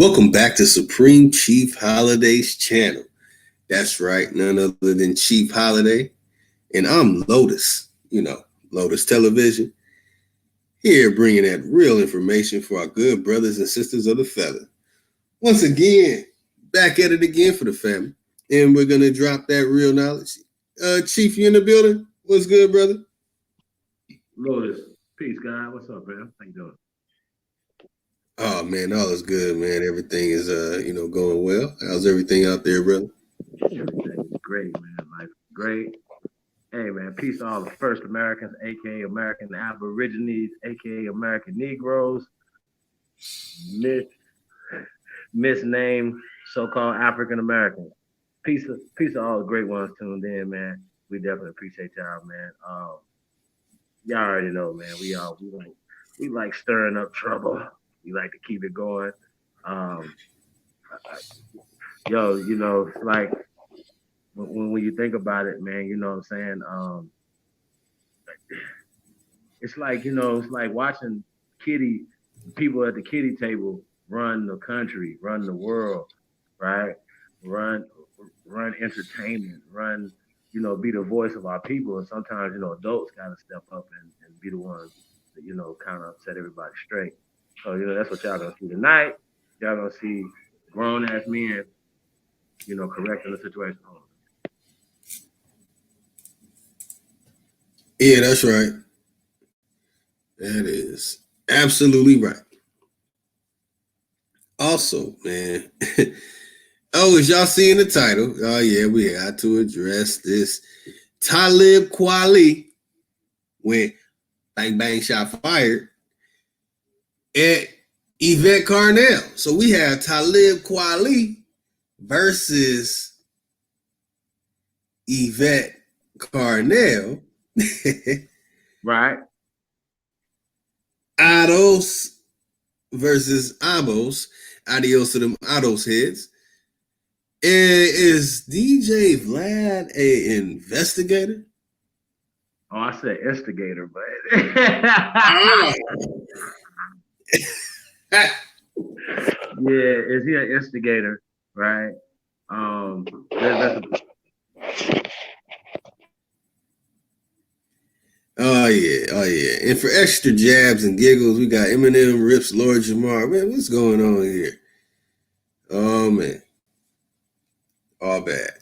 Welcome back to Supreme Chief Holiday's channel. That's right, none other than Chief Holiday. And I'm Lotus, Lotus Television, here bringing that real information for our good brothers and sisters of the feather. Once again, back at it again for the family. And we're going to drop that real knowledge. Chief, you in the building? What's good, brother? Lotus, peace, guy. What's up, man? How you doing? Oh, man, all is good, man. Everything is, going well. How's everything out there, brother? Everything is great, man. Life is great. Hey, man, peace to all the first Americans, a.k.a. American Aborigines, a.k.a. American Negroes, misnamed so-called African Americans. Peace to all the great ones tuned in, man. We definitely appreciate y'all, man. Y'all already know, man. We like stirring up trouble. We like to keep it going. Like when you think about it, man, you know what I'm saying? It's like watching people at the kiddie table run the country, run the world, right? Run entertainment, be the voice of our people. And sometimes, adults gotta step up and be the ones that, kind of set everybody straight. So, that's what y'all gonna see tonight. Y'all gonna see grown ass men, correcting the situation. Yeah, that's right. That is absolutely right. Also, man, as y'all see in the title, oh yeah, we had to address this. Talib Kwali went bang bang shot fired at Yvette Carnell. So we have Talib Kwali versus Yvette Carnell. Right. ADoS versus ABOS. Adios to them ADoS heads. Is DJ Vlad a investigator? Oh, I said instigator, but yeah, is he an instigator? Right. Oh yeah. And for extra jabs and giggles, we got Eminem, RIPS, Lord Jamar. Man, what's going on here? Oh man. All bad.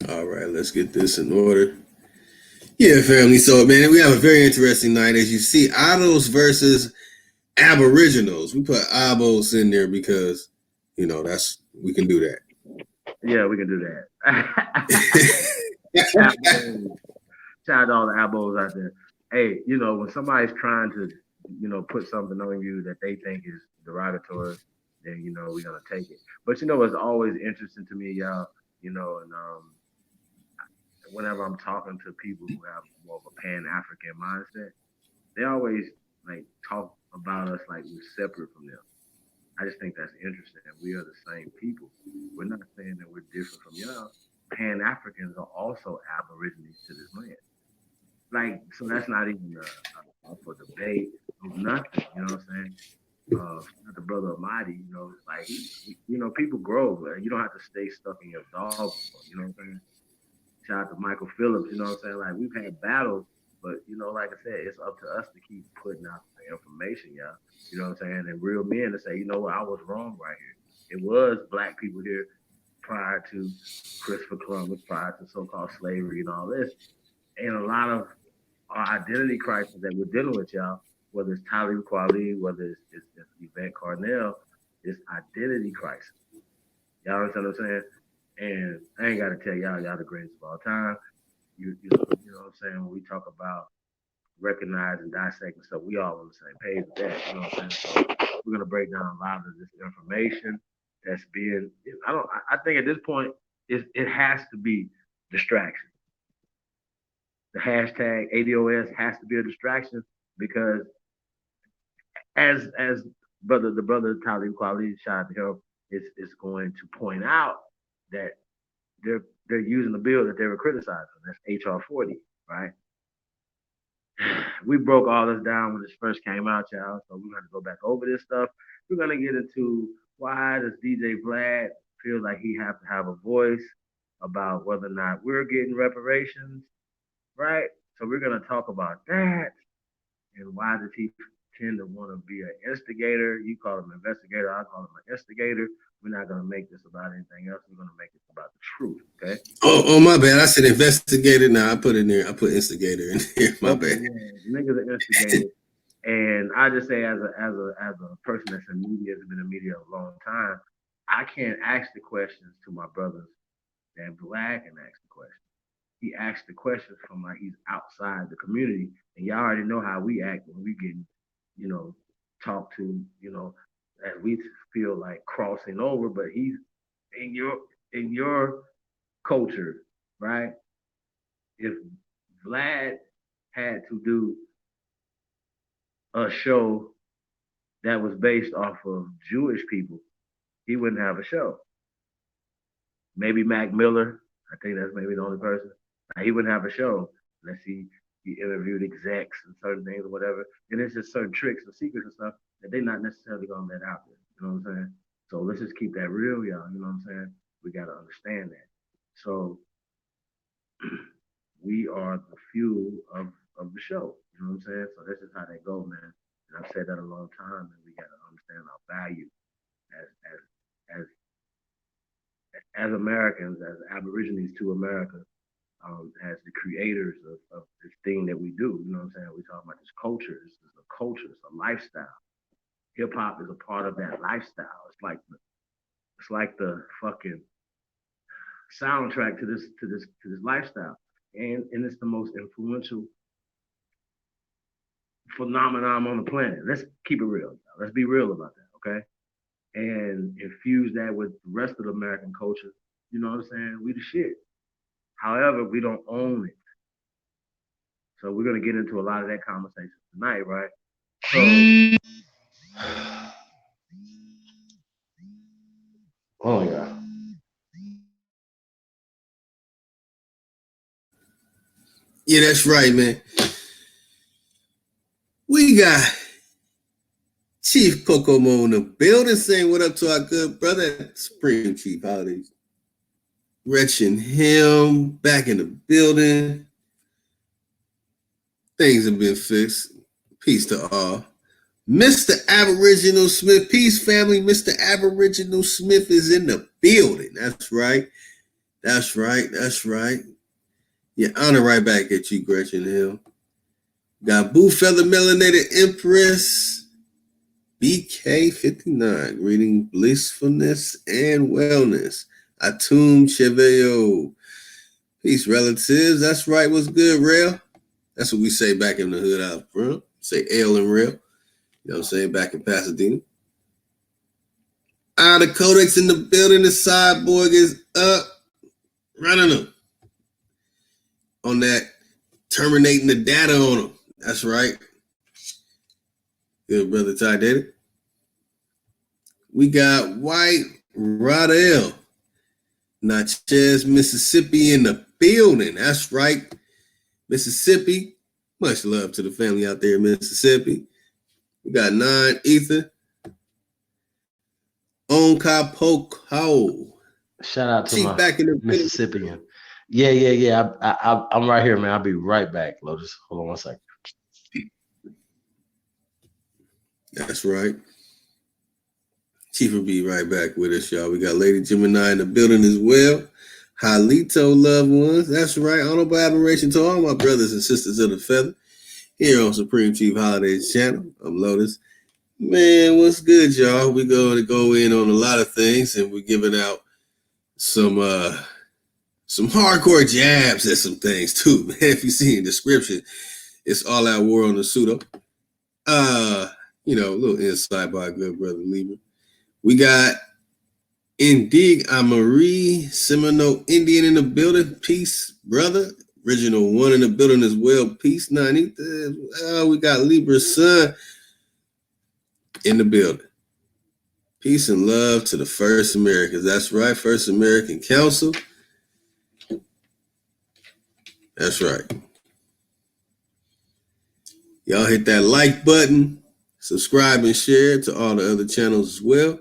All right, let's get this in order. Yeah, family. So, man, we have a very interesting night. As you see, ADoS versus Aboriginals. We put ABOS in there because, we can do that. Yeah, we can do that. Shout out to all the ABOS out there. Hey, when somebody's trying to, put something on you that they think is derogatory, then, we're going to take it. But, what's always interesting to me, y'all, and whenever I'm talking to people who have more of a Pan-African mindset, they always talk about us like we're separate from them. I just think that's interesting. We are the same people. We're not saying that we're different from y'all. Pan-Africans are also Aborigines to this land. So that's not even for debate or nothing. You know what I'm saying? The brother Almighty, people grow. You don't have to stay stuck in your dog. You know what I'm saying? Shout out to Michael Phillips. You know what I'm saying? We've had battles, but like I said, it's up to us to keep putting out the information, y'all. You know what I'm saying? And real men to say, I was wrong right here. It was black people here prior to Christopher Columbus, prior to so-called slavery and all this. And a lot of our identity crisis that we're dealing with, y'all, whether it's Talib Kwali, whether it's Yvette Carnell, it's identity crisis. Y'all understand what I'm saying? And I ain't got to tell y'all the greatest of all time. You know what I'm saying? When we talk about recognizing, dissecting stuff, we all on the same page with that. You know what I'm saying? So we're gonna break down a lot of this information that's being. I think at this point it has to be distraction. The hashtag ADOS has to be a distraction because as the brother Talib Kwali, shout out to him, is going to point out that they're using the bill that they were criticizing. That's HR 40, right? We broke all this down when this first came out, y'all. So we're gonna go back over this stuff. We're gonna get into why does DJ Vlad feel like he have to have a voice about whether or not we're getting reparations, right? So we're gonna talk about that and why does he tend to want to be an instigator? You call him an investigator, I call him an instigator. We're not gonna make this about anything else. We're gonna make it about the truth, okay? Oh, my bad. I said investigator. Now I put in there. I put instigator in there. My bad. Yeah, niggas are instigators. And I just say, as a person that's in media, has been in media a long time, I can't ask the questions to my brothers that Vlad can ask the questions. He asks the questions from like he's outside the community, and y'all already know how we act when we get, talked to, as we feel like crossing over. But he's in your culture, right? If Vlad had to do a show that was based off of Jewish people, he wouldn't have a show. Maybe Mac Miller, I think that's maybe the only person. He wouldn't have a show unless he interviewed execs and certain things or whatever. And it's just certain tricks and secrets and stuff that they're not necessarily gonna let out there. You know what I'm saying? So let's just keep that real, y'all. You know what I'm saying? We gotta understand that. So we are the fuel of the show. You know what I'm saying? So this is how they go, man. And I've said that a long time, and we got to understand our value as Americans, as Aborigines to America, as the creators of this thing that we do. You know what I'm saying? We're talking about this culture. This is a culture. It's a lifestyle. Hip hop is a part of that lifestyle. It's like the fucking soundtrack to this lifestyle, and it's the most influential phenomenon on the planet. Let's keep it real. Y'all. Let's be real about that, okay? And infuse that with the rest of the American culture. You know what I'm saying? We the shit. However, we don't own it. So we're gonna get into a lot of that conversation tonight, right? So, oh my God. Yeah, that's right, man. We got Chief Kokomo in the building saying what up to our good brother, Supreme Chief Holidays. Gretchen Hill back in the building. Things have been fixed. Peace to all. Mr. Aboriginal Smith, peace family. Mr. Aboriginal Smith is in the building. That's right. That's right. That's right. Yeah, honor right back at you, Gretchen Hill. Got Boo Feather Melanated Empress, BK59, reading blissfulness and wellness. Atum Cheveo. Peace, relatives. That's right. What's good, Rail? That's what we say back in the hood out front. Say ale and rail. You know what I'm saying? Back in Pasadena. The Codex in the building. The Cyborg is up. Running them. On that, terminating the data on them. That's right. Good brother Ty did it. We got White Rodell, Natchez, Mississippi in the building. That's right. Mississippi. Much love to the family out there in Mississippi. We got 9 Ether. Onkapoko. Shout out to Chief my back in the Mississippian. Yeah. I'm right here, man. I'll be right back, Lotus. Hold on one second. That's right. Chief will be right back with us, y'all. We got Lady Gemini in the building as well. Halito loved ones. That's right. Honorable admiration to all my brothers and sisters of the feather here on Supreme Chief Holidays channel. I'm Lotus. Man, what's good, y'all? We're going to go in on a lot of things, and we're giving out some hardcore jabs at some things too, man. If you see in the description, it's all out war on the pseudo. A little insight by good brother Lieber. We got Indig Amari Seminole Indian in the building. Peace, brother. Original one in the building as well. Peace, 90. We got Libra's son in the building. Peace and love to the First Americans. That's right, First American Council. That's right. Y'all hit that like button, subscribe and share to all the other channels as well.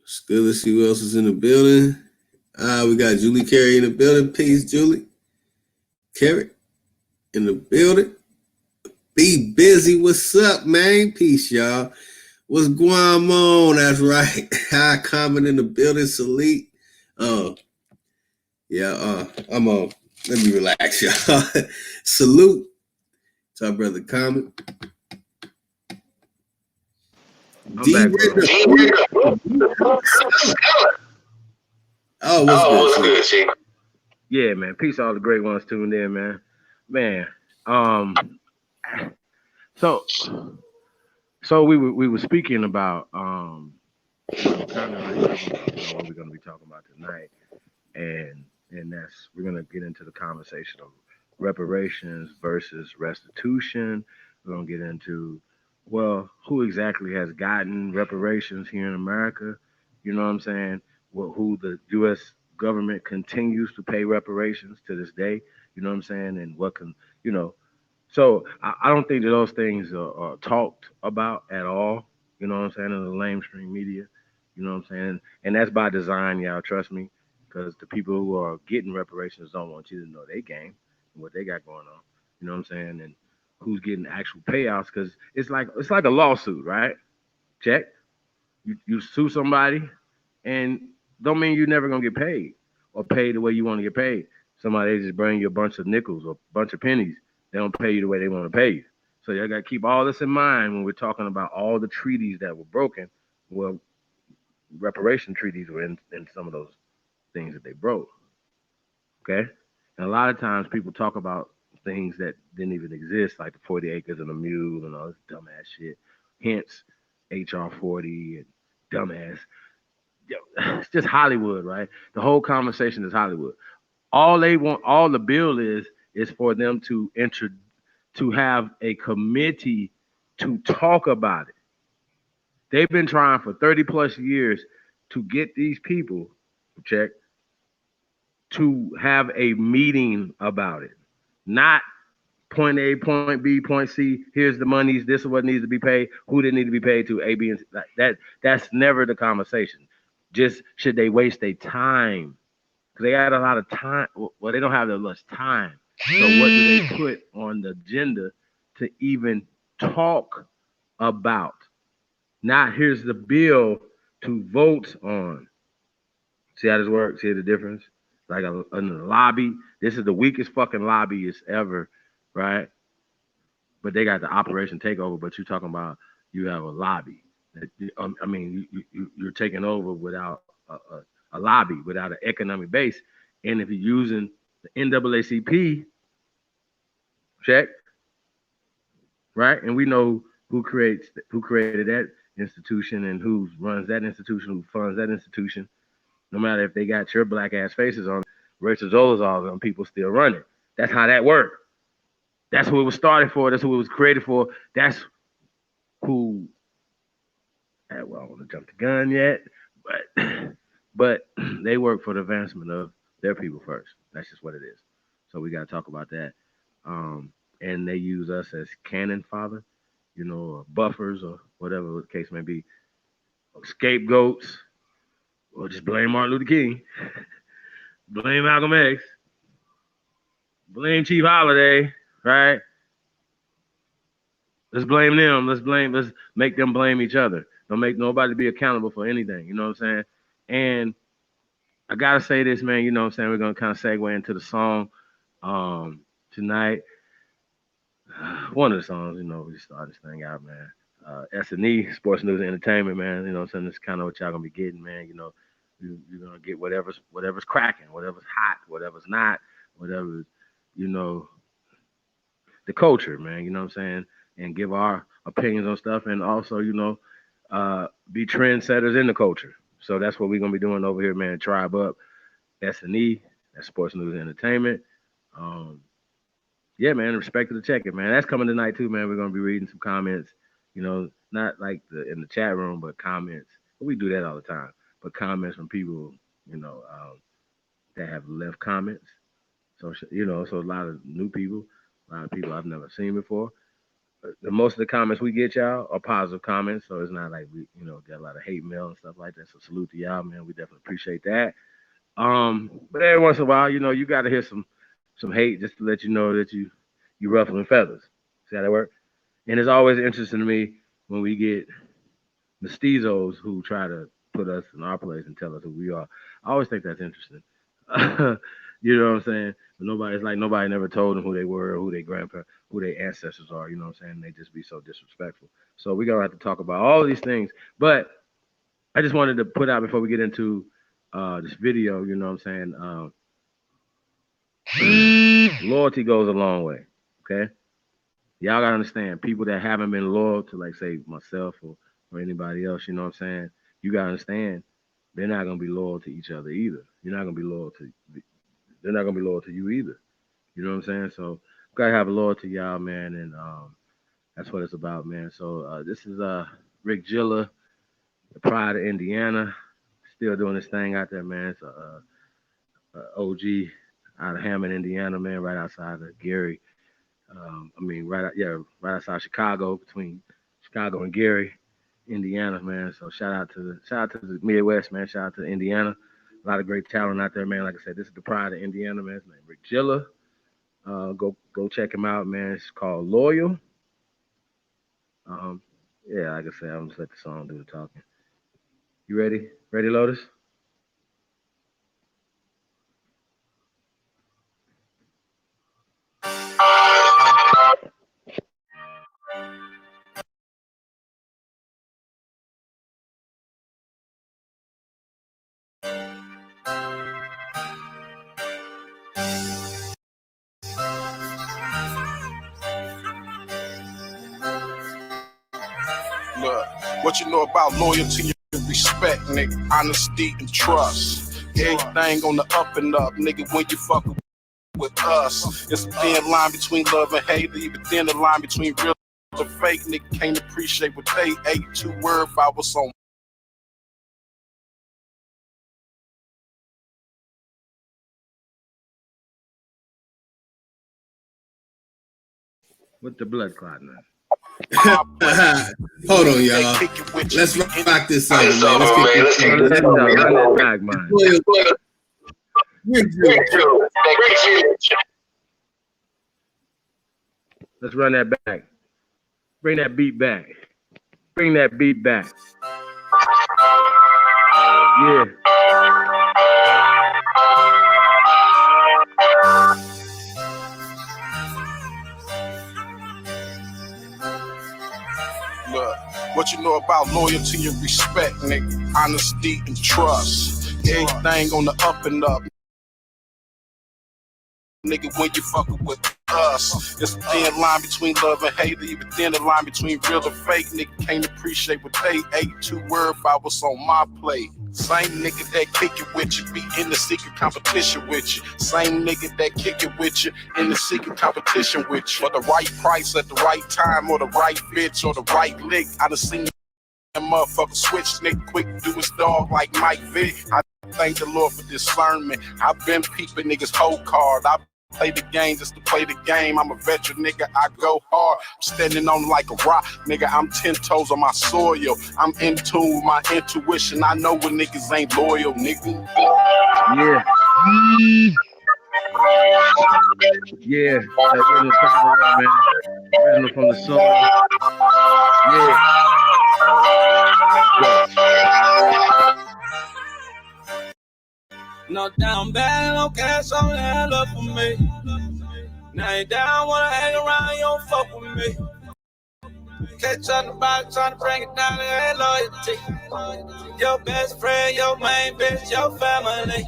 It's good to see who else is in the building. We got Julie Carey in the building. Peace, Julie. Carey in the building. Be busy. What's up, man? Peace, y'all. What's going on? That's right. High comment in the building. Salute. I'm on. Let me relax, y'all. Salute to our brother Comment. I'm back, bro. Oh, what's good, Chief? Yeah, man. Peace to all the great ones tuned in, man. Man. So we were speaking about kind of like talking about what we're gonna be talking about tonight. And that's we're gonna get into the conversation of reparations versus restitution. We're gonna get into who exactly has gotten reparations here in America? You know what I'm saying? Who the U.S. government continues to pay reparations to this day? You know what I'm saying? And what can So I don't think that those things are talked about at all. You know what I'm saying? In the mainstream media. You know what I'm saying? And that's by design, y'all. Trust me, because the people who are getting reparations don't want you to know their game and what they got going on. You know what I'm saying? And who's getting actual payouts? Because it's like a lawsuit, right? Check. You sue somebody, and don't mean you're never gonna get paid or paid the way you want to get paid. Somebody just bring you a bunch of nickels or a bunch of pennies. They don't pay you the way they want to pay you. So you got to keep all this in mind when we're talking about all the treaties that were broken. Well, reparation treaties were in some of those things that they broke. Okay? And a lot of times people talk about things that didn't even exist, like the 40 acres and a mule and all this dumbass shit. Hence, HR 40 and dumbass. It's just Hollywood, right? The whole conversation is Hollywood. All the bill is for them to have a committee to talk about it. They've been trying for 30 plus years to get these people, check, to have a meeting about it. Not point A, point B, point C, here's the monies, this is what needs to be paid, who they need to be paid to, A, B, and C. That's never the conversation. Just should they waste their time? Because they got a lot of time. Well, they don't have that much time. So what do they put on the agenda to even talk about? Not here's the bill to vote on. See how this works? See the difference? Like a lobby. This is the weakest fucking lobbyist ever, right? But they got the operation takeover. But you're talking about you have a lobby. I mean, you're taking over without a lobby, without an economic base. And if you're using the NAACP, check, right? And we know who created that institution and who runs that institution, who funds that institution. No matter if they got your black ass faces on, Rachel Dolezal on, people still running. That's how that worked. That's who it was started for. That's who it was created for. That's who. Well, I don't want to jump the gun yet, but they work for the advancement of their people first. That's just what it is. So we got to talk about that. And they use us as cannon fodder, or buffers or whatever the case may be, or scapegoats, or just blame Martin Luther King, blame Malcolm X, blame Chief Holiday, right? Let's blame them. Let's make them blame each other. Don't make nobody be accountable for anything. You know what I'm saying? And I gotta say this, man. You know what I'm saying? We're gonna kind of segue into the song tonight. One of the songs, we start this thing out, man. S&E, Sports News and Entertainment, man. You know what I'm saying? That's kind of what y'all gonna be getting, man. You're gonna get whatever's cracking, whatever's hot, whatever's not, whatever, the culture, man. You know what I'm saying? And give our opinions on stuff, and also, be trendsetters in the culture. So that's what we're gonna be doing over here, man. Tribe Up, S&E, that's Sports News and Entertainment. Yeah, man, respect to the check-in, man. That's coming tonight too, man. We're gonna be reading some comments, not like in the chat room, but comments. We do that all the time. but comments from people, that have left comments. So, so a lot of new people, a lot of people I've never seen before. Most of the comments we get, y'all, are positive comments. So it's not like we, get a lot of hate mail and stuff like that. So salute to y'all, man. We definitely appreciate that. But every once in a while, you got to hear some hate just to let you know that you ruffling feathers. See how that work? And it's always interesting to me when we get mestizos who try to put us in our place and tell us who we are. I always think that's interesting. You know what I'm saying? But nobody never told them who they were, or who their ancestors are. You know what I'm saying? They just be so disrespectful. So we're gonna have to talk about all of these things. But I just wanted to put out before we get into this video. You know what I'm saying? Loyalty goes a long way. Okay, y'all gotta understand. People that haven't been loyal to, like, say, myself or anybody else. You know what I'm saying? You gotta understand. They're not gonna be loyal to each other either. You're not gonna be loyal to. They're not gonna be loyal to you either. You know what I'm saying? So gotta have a loyalty, y'all, man, and that's what it's about, man. So this is Rick Gilla, the Pride of Indiana, still doing this thing out there, man. It's OG out of Hammond, Indiana, man, right outside of Gary. Right outside Chicago, between Chicago and Gary, Indiana, man. So shout out to the Midwest, man. Shout out to Indiana. A lot of great talent out there, man. Like I said, this is the Pride of Indiana, man. His name Rick Gilla. Go check him out, man. It's called Loyal. Like I said, I'm just let the song do the talking. You ready? Ready, Lotus? Look, what you know about loyalty and respect, nigga? Honesty and trust. Everything on the up and up, nigga, when you fucking with us. It's a thin line between love and hate, even thin the line between real and fake. Nigga can't appreciate what they ate. 2 words if I was on. With the blood clot now. Hold on, y'all. Let's rock this song, man. Let's get this back, man. Let's run that back. Bring that beat back. Bring that beat back. Yeah. Look, what you know about loyalty and respect, nigga? Honesty and trust. Everything on the up and up. Nigga, when you fucking with us, it's a thin line between love and hate, even thin the line between real and fake. Nigga can't appreciate what they ate. 2 words if I was on my plate. Same nigga that kick it with you, be in the secret competition with you. Same nigga that kick it with you, in the secret competition with you. For the right price at the right time, or the right bitch, or the right lick. I done seen that motherfucker switch, nigga quick to do his dog like Mike Vick. I thank the Lord for discernment. I've been peeping niggas whole card. I play the game just to play the game. I'm a veteran, nigga. I go hard. I'm standing on like a rock, nigga. I'm 10 toes on my soil. I'm in tune with my intuition. I know when niggas ain't loyal, nigga. Yeah. Yeah. That original song, man. Original from the soul. Yeah. No down bad, no cash on that love for me. Now you down, wanna hang around, you don't fuck with me. Catch on the box, trying to bring it down to that loyalty. Your best friend, your main bitch, your family.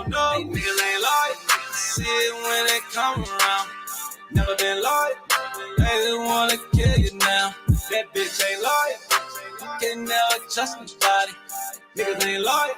No, niggas ain't loyal. See it when they come around. Never been loyal. They just wanna kill you now. That bitch ain't loyal. You can never trust nobody. Niggas ain't loyal.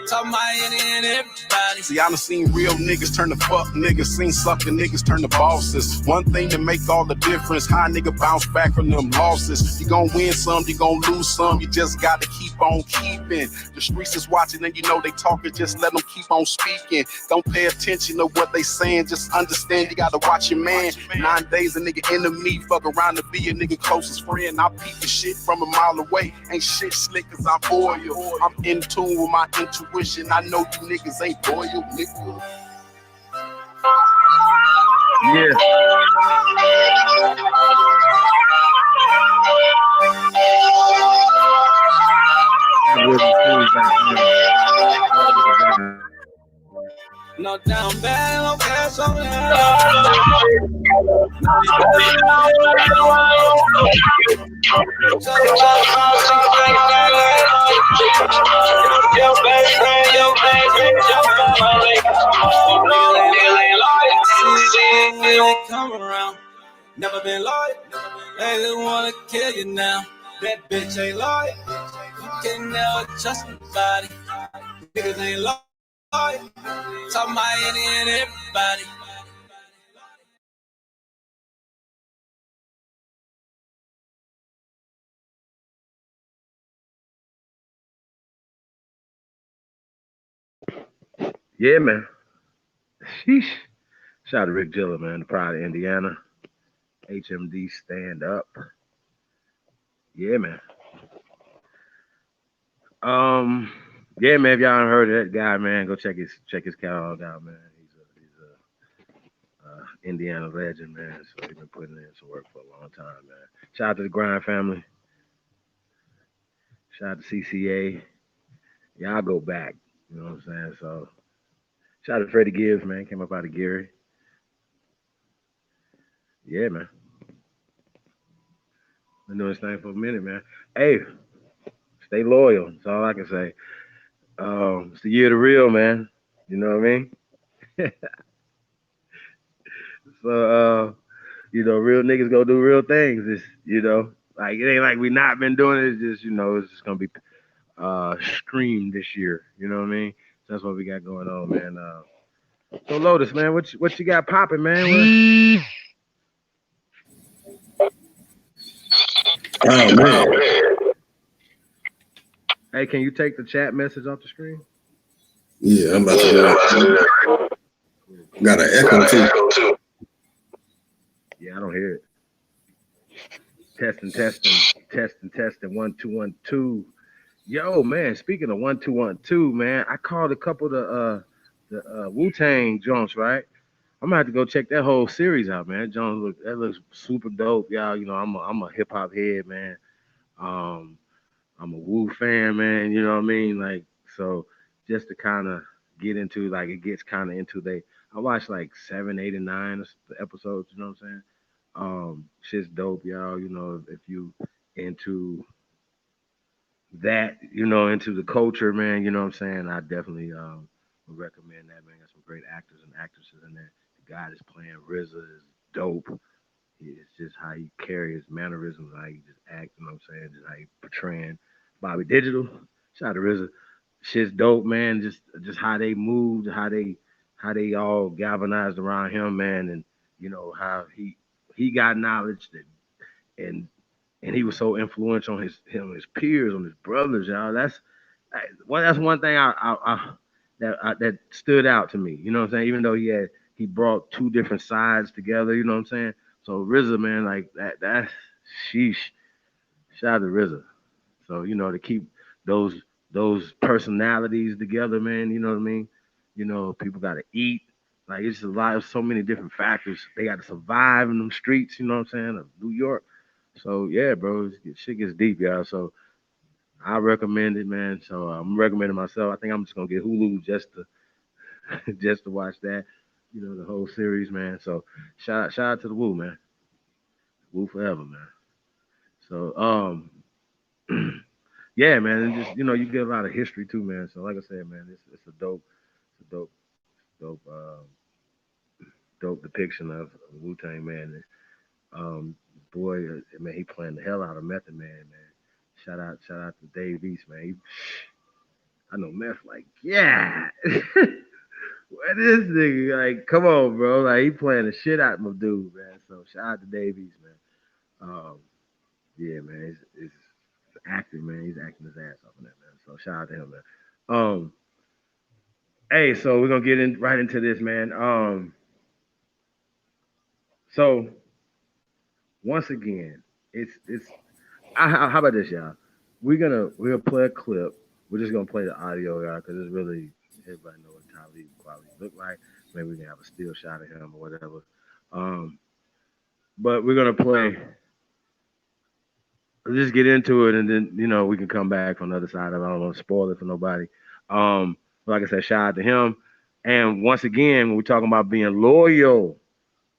Talking about any and everybody. See, I done seen real niggas turn to fuck niggas, seen sucking niggas turn to bosses. One thing to make all the difference, how a nigga bounce back from them losses. You gon' win some, you gon' lose some, you just gotta keep on keeping. The streets is watching and you know they talking, just let them keep on speaking. Don't pay attention to what they saying, just understand you gotta watch your man. 9 days a nigga enemy, fuck around to be a nigga closest friend. I peep the shit from a mile away, ain't shit slick cause I'm loyal. I'm in tune with my intuition, I know you niggas ain't loyal, nigga. Yeah. No down bad, no cash on that. Come around, never been loyal. They just wanna kill you now. That bitch ain't loyal. You can never trust nobody. Niggas ain't loyal. Talking about any and everybody. Yeah, man. Sheesh. Shout out to Rick Dilla, man, the pride of Indiana. HMD stand up. Yeah, man. Yeah, man. If y'all haven't heard of that guy, man, go check his catalog out, man. He's a Indiana legend, man. So he's been putting in some work for a long time, man. Shout out to the Grind family. Shout out to CCA. Y'all go back. You know what I'm saying? So shout out to Freddie Gibbs, man. Came up out of Gary. Yeah, man. Been doing this thing for a minute, man. Hey, stay loyal. That's all I can say. It's the year of the real, man. You know what I mean? So, you know, real niggas go do real things. It's, you know, like it ain't like we not been doing it. It's just, you know, it's just gonna be streamed this year. You know what I mean? So that's what we got going on, man. So Lotus, man, what you got popping, man? Oh man. Hey, can you take the chat message off the screen? Yeah, I'm about to do it. Got an echo too. Yeah, I don't hear it. Testing. 1 2 1 2. Yo, man. Speaking of 1 2 1 2, man, I called a couple of the Wu-Tang joints, right? I'm gonna have to go check that whole series out, man. That looks super dope, y'all. You know, I'm a hip hop head, man. I'm a Wu fan, man. You know what I mean? Like, so just to kind of get into, like, it gets kind of into I watched like 7, 8, and 9 episodes. You know what I'm saying? Shit's dope, y'all. You know, if you into that, you know, into the culture, man. You know what I'm saying? I definitely would recommend that, man. Got some great actors and actresses in there. The guy that's playing RZA is dope. It's just how he carry his mannerisms, how he just act, you know what I'm saying? Just how he portraying Bobby Digital. Shout out to RZA. Shit's dope, man. Just how they moved, how they all galvanized around him, man, and you know how he got knowledge and he was so influential on his peers, on his brothers, y'all. That's one thing that stood out to me. You know what I'm saying? Even though he brought two different sides together, you know what I'm saying? So RZA, man, like that's sheesh. Shout out to RZA. So, you know, to keep those personalities together, man, you know what I mean? You know, people gotta eat. Like it's a lot of so many different factors. They gotta survive in them streets, you know what I'm saying, of New York. So yeah, bro, shit gets deep, y'all. So I recommend it, man. So I'm recommending myself. I think I'm just gonna get Hulu just to watch that, you know, the whole series, man. So shout out to the Wu, man. Wu forever, man. So yeah, man, and just, you know, you get a lot of history too, man. So like I said, man, it's a dope dope depiction of Wu-Tang, man. Boy, man, he playing the hell out of Method Man, man. Shout out to Dave East, man. I know Meth like, yeah. What is nigga? Like, come on, bro. Like, he playing the shit out of my dude, man. So shout out to Davies, man. Yeah, man. He's acting, man. He's acting his ass off on that, man. So shout out to him, man. Hey, so we're gonna get in right into this, man. So once again, how about this, y'all? We'll play a clip. We're just gonna play the audio, y'all, because it's really everybody know what Talib Kwali look like. Maybe we can have a still shot of him or whatever. But we're gonna play. We'll just get into it, and then we can come back on the other side of it. I don't want to spoil it for nobody. Like I said, shout out to him. And once again, when we're talking about being loyal,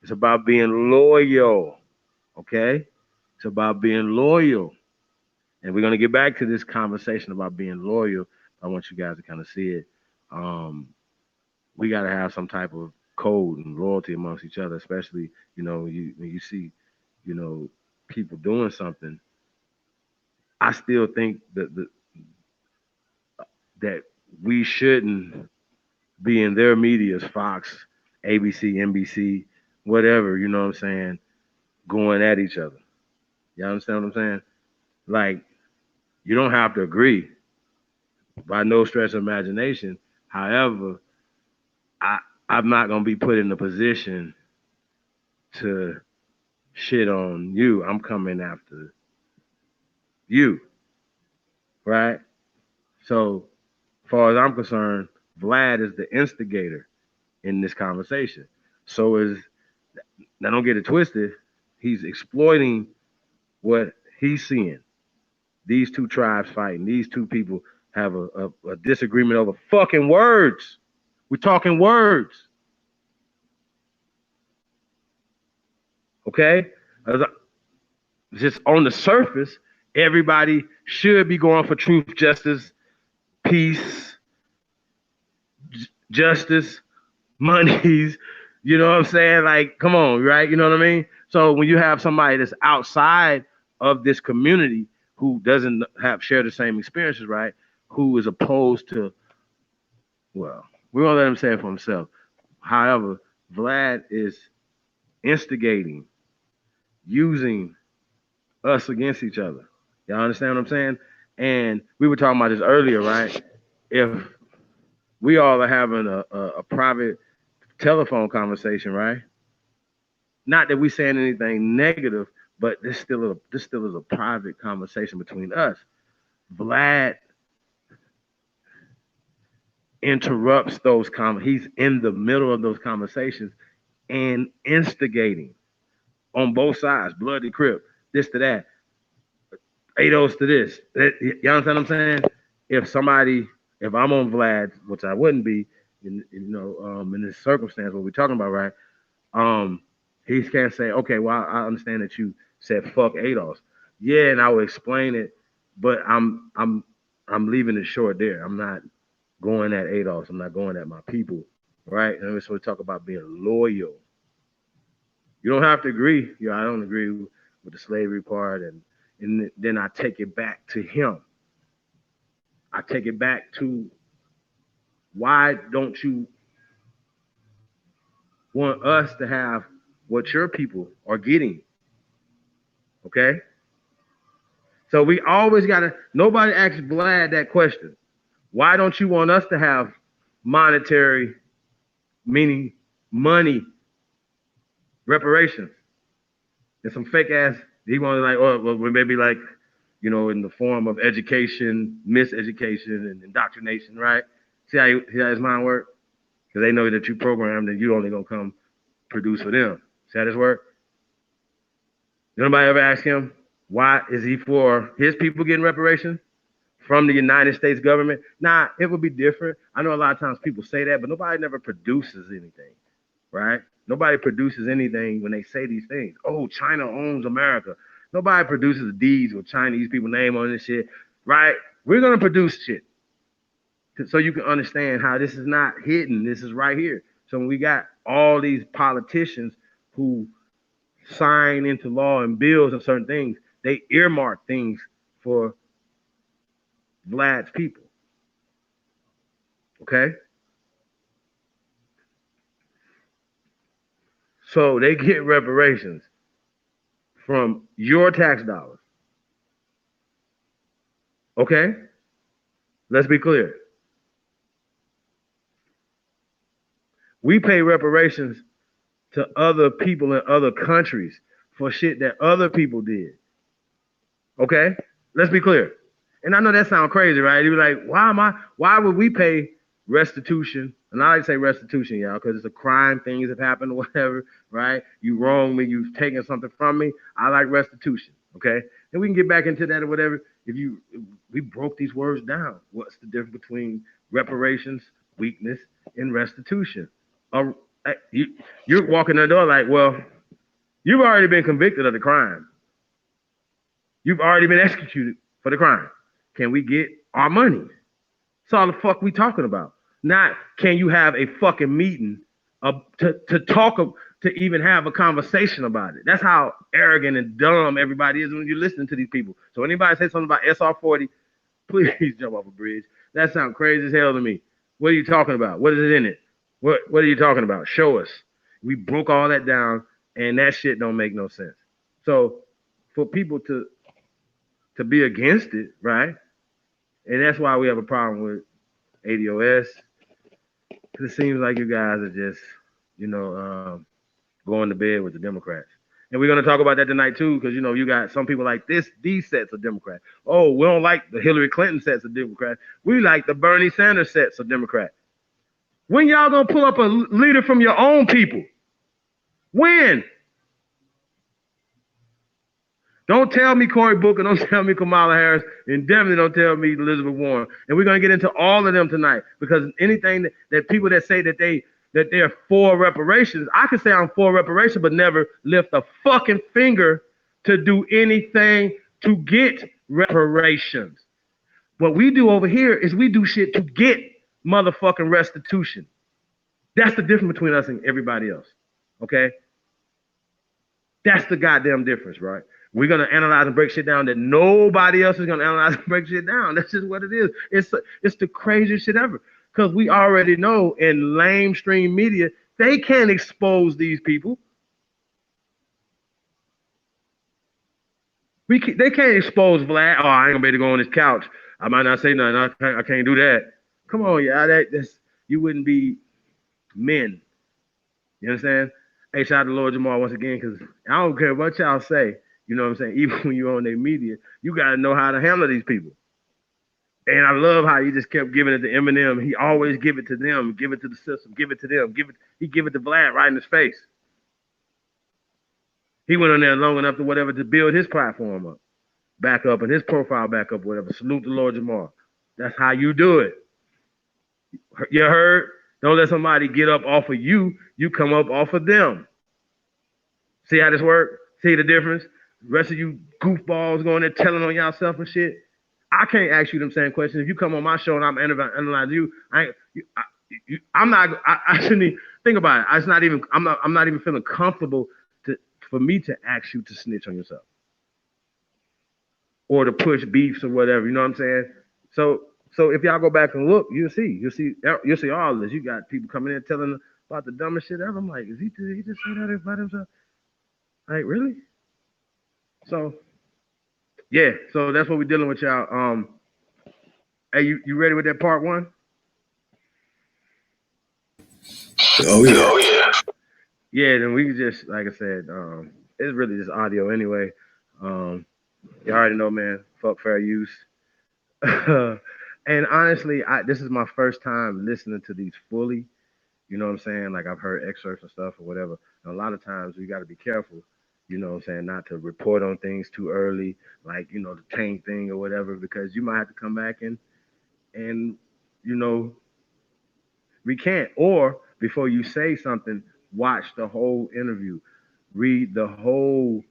it's about being loyal. Okay? It's about being loyal. And we're going to get back to this conversation about being loyal. I want you guys to kind of see it. We got to have some type of code and loyalty amongst each other, especially, when you see, people doing something. I still think that we shouldn't be in their medias, Fox, ABC, NBC, whatever, you know what I'm saying, going at each other. You understand what I'm saying? Like, you don't have to agree by no stretch of imagination. However, I'm not going to be put in a position to shit on you. I'm coming after you, right? So, as far as I'm concerned, Vlad is the instigator in this conversation. So now don't get it twisted, he's exploiting what he's seeing. These two tribes fighting. These two people have a disagreement over fucking words. We're talking words. Okay? Just on the surface, everybody should be going for truth, justice, peace, justice, monies. You know what I'm saying? Like, come on, right? You know what I mean? So when you have somebody that's outside of this community who doesn't share the same experiences, right? Who is opposed to, well, we're gonna let him say it for himself. However, Vlad is instigating, using us against each other. Y'all understand what I'm saying? And we were talking about this earlier, right? If we all are having a private telephone conversation, right? Not that we're saying anything negative, but this still is a private conversation between us. Vlad interrupts those he's in the middle of those conversations and instigating on both sides, bloody crip, this to that, ADoS to this. You understand what I'm saying? If I'm on Vlad, which I wouldn't be, in this circumstance, what we're talking about, right? He can't say, okay, well, I understand that you said fuck ADoS. Yeah, and I will explain it, but I'm leaving it short there. I'm not going at ADoS. I'm not going at my people, right? And so we talk about being loyal. You don't have to agree. I don't agree with the slavery part, and then I take it back to him. I take it back to, why don't you want us to have what your people are getting? Okay? So we always nobody asks Vlad that question. Why don't you want us to have monetary, meaning money, reparations? And some fake ass, he wanted maybe in the form of education, miseducation, and indoctrination, right? See how his mind work? Because they know that you programmed and you only gonna come produce for them. See how this work? Nobody ever ask him, why is he for his people getting reparations from the United States government? Nah, it would be different. I know a lot of times people say that, but nobody never produces anything, right? Nobody produces anything when they say these things. Oh, China owns America. Nobody produces deeds with Chinese people name on this shit, right? We're gonna produce shit so you can understand how this is not hidden. This is right here. So when we got all these politicians who sign into law and bills and certain things, they earmark things for Vlad's people. Okay? So they get reparations from your tax dollars. Okay? Let's be clear. We pay reparations to other people in other countries for shit that other people did. Okay? Let's be clear. And I know that sounds crazy, right? You're like, why would we pay restitution? And I like to say restitution, y'all, because it's a crime, things have happened or whatever, right? You wronged me, you've taken something from me. I like restitution, okay? And we can get back into that or whatever. If we broke these words down. What's the difference between reparations, weakness, and restitution? You're walking the door like, well, you've already been convicted of the crime. You've already been executed for the crime. Can we get our money? That's all the fuck we talking about. Not can you have a fucking meeting to talk to even have a conversation about it. That's how arrogant and dumb everybody is when you're listening to these people. So anybody say something about SR40, please jump off a bridge. That sounds crazy as hell to me. What are you talking about? What is it in it? What are you talking about? Show us. We broke all that down, and that shit don't make no sense. So for people to be against it, right? And that's why we have a problem with ADoS. Because it seems like you guys are just, going to bed with the Democrats. And we're going to talk about that tonight, too, because, you got some people like these sets of Democrats. Oh, we don't like the Hillary Clinton sets of Democrats. We like the Bernie Sanders sets of Democrats. When y'all going to pull up a leader from your own people? When? Don't tell me Cory Booker, don't tell me Kamala Harris, and definitely don't tell me Elizabeth Warren. And we're going to get into all of them tonight, because anything that people that say that they're for reparations, I can say I'm for reparations, but never lift a fucking finger to do anything to get reparations. What we do over here is we do shit to get motherfucking restitution. That's the difference between us and everybody else, okay? That's the goddamn difference, right? We're going to analyze and break shit down that nobody else is going to analyze and break shit down. That's just what it is. It's the craziest shit ever. Because we already know in lamestream media, they can't expose these people. They can't expose Vlad. Oh, I ain't going to be able to go on this couch. I might not say nothing. I can't do that. Come on, yeah. You wouldn't be men. You understand? Hey, shout out to Lord Jamar once again, because I don't care what y'all say. You know what I'm saying? Even when you're on their media, you got to know how to handle these people. And I love how he just kept giving it to Eminem. He always give it to them, give it to the system, give it to them, he give it to Vlad right in his face. He went on there long enough to whatever to build his platform up, back up, and his profile back up, whatever. Salute to Lord Jamar. That's how you do it. You heard? Don't let somebody get up off of you. You come up off of them. See how this works? See the difference? The rest of you goofballs going there telling on yourself and shit. I can't ask you them same questions. If you come on my show and I'm analyzing you, I shouldn't even think about it. I'm not even feeling comfortable for me to ask you to snitch on yourself or to push beefs or whatever. You know what I'm saying? So if y'all go back and look, you'll see all this. You got people coming in telling about the dumbest shit ever. I'm like, did he just say that about himself? Like, really? So, yeah. So that's what we're dealing with, y'all. Hey, you ready with that part one? Oh yeah. Yeah. Then we can just, like I said, it's really just audio anyway. You already know, man. Fuck fair use. And honestly, this is my first time listening to these fully. You know what I'm saying? Like, I've heard excerpts and stuff or whatever. And a lot of times we got to be careful. You know what I'm saying? Not to report on things too early, like, the tank thing or whatever, because you might have to come back and recant. Or before you say something, watch the whole interview, read the whole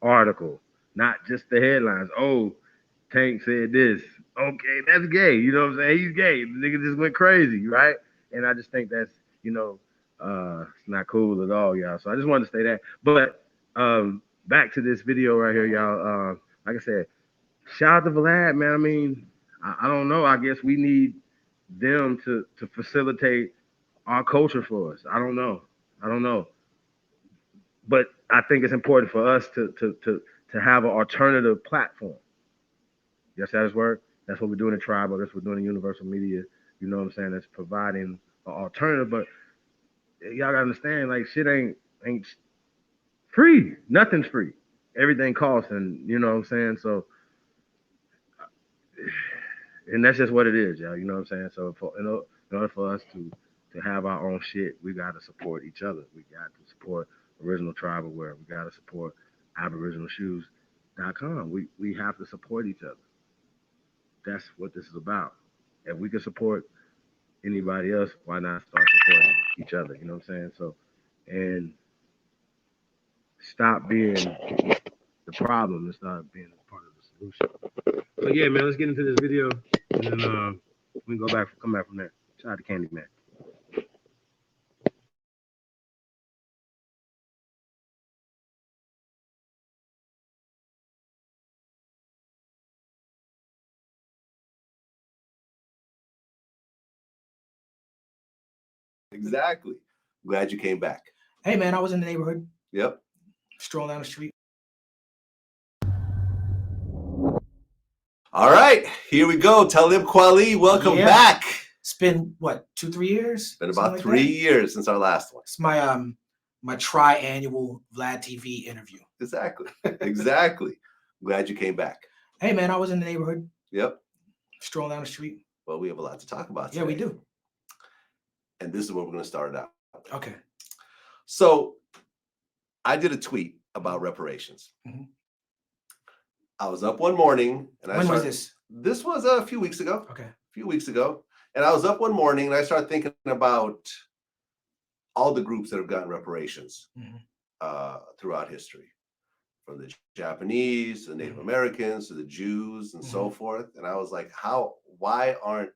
article, not just the headlines. Oh, Tank said this. Okay, that's gay. You know what I'm saying? He's gay. The nigga just went crazy, right? And I just think that's, it's not cool at all, y'all. So I just wanted to say that. But back to this video right here, y'all. Like I said, shout out to Vlad, man. I mean, I don't know. I guess we need them to facilitate our culture for us. I don't know. But I think it's important for us to have an alternative platform. Yes, that is word. That's what we're doing in Tribal. That's what we're doing in Universal Media. You know what I'm saying? That's providing an alternative. But y'all gotta understand, like, shit ain't free. Nothing's free. Everything costs, and you know what I'm saying? So, and that's just what it is, y'all. You know what I'm saying? So, in order for us to have our own shit, we got to support each other. We got to support Original Tribal Wear. We got to support aboriginalshoes.com. We have to support each other. That's what this is about. If we can support anybody else, why not start supporting each other? You know what I'm saying? So, and stop being the problem and start being part of the solution. So yeah, man, let's get into this video, and then we can come back from there. Shout out to Candy Man. Exactly. Glad you came back. Hey, man, I was in the neighborhood. Yep. Strolling down the street. All right, here we go. Talib Kwali, welcome back. It's been what, 2-3 years? It's been about 3 years since our last one. It's my my tri-annual Vlad TV interview. Exactly. Exactly. Glad you came back. Hey, man, I was in the neighborhood. Yep. Strolling down the street. Well, we have a lot to talk about today. Yeah, we do. And this is where we're going to start it out. Okay. So I did a tweet about reparations. Mm-hmm. I was up one morning and When was this? This was a few weeks ago. Okay. A few weeks ago. And I was up one morning and I started thinking about all the groups that have gotten reparations throughout history, from the Japanese, the Native Americans, to the Jews, and so forth. And I was like, why aren't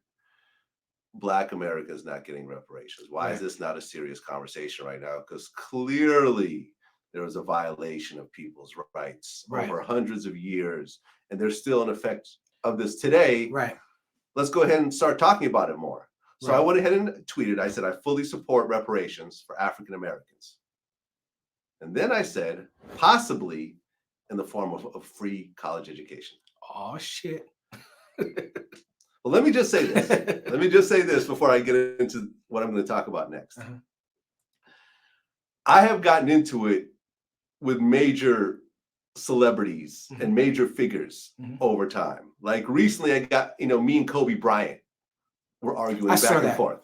Black Americans not getting reparations? Why is this not a serious conversation right now? Because clearly there was a violation of people's rights over hundreds of years, and there's still an effect of this today. Right. Let's go ahead and start talking about it more. So I went ahead and tweeted, I said, I fully support reparations for African Americans. And then I said, possibly in the form of a free college education. Oh, shit. Well, let me just say this. Let me just say this before I get into what I'm going to talk about next. I have gotten into it with major celebrities and major figures over time. Like recently I got, me and Kobe Bryant were arguing back and forth.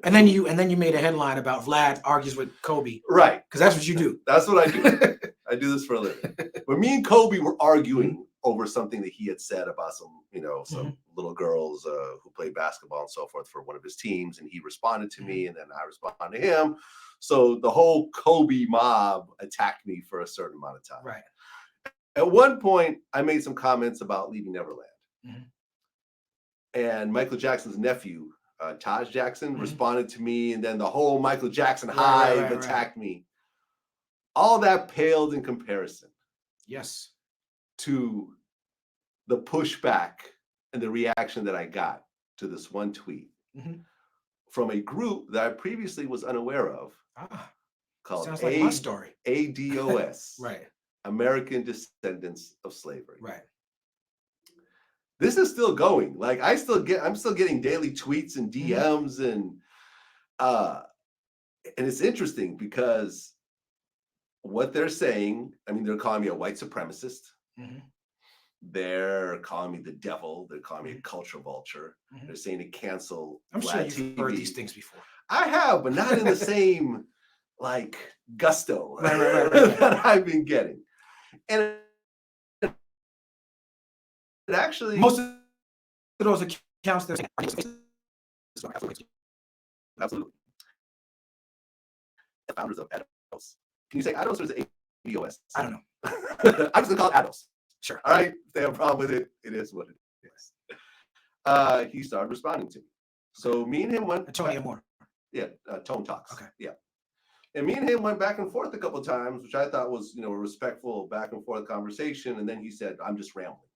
and then you made a headline about Vlad argues with Kobe. Right. Because that's what you do. That's what I do. I do this for a living. But me and Kobe were arguing over something that he had said about some little girls who play basketball and so forth for one of his teams. And he responded to me and then I responded to him. So the whole Kobe mob attacked me for a certain amount of time. Right. At one point, I made some comments about Leaving Neverland. And Michael Jackson's nephew, Taj Jackson, responded to me. And then the whole Michael Jackson hive attacked me. All that paled in comparison. Yes. To the pushback and the reaction that I got to this one tweet from a group that I previously was unaware of called sounds like my story. ADoS. Right. American Descendants of Slavery. Right. This is still going. Like I'm still getting daily tweets and DMs and it's interesting because what they're saying, they're calling me a white supremacist. They're calling me the devil. They're calling me a culture vulture. They're saying to cancel. I'm sure you've heard these things before. I have, but not in the same gusto that I've been getting. And it actually, most of those accounts, they're absolutely. The founders of ADoS. Can you say ADoS or is it ABOS? I don't know. I'm just gonna call it ADoS. Sure. All right. If they have a problem with it, it is what it is. He started responding to me. So me and him went. Tony Moore. Yeah, Tone Talks. Okay. Yeah. And me and him went back and forth a couple of times, which I thought was, a respectful back and forth conversation. And then he said, I'm just rambling.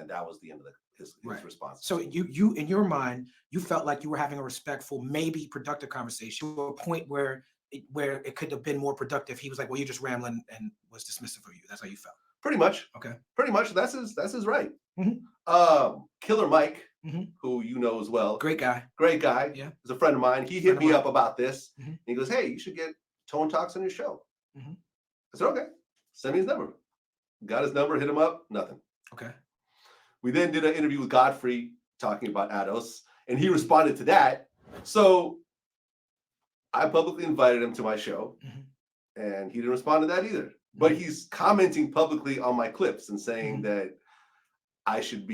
and that was the end of his response. So you in your mind, you felt like you were having a respectful, maybe productive conversation to a point where it could have been more productive. He was like, well, you're just rambling, and was dismissive of you. That's how you felt. Pretty much. Okay. Pretty much. That's his right. Mm-hmm. Killer Mike, mm-hmm. who you know as well. Great guy. Yeah. Is a friend of mine. He hit me up about this. Mm-hmm. And he goes, hey, you should get Tone Talks on your show. Mm-hmm. I said, okay. Send me his number. Got his number, hit him up, nothing. Okay. We then did an interview with Godfrey talking about ADoS, and he responded to that. So I publicly invited him to my show, and he didn't respond to that either. But he's commenting publicly on my clips and saying that I should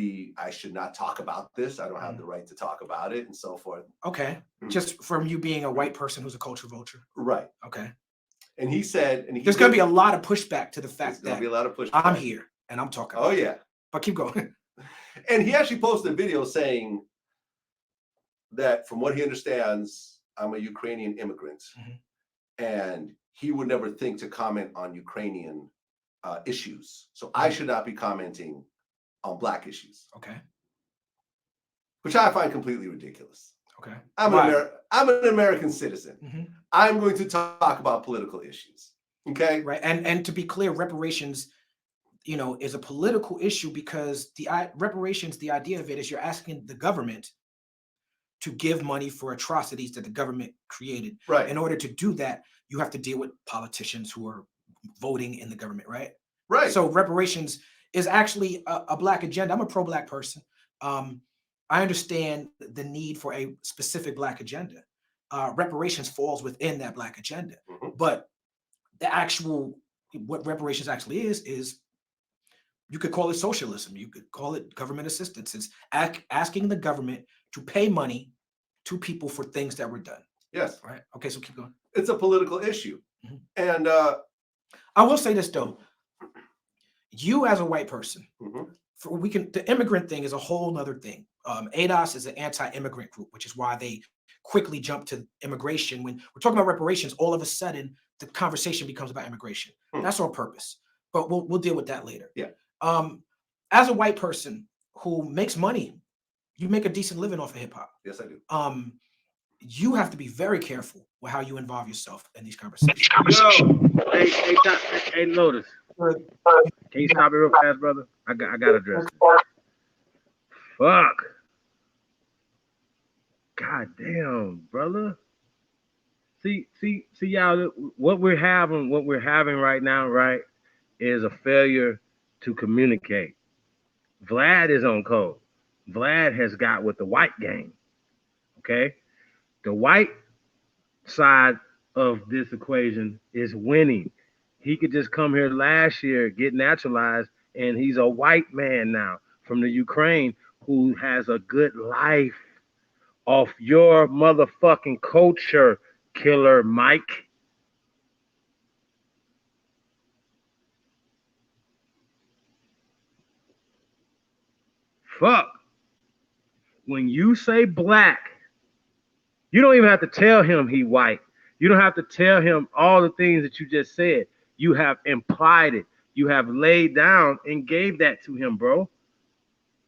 not talk about this. I don't have the right to talk about it, and so forth. Okay. Just from you being a white person who's a culture vulture. Right. Okay. And he said, there's going to be a lot of pushback to the fact that be a lot of pushback. I'm here and I'm talking. Oh, yeah. But keep going. And he actually posted a video saying that from what he understands, I'm a Ukrainian immigrant, and he would never think to comment on Ukrainian issues. So I should not be commenting on Black issues. Okay. Which I find completely ridiculous. Okay. I'm an American citizen. I'm going to talk about political issues. Okay. Right. And to be clear, reparations, is a political issue because reparations, the idea of it is you're asking the government to give money for atrocities that the government created. Right. In order to do that, you have to deal with politicians who are voting in the government, right? Right. So reparations is actually a Black agenda. I'm a pro-Black person. I understand the need for a specific Black agenda. Reparations falls within that Black agenda. But what reparations actually is you could call it socialism. You could call it government assistance. It's asking the government to pay money to people for things that were done. Yes. Right. Okay. So keep going. It's a political issue. And I will say this though. You as a white person, the immigrant thing is a whole nother thing. ADoS is an anti-immigrant group, which is why they quickly jump to immigration. When we're talking about reparations, all of a sudden the conversation becomes about immigration. That's on purpose, but we'll deal with that later. Yeah. As a white person who makes money, you make a decent living off of hip hop. Yes, I do. You have to be very careful with how you involve yourself in these conversations. Yo, hey, Lotus. Can you stop it real fast, brother? I got to address it. Fuck. God damn, brother. See, y'all. What we're having right now, right, is a failure to communicate. Vlad is on code. Vlad has got with the white gang. Okay, the white side of this equation is winning. He could just come here last year, get naturalized, and he's a white man now from the Ukraine who has a good life off your motherfucking culture, Killer Mike. Fuck. When you say Black, you don't even have to tell him he white. You don't have to tell him all the things that you just said. You have implied it. You have laid down and gave that to him, bro.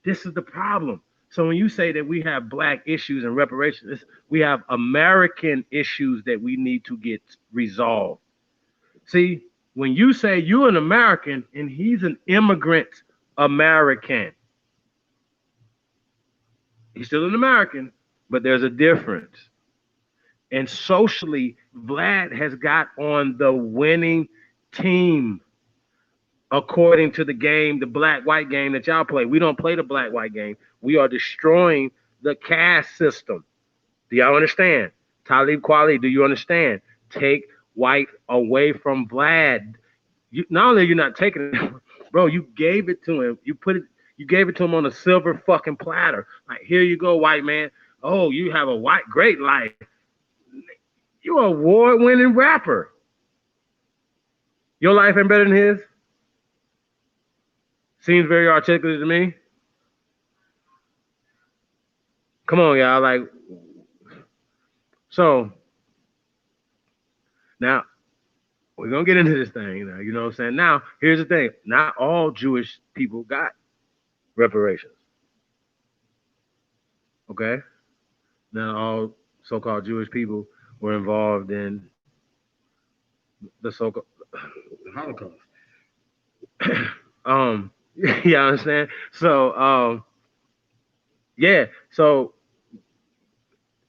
This is the problem. So when you say that we have Black issues and reparations, we have American issues that we need to get resolved. See, when you say you're an American and he's an immigrant American, he's still an American, but there's a difference. And socially, Vlad has got on the winning team according to the game, the black-white game that y'all play. We don't play the black-white game. We are destroying the caste system. Do y'all understand? Talib Kwali, do you understand? Take white away from Vlad. Not only are you not taking it, bro, you gave it to him. You gave it to him on a silver fucking platter. Like, here you go, white man. Oh, you have a great life. You're an award-winning rapper. Your life ain't better than his? Seems very articulate to me. Come on, y'all. Like, so now we're gonna get into this thing. You know what I'm saying? Now, here's the thing. Not all Jewish people got reparations. Okay? Now all so-called Jewish people were involved in the so-called Holocaust. You understand? So yeah, so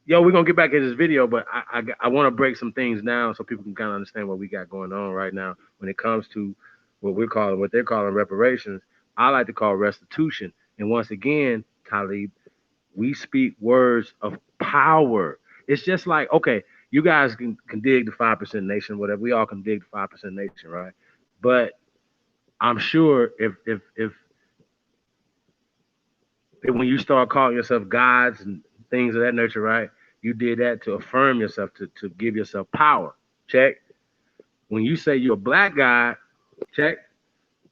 yo, we're gonna get back in this video, but I want to break some things down so people can kind of understand what we got going on right now when it comes to what they're calling reparations. I like to call restitution. And once again, Talib, we speak words of power. It's just like, okay, you guys can dig the 5% nation, whatever. We all can dig the 5% nation, right? But I'm sure if when you start calling yourself gods and things of that nature, right? You did that to affirm yourself, to give yourself power. Check. When you say you're a black guy, check,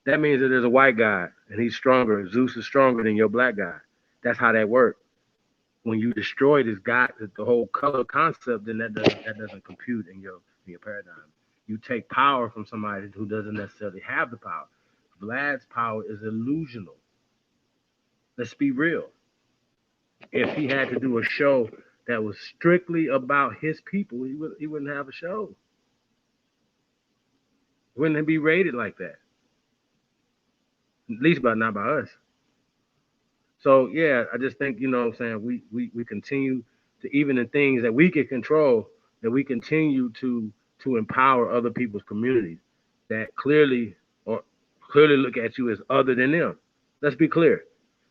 that means that there's a white guy and he's stronger. Zeus is stronger than your black guy. That's how that works. When you destroy this God, the whole color concept, then that doesn't compute in your paradigm. You take power from somebody who doesn't necessarily have the power. Vlad's power is illusional. Let's be real. If he had to do a show that was strictly about his people, he wouldn't have a show. Wouldn't be rated like that. At least not by us. So yeah, I just think, you know what I'm saying, we continue to, even in things that we can control, that we continue to empower other people's communities that clearly look at you as other than them. Let's be clear.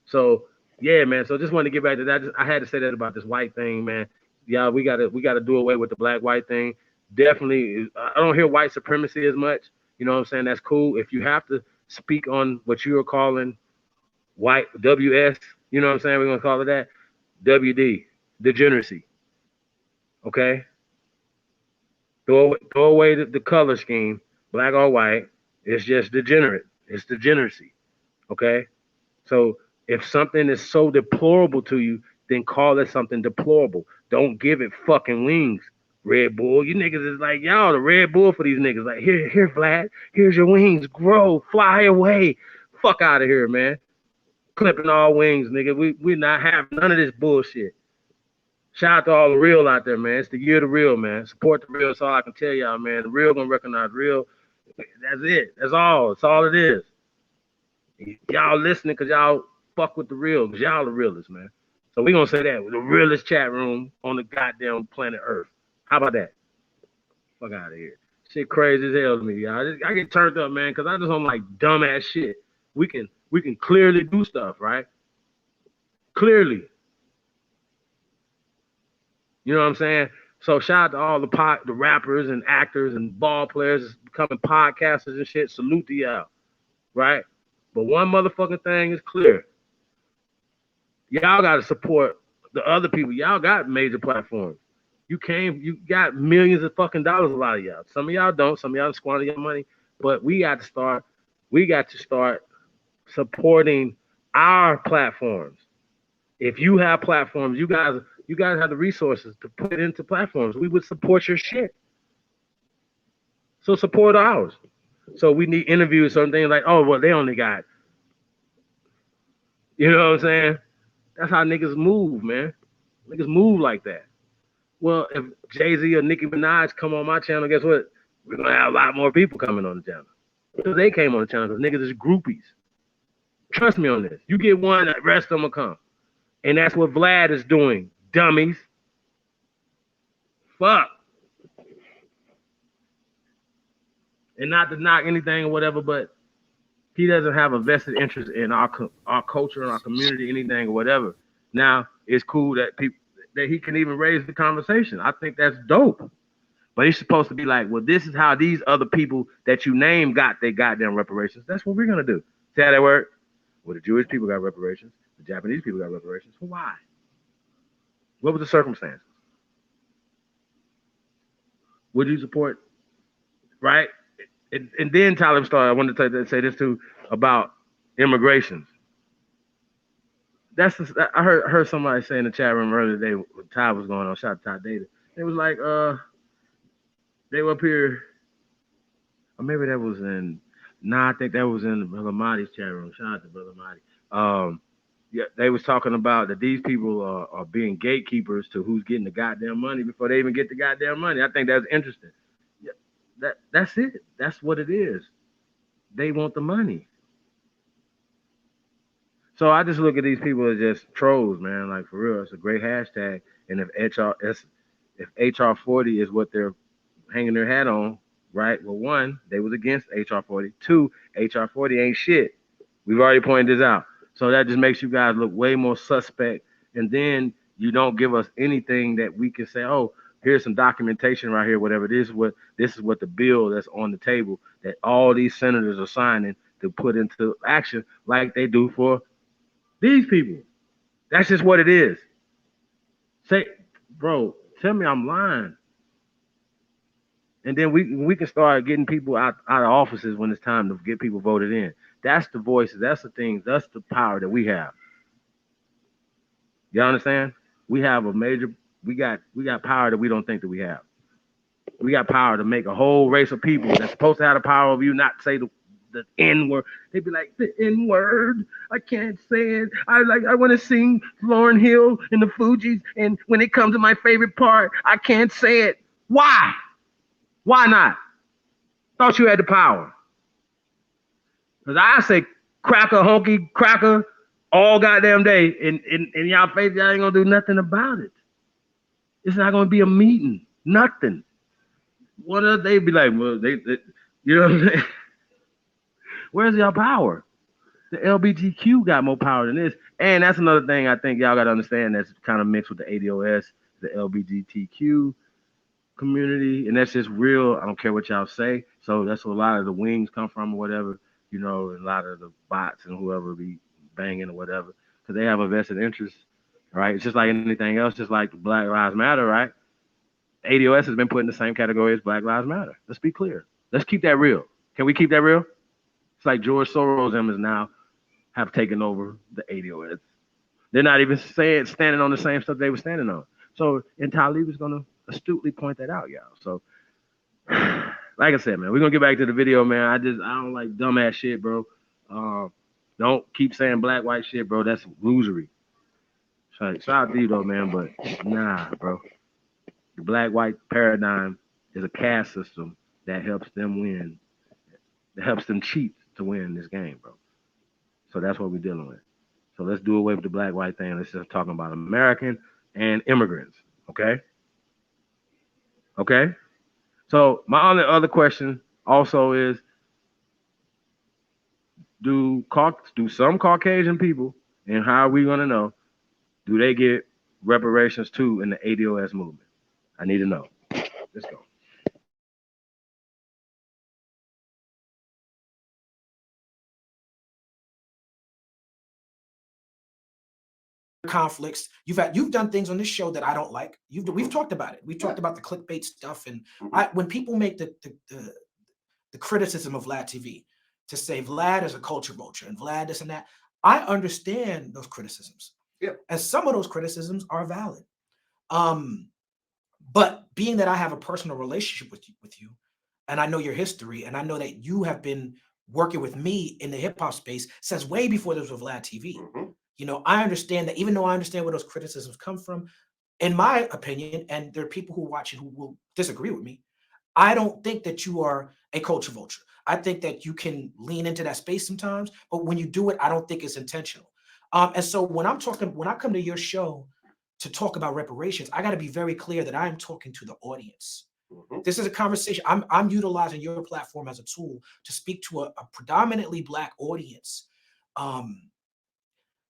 So yeah, man. So just wanted to get back to that. I had to say that about this white thing, man. Yeah, we gotta do away with the black-white thing. Definitely, I don't hear white supremacy as much. You know what I'm saying? That's cool. If you have to speak on what you are calling white WS, you know what I'm saying? We're gonna call it that. WD, degeneracy. Okay. Throw away the color scheme, black or white. It's just degenerate. It's degeneracy. Okay. So if something is so deplorable to you, then call it something deplorable. Don't give it fucking wings. Red Bull, you niggas is like, y'all the Red Bull for these niggas. Like, here, Vlad, here's your wings. Grow, fly away. Fuck out of here, man. Clipping all wings, nigga. We not having none of this bullshit. Shout out to all the real out there, man. It's the year of the real, man. Support the real. That's all I can tell y'all, man. The real gonna recognize real. That's it. That's all. That's all it is. Y'all listening because y'all fuck with the real, because y'all the realest, man. So we gonna say that. The realest chat room on the goddamn planet Earth. How about that? Fuck out of here. Shit crazy as hell to me, y'all. I get turned up, man, because I just don't like dumbass shit. We can clearly do stuff, right? Clearly. You know what I'm saying? So shout out to all the rappers and actors and ball players becoming podcasters and shit. Salute to y'all, right? But one motherfucking thing is clear. Y'all got to support the other people. Y'all got major platforms. You got millions of fucking dollars, a lot of y'all. Some of y'all don't. Some of y'all squander your money. But we got to start supporting our platforms. If you have platforms, you guys have the resources to put into platforms. We would support your shit. So support ours. So we need interviews, certain things like, oh, well, they only got, you know what I'm saying? That's how niggas move, man. Niggas move like that. Well, if Jay-Z or Nicki Minaj come on my channel, guess what? We're going to have a lot more people coming on the channel. Because they came on the channel, because niggas is groupies. Trust me on this. You get one, the rest of them will come. And that's what Vlad is doing, dummies. Fuck. And not to knock anything or whatever, but he doesn't have a vested interest in our culture and our community, anything or whatever. Now, it's cool that he can even raise the conversation. I think that's dope. But he's supposed to be like, well, this is how these other people that you name got their goddamn reparations. That's what we're going to do. See how that work? Well, the Jewish people got reparations. The Japanese people got reparations. Well, why? What were the circumstances? Would you support, right? And then Talib started, I wanted to say this too, about immigrations. I heard somebody say in the chat room earlier today when Ty was going on, shout out to Ty Data. It was like, they were up here, or maybe that was I think that was in Brother Marty's chat room. Shout out to Brother Marty. Yeah, they was talking about that these people are being gatekeepers to who's getting the goddamn money before they even get the goddamn money. I think that's interesting. Yeah, that's it. That's what it is. They want the money. So I just look at these people as just trolls, man. Like for real, it's a great hashtag. And if HR 40 is what they're hanging their hat on, right? Well, one, they was against HR 40. Two, HR 40 ain't shit. We've already pointed this out. So that just makes you guys look way more suspect. And then you don't give us anything that we can say, oh, here's some documentation right here, whatever. This is what the bill that's on the table that all these senators are signing to put into action like they do for these people. That's just what it is. Say, bro, tell me I'm lying. And then we can start getting people out of offices when it's time to get people voted in. That's the voices. That's the things. That's the power that we have. You understand? We have a major. We got power that we don't think that we have. We got power to make a whole race of people that's supposed to have the power of you not say the N word. They'd be like, the N word. I can't say it. I want to sing Lauryn Hill in the Fugees, and when it comes to my favorite part, I can't say it. Why? Why not? Thought you had the power. Because I say cracker, honky, cracker all goddamn day. In y'all face, y'all ain't going to do nothing about it. It's not going to be a meeting. Nothing. What else they be like? Well, they you know what I'm saying? Where's y'all power? The LGBTQ got more power than this. And that's another thing I think y'all got to understand that's kind of mixed with the ADOS, the LGBTQ community, and that's just real. I don't care what y'all say. So that's where a lot of the wings come from or whatever, you know, and a lot of the bots and whoever be banging or whatever, because they have a vested interest, right? It's just like anything else, just like Black Lives Matter, right? ADOS has been put in the same category as Black Lives Matter. Let's be clear. Let's keep that real. Can we keep that real? It's like George Soros and them is now have taken over the ADOS. They're not even standing on the same stuff they were standing on. So, and Talib is going to astutely point that out, y'all. So, like I said, man, we're going to get back to the video, man. I don't like dumbass shit, bro. Don't keep saying black, white shit, bro. That's losery. Shout out to you, though, man, but nah, bro. The black-white paradigm is a caste system that helps them win. That helps them cheat to win this game, bro. So that's what we're dealing with. So let's do away with the black-white thing. Let's just talk about American and immigrants, okay? Okay? So my only other question also is, do some Caucasian people, and how are we going to know, do they get reparations too in the ADOS movement? I need to know. Let's go. Conflicts. You've done things on this show that I don't like. We've talked about it. We've talked about the clickbait stuff, and when people make the criticism of Vlad TV to say Vlad is a culture vulture and Vlad this and that, I understand those criticisms. Yeah. And some of those criticisms are valid. But being that I have a personal relationship with you, and I know your history, and I know that you have been working with me in the hip hop space since way before there was Vlad TV. You know, I understand that, even though I understand where those criticisms come from, in my opinion, and there are people who watch it who will disagree with me, I don't think that you are a culture vulture. I think that you can lean into that space sometimes, but when you do it, I don't think it's intentional. And so when I come to your show to talk about reparations, I got to be very clear that I'm talking to the audience. This is a conversation. I'm utilizing your platform as a tool to speak to a predominantly Black audience,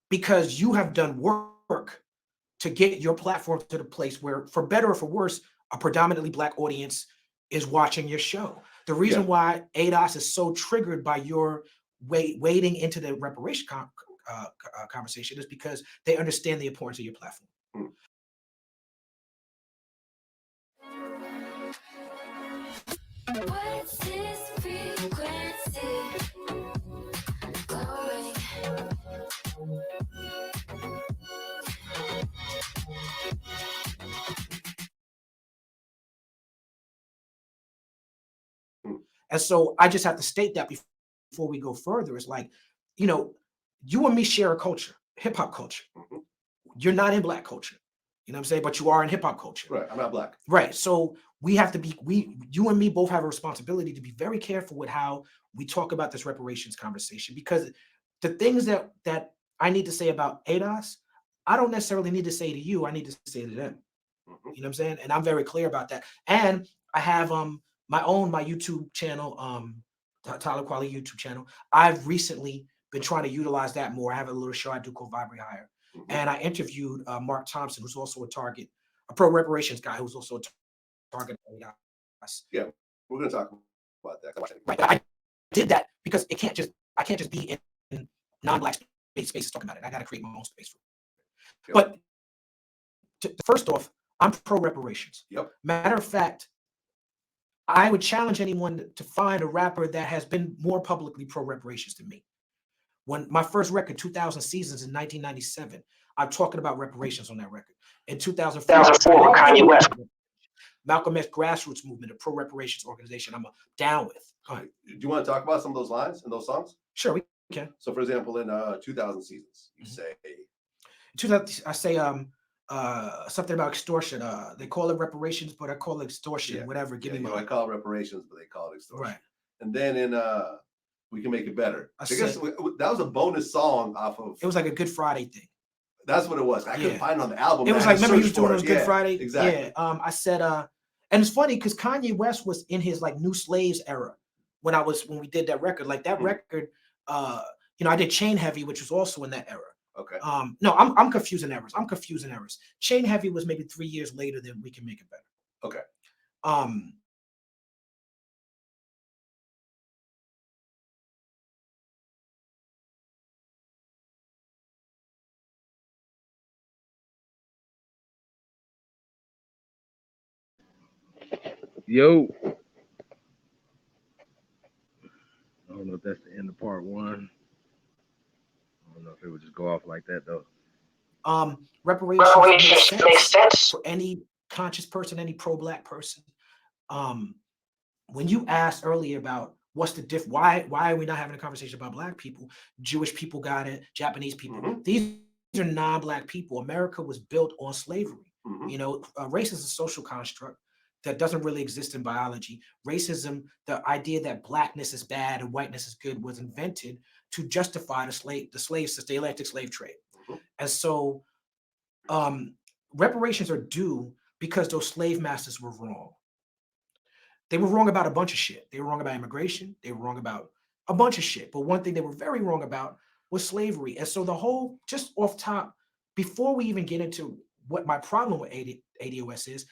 because you have done work to get your platform to the place where, for better or for worse, a predominantly Black audience is watching your show. The reason why ADoS is so triggered by your wading into the reparation conversation is because they understand the importance of your platform. What's this frequency going? And so I just have to state that before we go further. It's like, you know, you and me share a culture, hip hop culture. You're not in black culture. You know what I'm saying? But you are in hip hop culture. Right. I'm not black. Right. So we have to be, you and me both have a responsibility to be very careful with how we talk about this reparations conversation, because the things that I need to say about ADoS, I don't necessarily need to say to you, I need to say to them. You know what I'm saying? And I'm very clear about that. And I have my YouTube channel, Talib Kwali YouTube channel. I've recently been trying to utilize that more. I have a little show I do called Vibrate Higher. And I interviewed Mark Thompson, who's also a pro reparations guy, who's also a target of ADoS. Yeah, we're gonna talk about that. Right. I did that because I can't just be in non-black spaces talking about it. I got to create my own space for it. But first off, I'm pro reparations. Yep. Matter of fact, I would challenge anyone to find a rapper that has been more publicly pro reparations than me. When my first record, 2000 Seasons in 1997, I'm talking about reparations on that record. In 2004, Kanye West. Malcolm X Grassroots Movement, a pro reparations organization I'm down with. Go ahead. Do you want to talk about some of those lines in those songs? Sure, we can. So, for example, in 2000 Seasons, you say... I say something about extortion. They call it reparations, but I call it extortion, whatever. Give me I call it reparations, but they call it extortion. Right. And then in We Can Make It Better. I guess that was a bonus song off of... It was like a Good Friday thing. That's what it was. I couldn't find it on the album. It was like, remember you was doing it was Good Friday? Exactly. Yeah. I said, and it's funny because Kanye West was in his like New Slaves era when we did that record. Like that record, I did Chain Heavy, which was also in that era. Okay. No, I'm confusing errors. Chain Heavy was maybe 3 years later than We Can Make It Better. Okay. Yo. I don't know if that's the end of part one. I don't know if it would just go off like that though. Reparations makes sense for any conscious person, any pro-black person. When you asked earlier about what's the why are we not having a conversation about black people? Jewish people got it, Japanese people. These are non-black people. America was built on slavery. Race is a social construct that doesn't really exist in biology. Racism, the idea that blackness is bad and whiteness is good, was invented to justify the slave system, the Atlantic slave trade. And so reparations are due because those slave masters were wrong. They were wrong about a bunch of shit. They were wrong about immigration. They were wrong about a bunch of shit. But one thing they were very wrong about was slavery. And so the whole, just off top, before we even get into what my problem with ADoS is,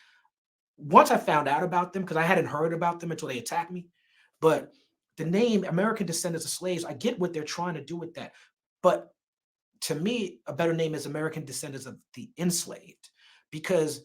once I found out about them, because I hadn't heard about them until they attacked me, but the name American Descendants of Slaves, I get what they're trying to do with that. But to me, a better name is American Descendants of the Enslaved, because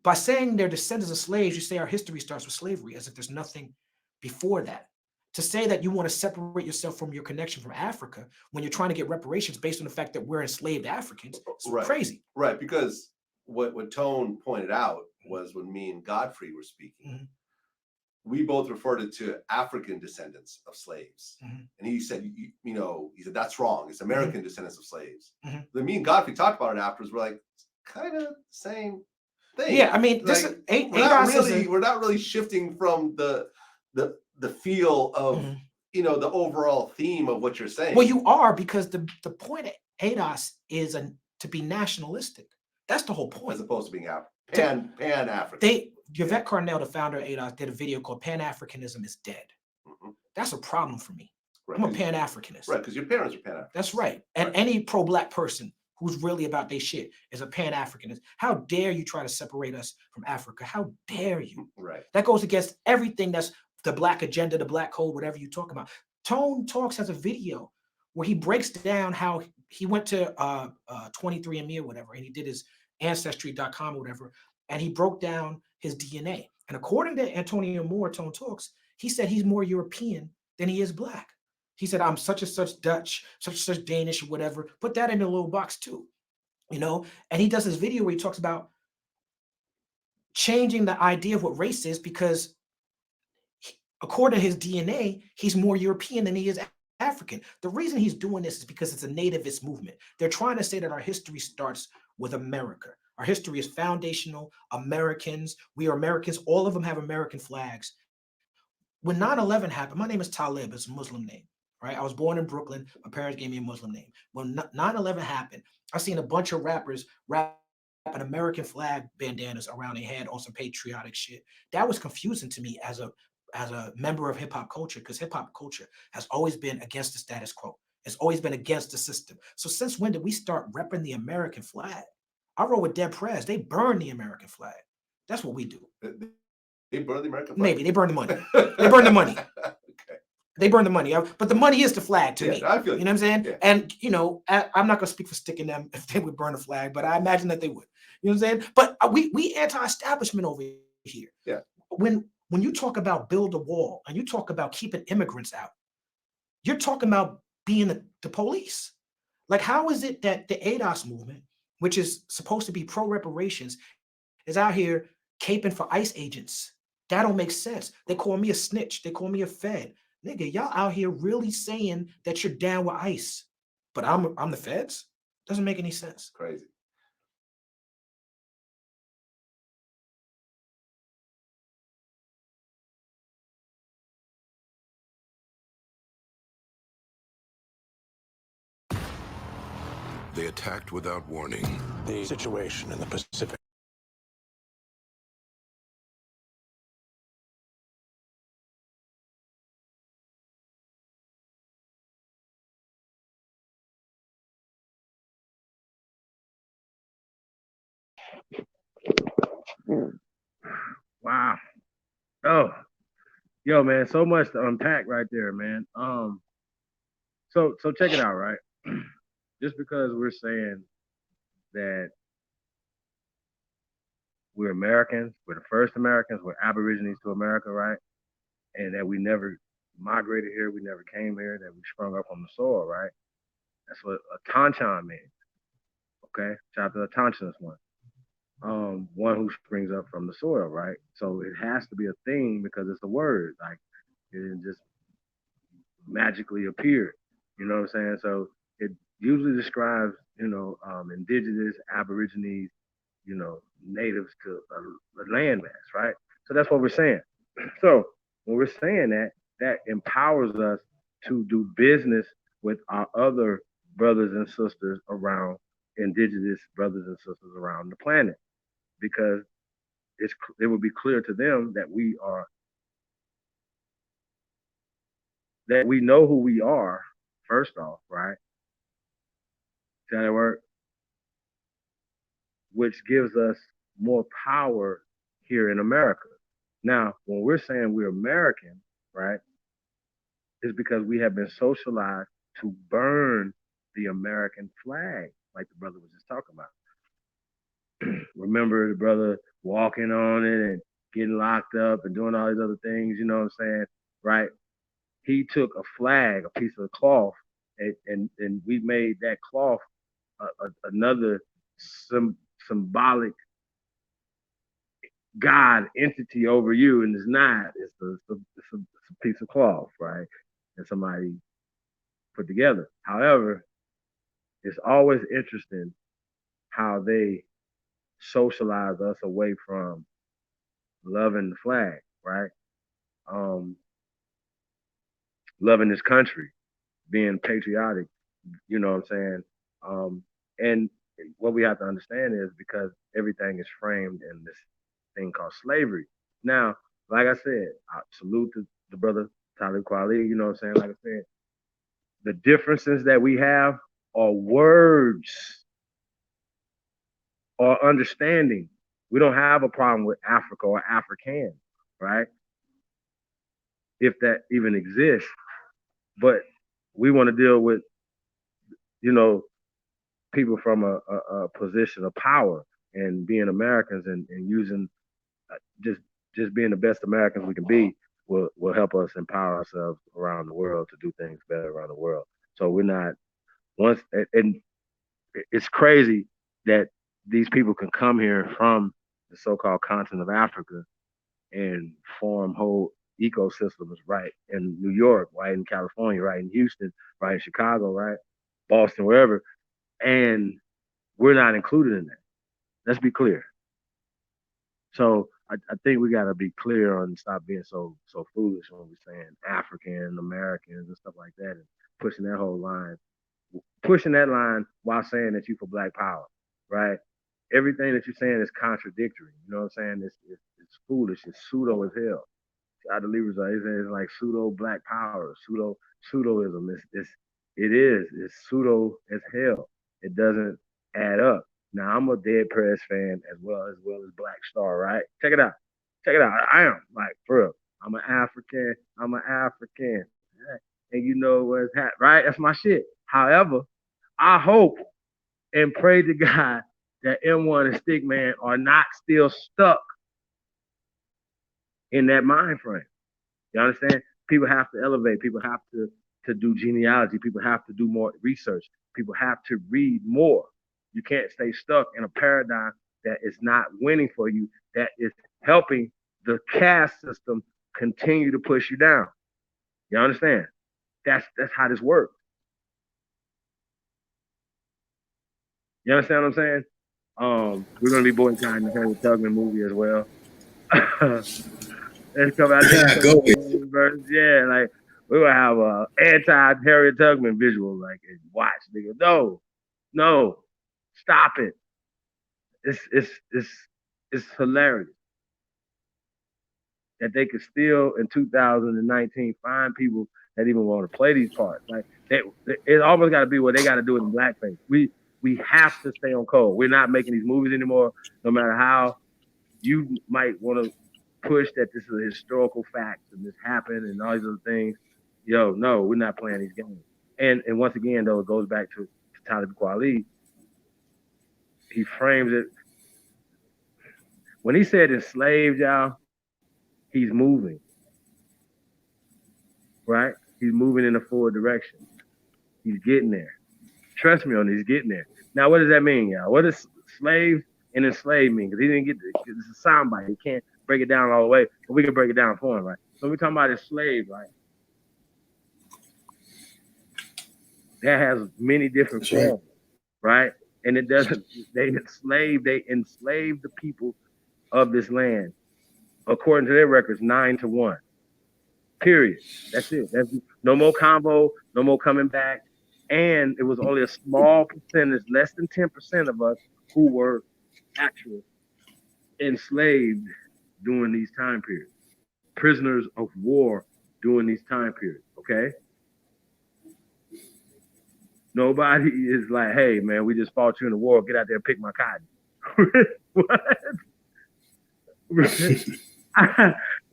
by saying they're descendants of slaves, you say our history starts with slavery, as if there's nothing before that. To say that you want to separate yourself from your connection from Africa when you're trying to get reparations based on the fact that we're enslaved Africans, it's crazy. Right, because what Tone pointed out was when me and Godfrey were speaking, we both referred it to African descendants of slaves. And he said, he said, that's wrong. It's American descendants of slaves. Then me and Godfrey talked about it afterwards. We're like, kind of same thing. Yeah, I mean, this we're not really shifting from the feel of, the overall theme of what you're saying. Well, you are, because the point of ADoS is to be nationalistic. That's the whole point. As opposed to being Pan-African. Yvette Carnell, the founder of ADoS, did a video called Pan-Africanism is Dead. That's a problem for me. Right. I'm a Pan-Africanist. Right, because your parents are Pan-African. That's right. And any pro-black person who's really about their shit is a Pan-Africanist. How dare you try to separate us from Africa? How dare you? Right. That goes against everything that's the black agenda, the black code, whatever you talk about. Tone Talks has a video where he breaks down how he went to 23andMe or whatever, and he did his ancestry.com or whatever, and he broke down his DNA. And according to Antonio Moore, Tone Talks, he said he's more European than he is black. He said, I'm such and such Dutch, such Danish, or whatever. Put that in a little box too, And he does this video where he talks about changing the idea of what race is, because according to his DNA, he's more European than he is African. The reason he's doing this is because it's a nativist movement. They're trying to say that our history starts with America. Our history is foundational. Americans, we are Americans. All of them have American flags. When 9/11 happened, my name is Talib. It's a Muslim name, right? I was born in Brooklyn. My parents gave me a Muslim name. When 9/11 happened, I seen a bunch of rappers rap an American flag bandanas around their head on some patriotic shit. That was confusing to me as a member of hip hop culture, because hip hop culture has always been against the status quo. It's always been against the system. So since when did we start repping the American flag? I roll with Dead Prez. They burn the American flag. That's what we do. They burn the American flag? Maybe they burn the money. They burn the money. Okay. They burn the money. But the money is the flag to me. I feel you know what I'm saying? Yeah. And, you know, I'm not going to speak for sticking them if they would burn a flag, but I imagine that they would. You know what I'm saying? But we anti-establishment over here. Yeah. When you talk about build a wall and you talk about keeping immigrants out, you're talking about being the police. Like, how is it that the ADoS movement, which is supposed to be pro-reparations, is out here caping for ICE agents? That don't make sense. They call me a snitch. They call me a fed. Nigga, y'all out here really saying that you're down with ICE, but I'm the feds? Doesn't make any sense. Crazy. They attacked without warning. The situation in the Pacific. Wow. Oh, yo, man, so much to unpack right there, man. So check it out, right? Just because we're saying that we're Americans, we're the first Americans, we're Aborigines to America, right? And that we never migrated here, we never came here, that we sprung up on the soil, right? That's what a tanchan means. Okay, shout out to the tanchan one. One who springs up from the soil, right? So it has to be a thing because it's a word. Like, it didn't just magically appear. You know what I'm saying? So it usually describes, indigenous, aborigines, natives to a landmass, right? So that's what we're saying. So when we're saying that, that empowers us to do business with our other brothers and sisters around, indigenous brothers and sisters around the planet, because it would be clear to them that we know who we are, first off, right? See how that work? Which gives us more power here in America. Now, when we're saying we're American, right, it's because we have been socialized to burn the American flag, like the brother was just talking about. Remember the brother walking on it and getting locked up and doing all these other things, you know what I'm saying, right? He took a flag, a piece of cloth, and we made that cloth another symbolic God entity over you, and it's not. It's a piece of cloth, right? And somebody put together. However, it's always interesting how they socialize us away from loving the flag, right? Loving this country, being patriotic, you know what I'm saying? And what we have to understand is because everything is framed in this thing called slavery. Now, like I said, I salute the brother Talib Kwali, you know what I'm saying? Like I said, the differences that we have are words or understanding. We don't have a problem with Africa or African, right? If that even exists. But we want to deal with, people from a position of power and being Americans and using just being the best Americans we can be will help us empower ourselves around the world to do things better around the world. So we're not and it's crazy that these people can come here from the so-called continent of Africa and form whole ecosystems, right? In New York, right? In California, right? In Houston, right? In Chicago, right? Boston, wherever. And we're not included in that. Let's be clear. So I think we got to be clear on stop being so foolish when we're saying African Americans and stuff like that, and pushing that whole line, pushing that line while saying that you for Black Power, right? Everything that you're saying is contradictory. You know what I'm saying? It's foolish. It's pseudo as hell. I believe it's like pseudo Black Power, pseudoism. It's pseudo as hell. It doesn't add up. Now I'm a Dead Prez fan as well as Black Star, right? Check it out. I am like for real. I'm an African. And you know what's happening, right? That's my shit. However, I hope and pray to God that M1 and Stickman are not still stuck in that mind frame. You understand? People have to elevate. People have to do genealogy. People have to do more research. People have to read more. You can't stay stuck in a paradigm that is not winning for you, that is helping the caste system continue to push you down. You understand? That's how this works. You understand what I'm saying? We're gonna be boycotting the Harriet Tubman movie as well. Let's come out. Go Yeah, like we're gonna have a anti-Harriet Tubman visual, like and watch, nigga. No, stop it. It's hilarious that they could still in 2019 find people that even want to play these parts. Like it almost got to be what they got to do it in blackface. We have to stay on code. We're not making these movies anymore, no matter how you might want to push that this is a historical fact and this happened and all these other things. Yo, no, we're not playing these games. And once again, though, it goes back to Talib Kwali. He frames it. When he said enslaved, y'all, he's moving. Right? He's moving in a forward direction. He's getting there. Trust me on this, he's getting there. Now, what does that mean, y'all? What does slave and enslaved mean? Because he didn't get it's a soundbite. He can't break it down all the way, but we can break it down for him, right? So we're talking about enslaved, right? That has many different forms, right? And it doesn't, they enslave the people of this land, according to their records, 9-1. Period. That's it. That's no more convo, no more coming back. And it was only a small percentage, less than 10% of us who were actually enslaved during these time periods. Prisoners of war during these time periods, okay? Nobody is like, hey, man, we just fought you in the war. Get out there and pick my cotton. What?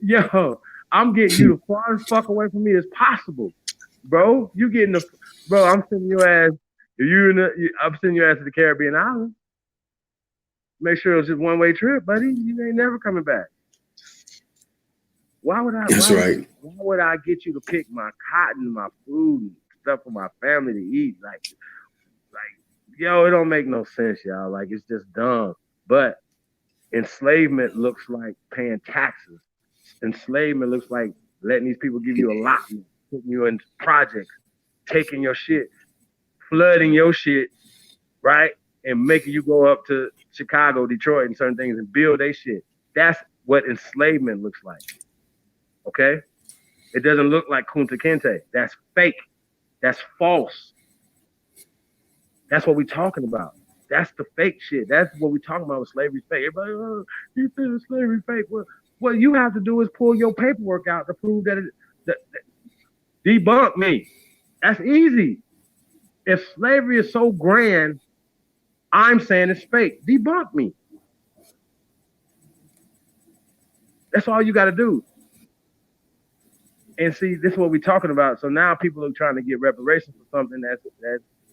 Yo, I'm getting you the farthest fuck away from me as possible, bro. You getting the, bro? I'm sending your ass. I'm sending your ass to the Caribbean island. Make sure it's just one-way trip, buddy. You ain't never coming back. Why would I? That's right. Why would I get you to pick my cotton, my food, and stuff for my family to eat? Like, yo, it don't make no sense, y'all. Like, it's just dumb. But enslavement looks like paying taxes. Enslavement looks like letting these people give you a lot, putting you in projects, taking your shit, flooding your shit, right? And making you go up to Chicago, Detroit, and certain things and build their shit. That's what enslavement looks like. Okay? It doesn't look like Kunta Kinte. That's fake. That's false. That's what we're talking about. That's the fake shit. That's what we're talking about with slavery fake. Everybody, oh, you think slavery fake? Well, what you have to do is pull your paperwork out to prove that debunk me. That's easy. If slavery is so grand, I'm saying it's fake. Debunk me. That's all you got to do. And see, this is what we're talking about. So now people are trying to get reparations for something that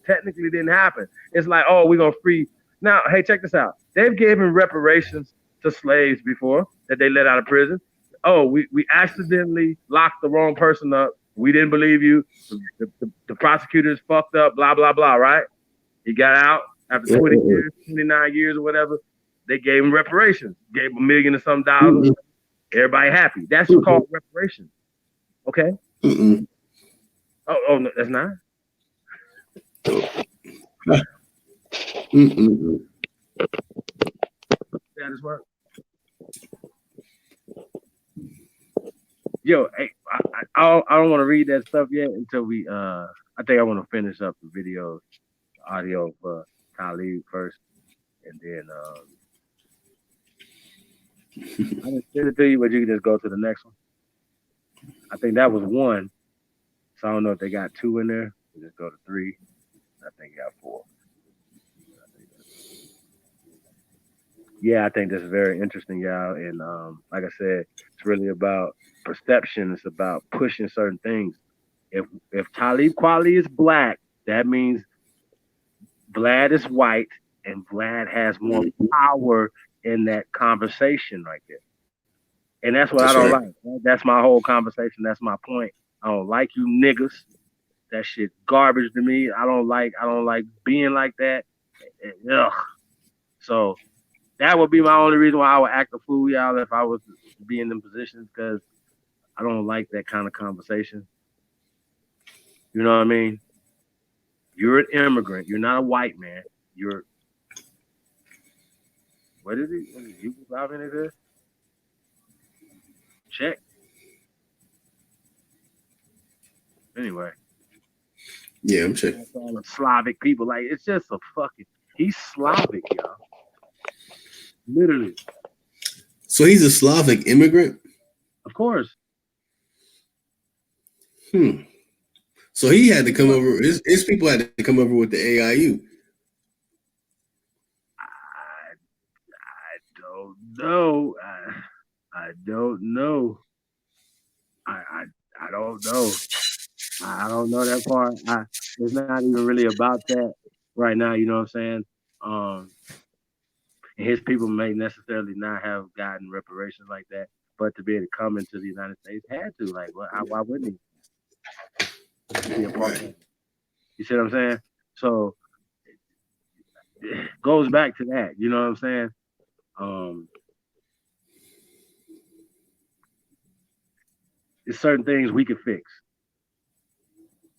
technically didn't happen. It's like, oh, we're going to free. Now, hey, check this out. They've given reparations to slaves before that they let out of prison. Oh, we accidentally locked the wrong person up. We didn't believe you. The prosecutors fucked up, blah, blah, blah, right? He got out after 20 years, 29 years or whatever. They gave him reparations, gave him $1 million or some dollars. Everybody happy. That's called reparations. Okay. Mm-mm. Oh no, that's not. Mm-mm. Yeah, this work. Yo, hey, I don't want to read that stuff yet until we I think I want to finish up the video, audio for Talib first, and then I didn't send it to you, but you can just go to the next one. I think that was one, so I don't know if they got two in there. We just go to three. I think you got four. Yeah, I think that's very interesting, y'all. And like I said, it's really about perception. It's about pushing certain things. If Talib Kwali is black, that means Vlad is white, and Vlad has more power in that conversation right there. And that's what I don't like. That's my whole conversation. That's my point. I don't like you niggas. That shit garbage to me. I don't like being like that. Ugh. So that would be my only reason why I would act a fool, y'all, if I was to be in them positions, because I don't like that kind of conversation. You know what I mean? You're an immigrant. You're not a white man. You're what is it? What is Yugoslavian is this? Check. Anyway. Yeah, I'm checking. All the Slavic people, like it's just a fucking. He's Slavic, y'all. Literally. So he's a Slavic immigrant? Of course. So he had to come over. His people had to come over with the AIU. I don't know. I don't know. I don't know. I don't know that part. It's not even really about that right now. You know what I'm saying? And his people may necessarily not have gotten reparations like that, but to be able to come into the United States had to. Like, why wouldn't he? Be a part of it. You see what I'm saying? So it goes back to that. You know what I'm saying? There's certain things we can fix.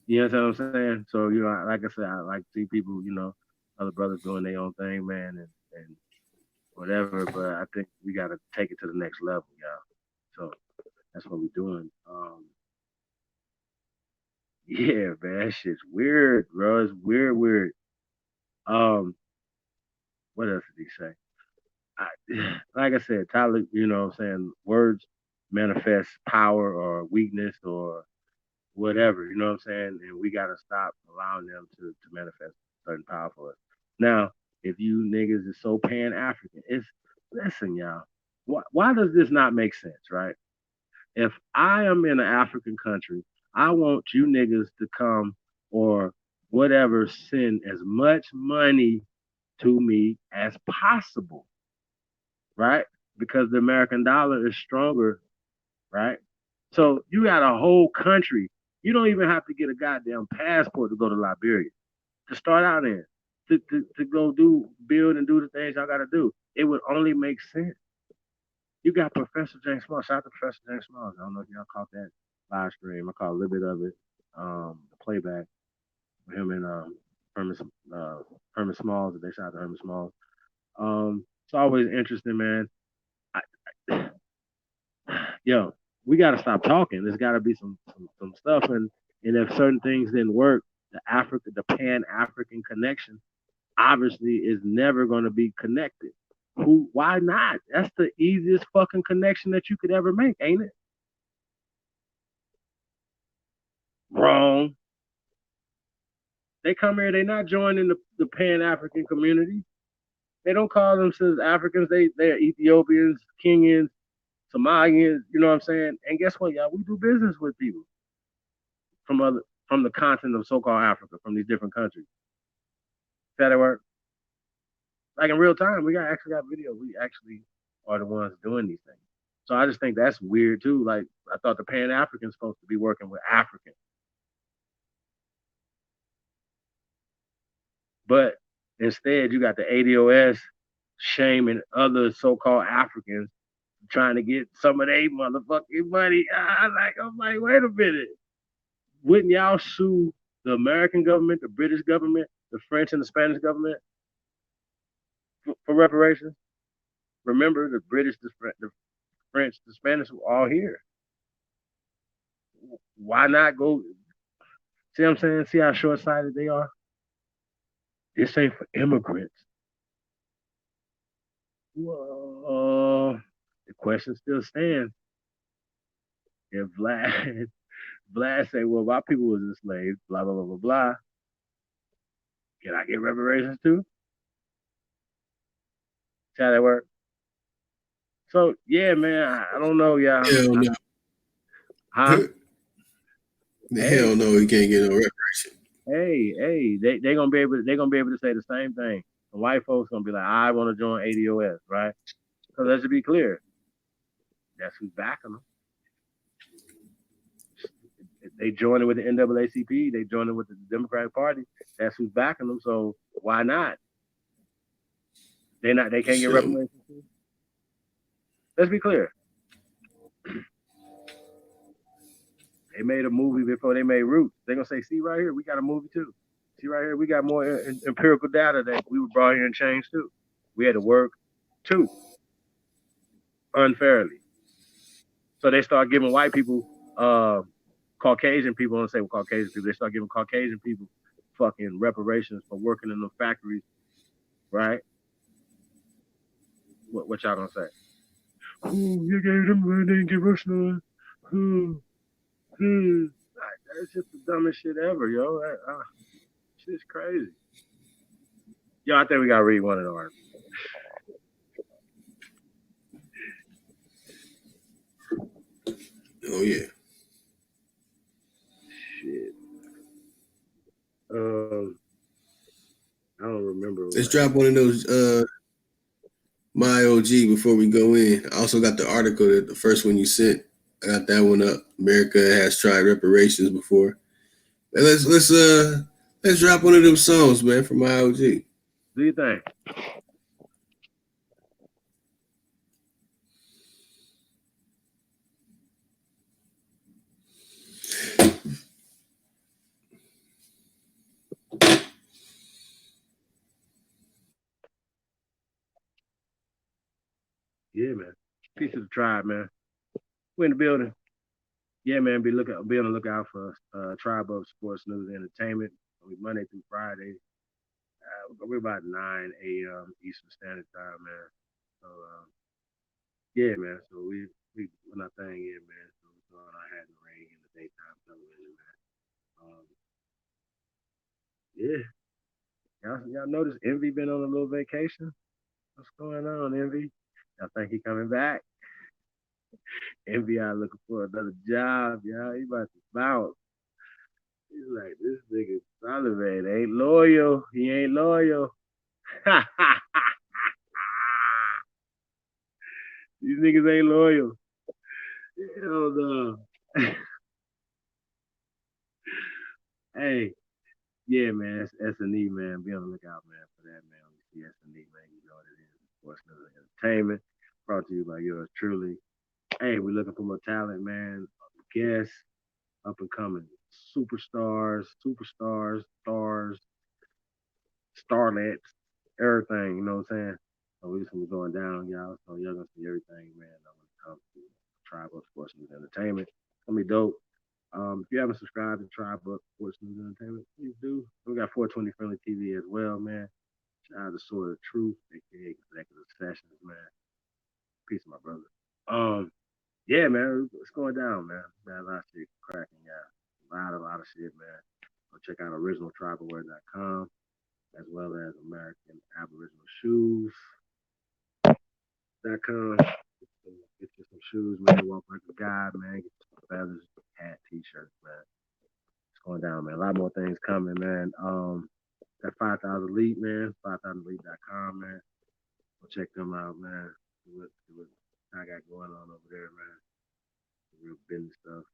You know what I'm saying? So, you know, like I said, I like to see people, you know, other brothers doing their own thing, man, and whatever. But I think we got to take it to the next level, y'all. So that's what we're doing. Yeah, man, that shit's weird, bro. It's weird. What else did he say? Like I said, Tyler, you know what I'm saying, words manifest power or weakness or whatever, you know what I'm saying? And we gotta stop allowing them to manifest certain power for us. Now, if you niggas is so pan-African, listen, y'all, why does this not make sense, right? If I am in an African country, I want you niggas to come or whatever, send as much money to me as possible, right? Because the American dollar is stronger, right? So you got a whole country. You don't even have to get a goddamn passport to go to Liberia, to start out in, to go build and do the things y'all got to do. It would only make sense. You got Professor James Smalls. Shout out to Professor James Smalls. I don't know if y'all caught that live stream. I caught a little bit of it, the playback with him and Herman Smalls. They shout out to Herman Smalls. It's always interesting, man. Yo, we got to stop talking. There's got to be some stuff, and if certain things didn't work, the Pan-African connection obviously is never going to be connected. Why not? That's the easiest fucking connection that you could ever make, ain't it? Wrong. They come here, they're not joining the Pan-African community. They don't call themselves Africans. They're Ethiopians, Kenyans, Somalians, you know what I'm saying? And guess what, y'all? We do business with people from the continent of so-called Africa, from these different countries. Does that work? Like in real time, we actually got video. We actually are the ones doing these things. So I just think that's weird too. Like I thought the Pan-African's supposed to be working with Africans. But instead you got the ADOS shaming other so-called Africans, trying to get some of their motherfucking money. I'm like, wait a minute. Wouldn't y'all sue the American government, the British government, the French and the Spanish government for reparations? Remember, the British, the French, the Spanish were all here. Why not go? See what I'm saying? See how short-sighted they are? This ain't for immigrants. Well, the question still stands. If Vlad say, well, my people was enslaved, blah, blah, blah, blah, blah, can I get reparations too? See how that work? So, yeah, man, I don't know, y'all. Hell no. Huh? Hell no, he can't get no reparation. Hey, they gonna be able to say the same thing. The white folks gonna be like, I want to join ADOS, right? Because let's be clear, that's who's backing them. They join it with the NAACP, they join it with the Democratic Party. That's who's backing them. So why not? They can't get reparations. Let's be clear. They made a movie before they made Roots. They're gonna say, see right here, we got a movie too. See right here, we got more empirical data that we were brought here and changed too. We had to work too unfairly. So they start giving white people, Caucasian people, I don't say Caucasian people, they start giving Caucasian people fucking reparations for working in the factories, right? What y'all gonna say? Ooh, you gave them money, they didn't give us none. That's just the dumbest shit ever, yo. Shit's crazy. Yo, I think we gotta read one of the articles. Oh yeah. Shit. I don't remember. Let's drop one of those my OG before we go in. I also got the article, that the first one you sent. I got that one up. America has tried reparations before. And let's drop one of them songs, man, from my OG. Do you think? Yeah, man. Peace to the tribe, man. We in the building. Yeah, man. Be on the lookout for Tribe of Sports News and Entertainment. Monday through Friday. We're about 9 a.m. Eastern Standard Time, man. So yeah, man. So we put our thing in, man. So we're throwing our hat in the ring in the daytime television, man. Yeah. Y'all notice Envy been on a little vacation? What's going on, Envy? Y'all think he coming back? Envy out looking for another job, y'all. He about to bounce. He's like, this nigga Sullivan ain't loyal. He ain't loyal. These niggas ain't loyal. Hell no. Hey, yeah, man. It's S&E, man. Be on the lookout, man, for that, man. We see S&E, man. You know what it is. Sports News and Entertainment. Brought to you by yours truly. Hey, we're looking for more talent, man. Guests, up and coming superstars, stars, starlets, everything, you know what I'm saying? So we just gonna be going down, y'all. So y'all gonna see everything, man. When it comes to Tribe Up Sports News and Entertainment. It's gonna be dope. If you haven't subscribed to Tribe Up Sports News and Entertainment, please do. We got 420 Friendly TV as well, man. Shout out to Sword of Truth, aka Executive Sessions, man. Peace, my brother. Yeah, man, it's going down, man. Man, a lot of shit cracking, yeah. A lot of shit, man. Go check out originaltribalwear.com as well as American Aboriginal Shoes.com. Get you some shoes, man. Walk like a guy, man. Get you some feathers, hat, t-shirts, man. It's going down, man. A lot more things coming, man. That 5,000 Elite, man. 5,000elite.com, man. Go check them out, man. See what I got going on over there, man. Real business stuff.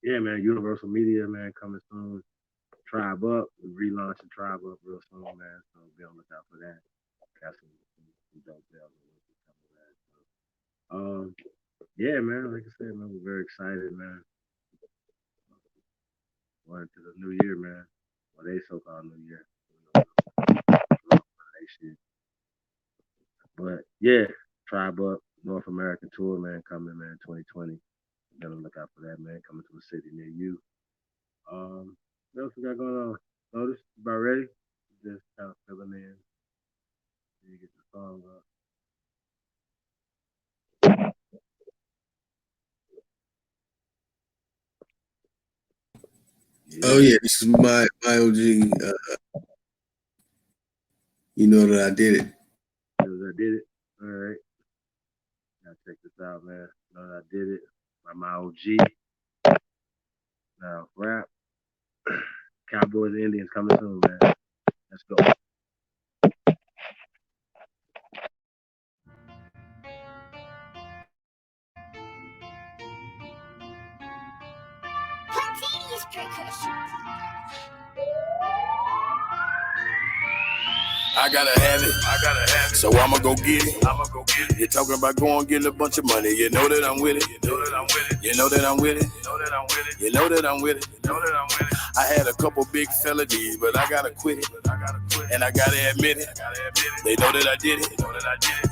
Yeah, man. Universal Media, man, coming soon. Tribe Up, we're relaunching Tribe Up real soon, man. So be on the lookout for that. Got some dope bells coming, man. Yeah, man. Like I said, man, we're very excited, man. Going into the new year, man. Well, they so-called new year. But yeah, Tribe Up, North American tour, man, coming, man, 2020. Gotta look out for that, man. Coming to a city near you. What else we got going on? Notice, about ready? Just kind of filling in. You get the song up. Oh yeah, this is my OG. You know that I did it. I did it. All right. Now check this out, man. Know that I did it by my OG. Now rap. Cowboys and Indians coming soon, man. Let's go. I gotta have it. So I'ma go get it. You're talking about going getting a bunch of money. You know that I'm with it. You know that I'm with it. You know that I'm with it. You know that I'm with it. I had a couple big felonies, but I gotta quit it. And I gotta admit it. They know that I did it.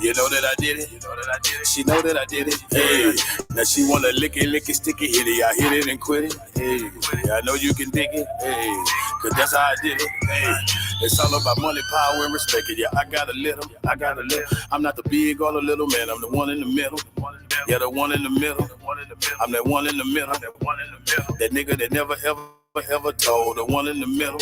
You know that I did it. She know that I did it. Hey, now she wanna lick it, sticky, hit it. I hit it and quit it. Hey, I know you can dig it. Hey, cause that's how I did it. Hey, it's all about money, power, and respect. Yeah, I got a little. I'm not the big or the little man. I'm the one in the middle. Yeah, the one in the middle. I'm that one in the middle. That nigga that never ever told. The one in the middle.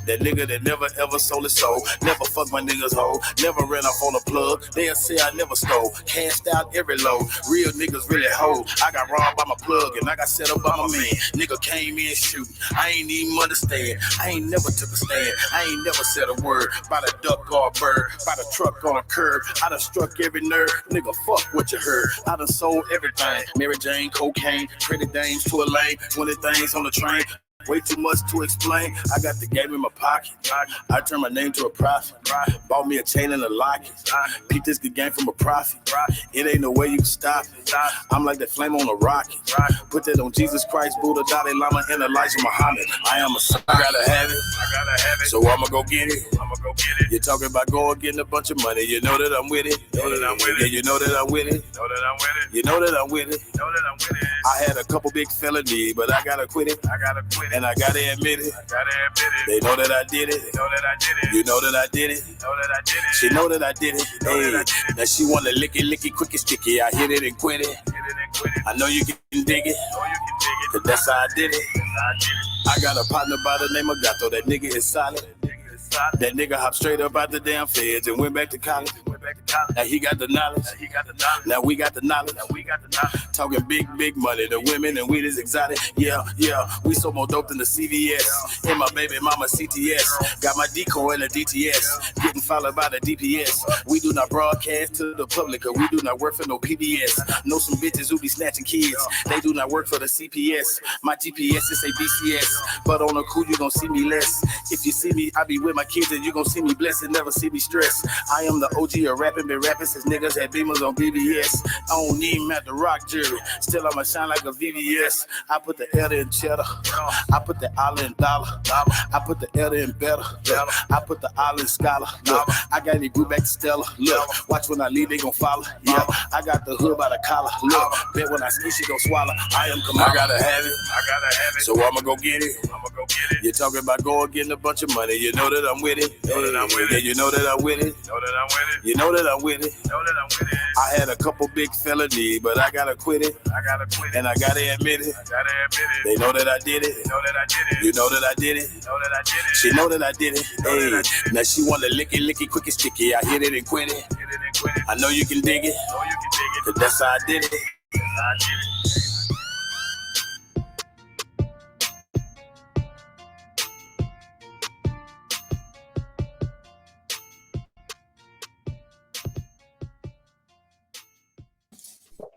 That nigga that never ever sold his soul. Never fucked my niggas hoe. Never ran off on a plug. They'll say I never stole. Cashed out every load. Real niggas really hold. I got robbed by my plug and I got set up by my man. Nigga came in shooting. I ain't even understand. I ain't never took a stand. I ain't never said a word about a duck or a bird. About a truck on a curb. I done struck every nerve. Nigga, fuck what you heard. I done sold everything. Mary Jane, cocaine, pretty dames to a lane. 20 things on the train. Way too much to explain. I got the game in my pocket. I turn my name to a profit. Bought me a chain and a locket. Peep this good game from a profit. It ain't no way you can stop it. I'm like that flame on a rocket. Put that on Jesus Christ, Buddha, Dalai Lama, and Elijah Muhammad. I am a son. I gotta have it. So I'ma go get it. You're talking about going getting a bunch of money. You know that I'm with it. Yeah, you know that I'm with it. You know that I'm with it. I had a couple big felonies, but I gotta quit it. And I gotta admit it. They know that I did it. You know that I did it. She know that I did it. Hey, now she wanna lick it, quick and sticky. I hit it and quit it. I know you can dig it. Cause that's how I did it. I got a partner by the name of Gato. That nigga is solid. That nigga hopped straight up out the damn feds and went back to college. Now he got the knowledge. Now we got the knowledge. Talking big money. The women and weed is exotic. Yeah. We so more dope than the CVS. And my baby mama CTS. Got my decoy in the DTS. Getting followed by the DPS. We do not broadcast to the public. Or we do not work for no PBS. Know some bitches who be snatching kids. They do not work for the CPS. My GPS is a BCS. But on a cool you gon' see me less. If you see me, I be with my kids and you gon' see me blessed and never see me stressed. I am the OG of rapping, been rapping since niggas had beamers on BBS. I don't even have the rock jury, still I'ma shine like a VVS. I put the L in cheddar, I put the L in dollar, I put the L in better, I put the L in scholar. Look, I got it group back to Stella. Look, watch when I leave, they gon' follow. Yeah, I got the hood by the collar. Look, bet when I ski, she gon' swallow. I am Kamala. I gotta have it, so I'ma go get it. You're talking about going getting a bunch of money. You know that I'm with it. Yeah, you know that I'm with it. You know that I'm with it. I had a couple big felonies, but I gotta quit it. And I gotta admit it. They know that I did it. You know that I did it. She know that I did it. Hey, now she wanna lick it, quick and sticky. I hit it and quit it. I know you can dig it. Cause that's how I did it.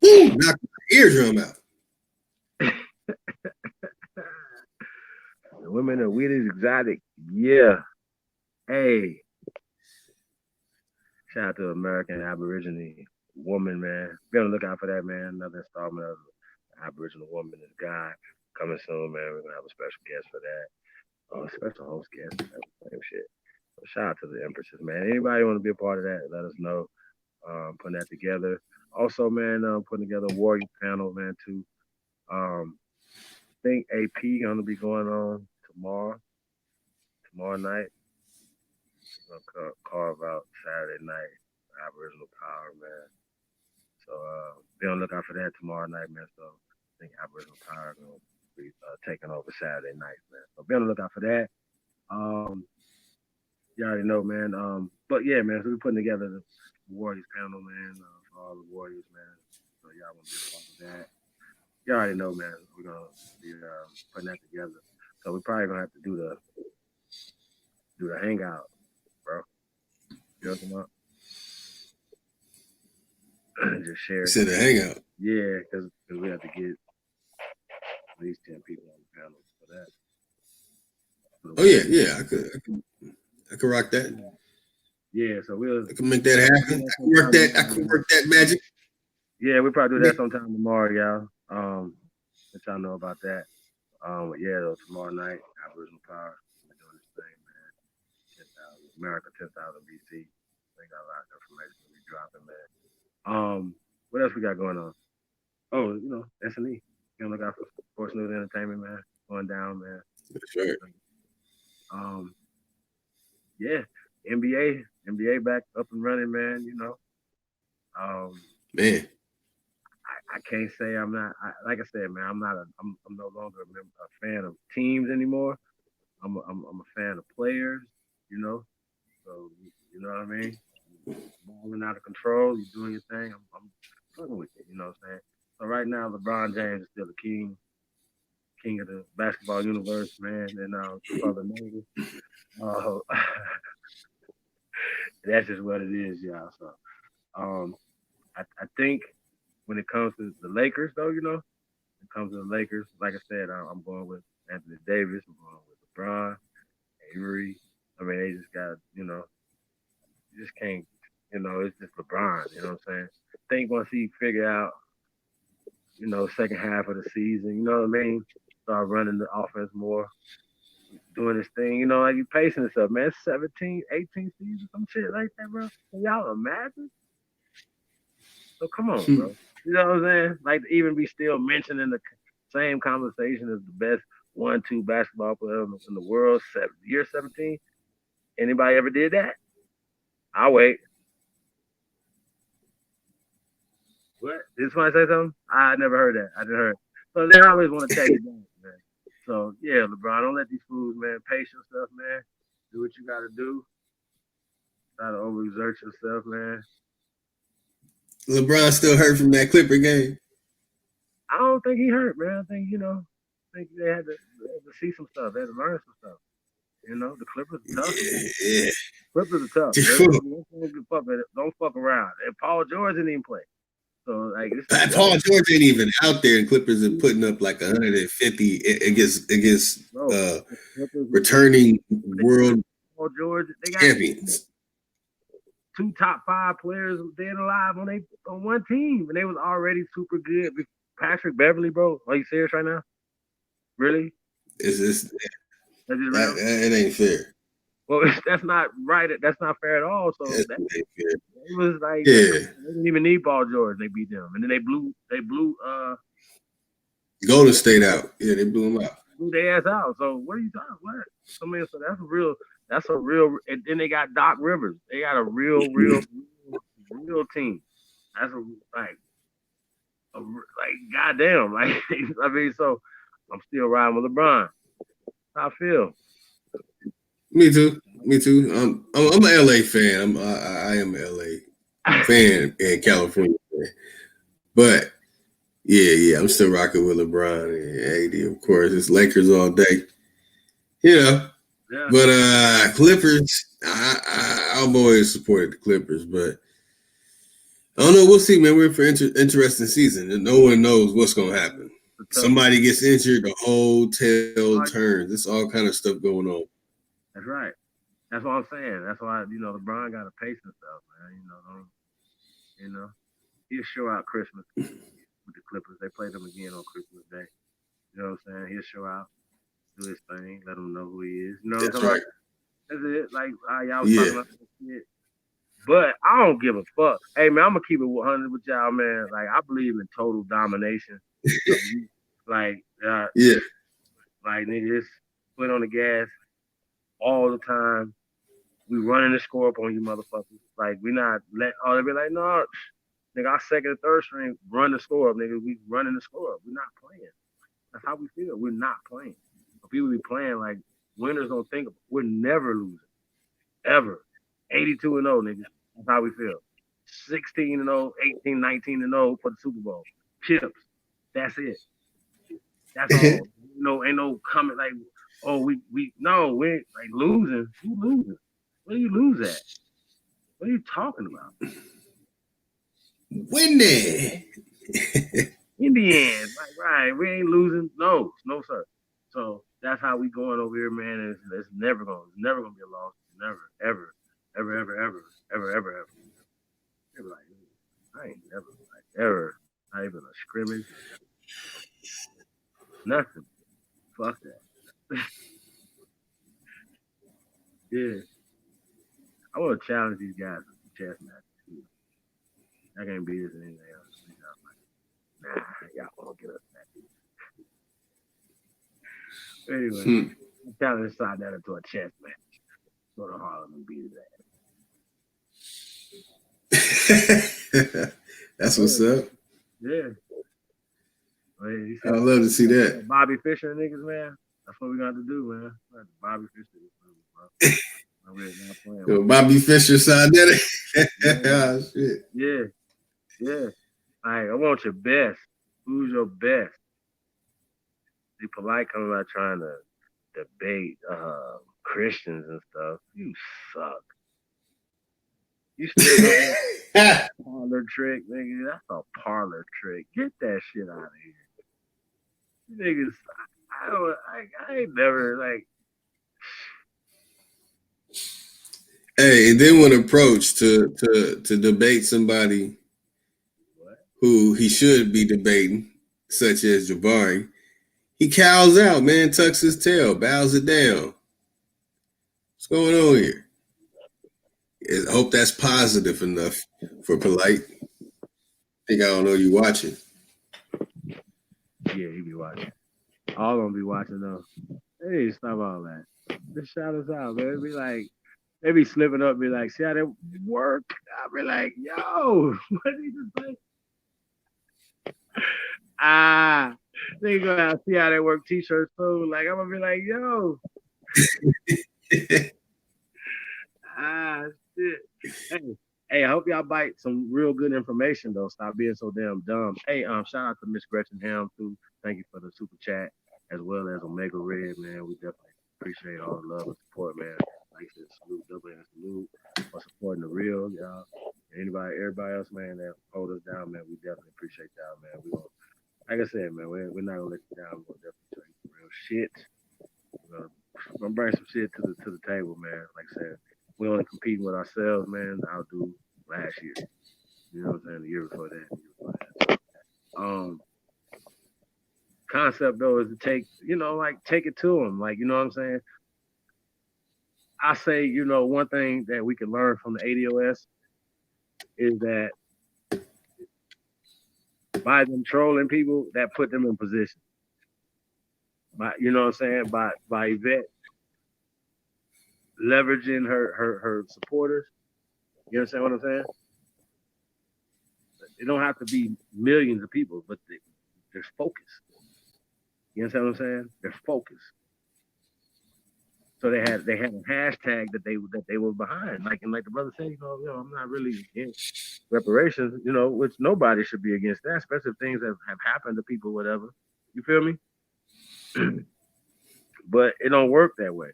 Knock my eardrum out. The women are weed is exotic. Yeah. Hey. Shout out to American Aborigine woman, man. Be on the lookout for that, man. Another installment of Aboriginal Woman is God coming soon, man. We're gonna have a special guest for that. Special host guest, same shit. So shout out to the Empresses, man. Anybody want to be a part of that? Let us know. Putting that together. Also, man, putting together a Warrior panel, man, too. I think AP gonna be going on tomorrow night. Gonna carve out Saturday night, Aboriginal Power, man. So be on the lookout for that tomorrow night, man. So I think Aboriginal Power gonna be taking over Saturday night, man. So be on the lookout for that. You already know, man. But yeah, man. So we're putting together the Warriors panel, man, for all the Warriors, man. So y'all want to be a part of that. You already know, man. We're gonna be putting that together. So we're probably gonna have to do the hangout, bro. You know what I'm talking about? Just share. You said a hangout. Yeah, because we have to get at least 10 people on the panel for that. Oh yeah. I could rock that. Yeah, so I can make that happen. I can work that magic. Yeah, we'll probably do that sometime tomorrow, y'all. Let y'all know about that. But yeah, though, tomorrow night, Aboriginal Power, we're doing this thing, man. 10,000 America, 10,000 BC. They got a lot of information to be dropping, man. What else we got going on? Oh, you know, S&E. You know, look out for sports, news, entertainment, man. Going down, man. That's right. Yeah, NBA back up and running, man. You know, man, I can't say I'm not. Like I said, man, I'm no longer a fan of teams anymore. I'm a fan of players. You know, so you know what I mean. Balling out of control, you're doing your thing. I'm fucking with it. You know what I'm saying. So right now, LeBron James is still the king of the basketball universe, man. And Brother Navy. That's just what it is, y'all. So, I think when it comes to the Lakers, though, you know, when it comes to the Lakers, like I said, I'm going with Anthony Davis. I'm going with LeBron, Avery. I mean, they just got, you know, you just can't, you know, it's just LeBron. You know what I'm saying? I think once he figure out, you know, second half of the season, you know what I mean, start running the offense more. Doing this thing, you know, like you pacing this up, man. It's 17, 18 seasons, some shit like that, bro. Can y'all imagine? So come on, bro. You know what I'm saying? Like to even be still mentioned in the same conversation as the best 1-2 basketball player in the world, year 17. Anybody ever did that? I'll wait. What? Did somebody say something? I never heard that. I didn't hear it. So they always want to take it down, man. So, yeah, LeBron, don't let these fools, man, pace yourself, man. Do what you got to do. Try to overexert yourself, man. LeBron still hurt from that Clipper game? I don't think he hurt, man. I think, you know, they had to see some stuff. They had to learn some stuff. You know, the Clippers are tough. Yeah. Clippers are tough. Don't fuck around. And Paul George didn't even play. So, like, Paul George ain't even out there, and Clippers are putting up like 150 against returning world Paul George, they got champions. 2 top 5 players dead alive on one team, and they was already super good. Patrick Beverly, bro, are you serious right now? Really? It ain't fair. Well, that's not right. That's not fair at all. So that ain't fair. It was like they didn't even need Paul George. They beat them, and then they blew Golden State out. Yeah, they blew them out. Blew their ass out. So what are you talking about? I mean, so that's a real. And then they got Doc Rivers. They got a real team. That's like goddamn. Like I mean, so I'm still riding with LeBron. How I feel. Me too. I'm an LA fan. I am an LA fan and California fan. But yeah, I'm still rocking with LeBron and AD, of course. It's Lakers all day. You know. Yeah. But Clippers, I've always supported the Clippers, but I don't know. We'll see, man. We're in for interesting season, and no one knows what's gonna happen. Somebody gets injured, the whole tale turns. It's all kind of stuff going on. That's right. That's what I'm saying. That's why, you know, LeBron got to pace himself, man. You know. He'll show out Christmas with the Clippers. They play them again on Christmas Day. You know what I'm saying? He'll show out, do his thing, let them know who he is. You know what I'm That's talking right. about? That's it. Like y'all was Yeah. talking about that shit. But I don't give a fuck. Hey man, I'm gonna keep it 100 with y'all, man. Like I believe in total domination. Like Yeah. like niggas foot on the gas all the time. We running the score up on you motherfuckers. Like we not let they be like, no, nigga, our second and third string run the score up, nigga. We running the score up. We're not playing. That's how we feel. We're not playing. But people be playing like winners don't think of it. We're never losing. Ever. 82-0, nigga. That's how we feel. 16-0, 18, 19-0 for the Super Bowl. Chips. That's it. That's all. Ain't no comment like, oh, we ain't like losing. Who losing? Where do you lose at? What are you talking about? Winning. Indians. Like, right. We ain't losing. No, sir. So that's how we going over here, man. And it's never gonna be a loss. Never, ever. They be like, I ain't never like ever, not even a scrimmage, nothing. Fuck that. Yeah, I want to challenge these guys to chess match too. I can't beat this in anything else. Nah, y'all won't get us that. Anyway, I'm challenging side that into a chess match. Go to Harlem and beat his ass. That's what's up. Yeah. I love to see that. Bobby Fischer niggas, man. That's what we got to do, man. Bobby Fischer. Bobby Fischer signed that. Oh, shit. Yeah. I want your best. Who's your best? Be polite coming out trying to debate Christians and stuff. You suck. You still parlor trick, nigga. That's a parlor trick. Get that shit out of here. You niggas, I ain't never like. Hey, and then when approached to debate somebody who he should be debating, such as Jabari, he cows out, man, tucks his tail, bows it down. What's going on here? I hope that's positive enough for polite. I don't know you watching. Yeah, he be watching. All of them be watching though. Hey, stop all that. Just shout us out, man. Be like, they be slipping up, be like, see how they work? I be like, yo, what did he just say? They gonna see how they work t-shirts too. Like I'm gonna be like, yo. Shit. Hey, I hope y'all bite some real good information though. Stop being so damn dumb. Hey, shout out to Miss Gretchen Ham too. Thank you for the super chat as well as Omega Red, man. We definitely appreciate all the love and support, man. Like I said, salute, double and salute for supporting the real, y'all. Everybody else, man, that hold us down, man. We definitely appreciate y'all, man. We gonna, like I said, man, we're not gonna let you down. We're gonna definitely show you some real shit. We're gonna bring some shit to the table, man. Like I said, we only competing with ourselves, man. I'll do last year. You know what I'm saying? The year before that. Concept though is to take it to them. Like, you know what I'm saying? I say, one thing that we can learn from the ADOS is that by them trolling people, that put them in position. You know what I'm saying? By Yvette leveraging her supporters. You understand what I'm saying? It don't have to be millions of people, but there's focus. You understand what I'm saying? They're focused. So they had a hashtag that they were behind. Like the brother said, I'm not really against reparations, which nobody should be against that, especially if things have happened to people, whatever. You feel me? But it don't work that way.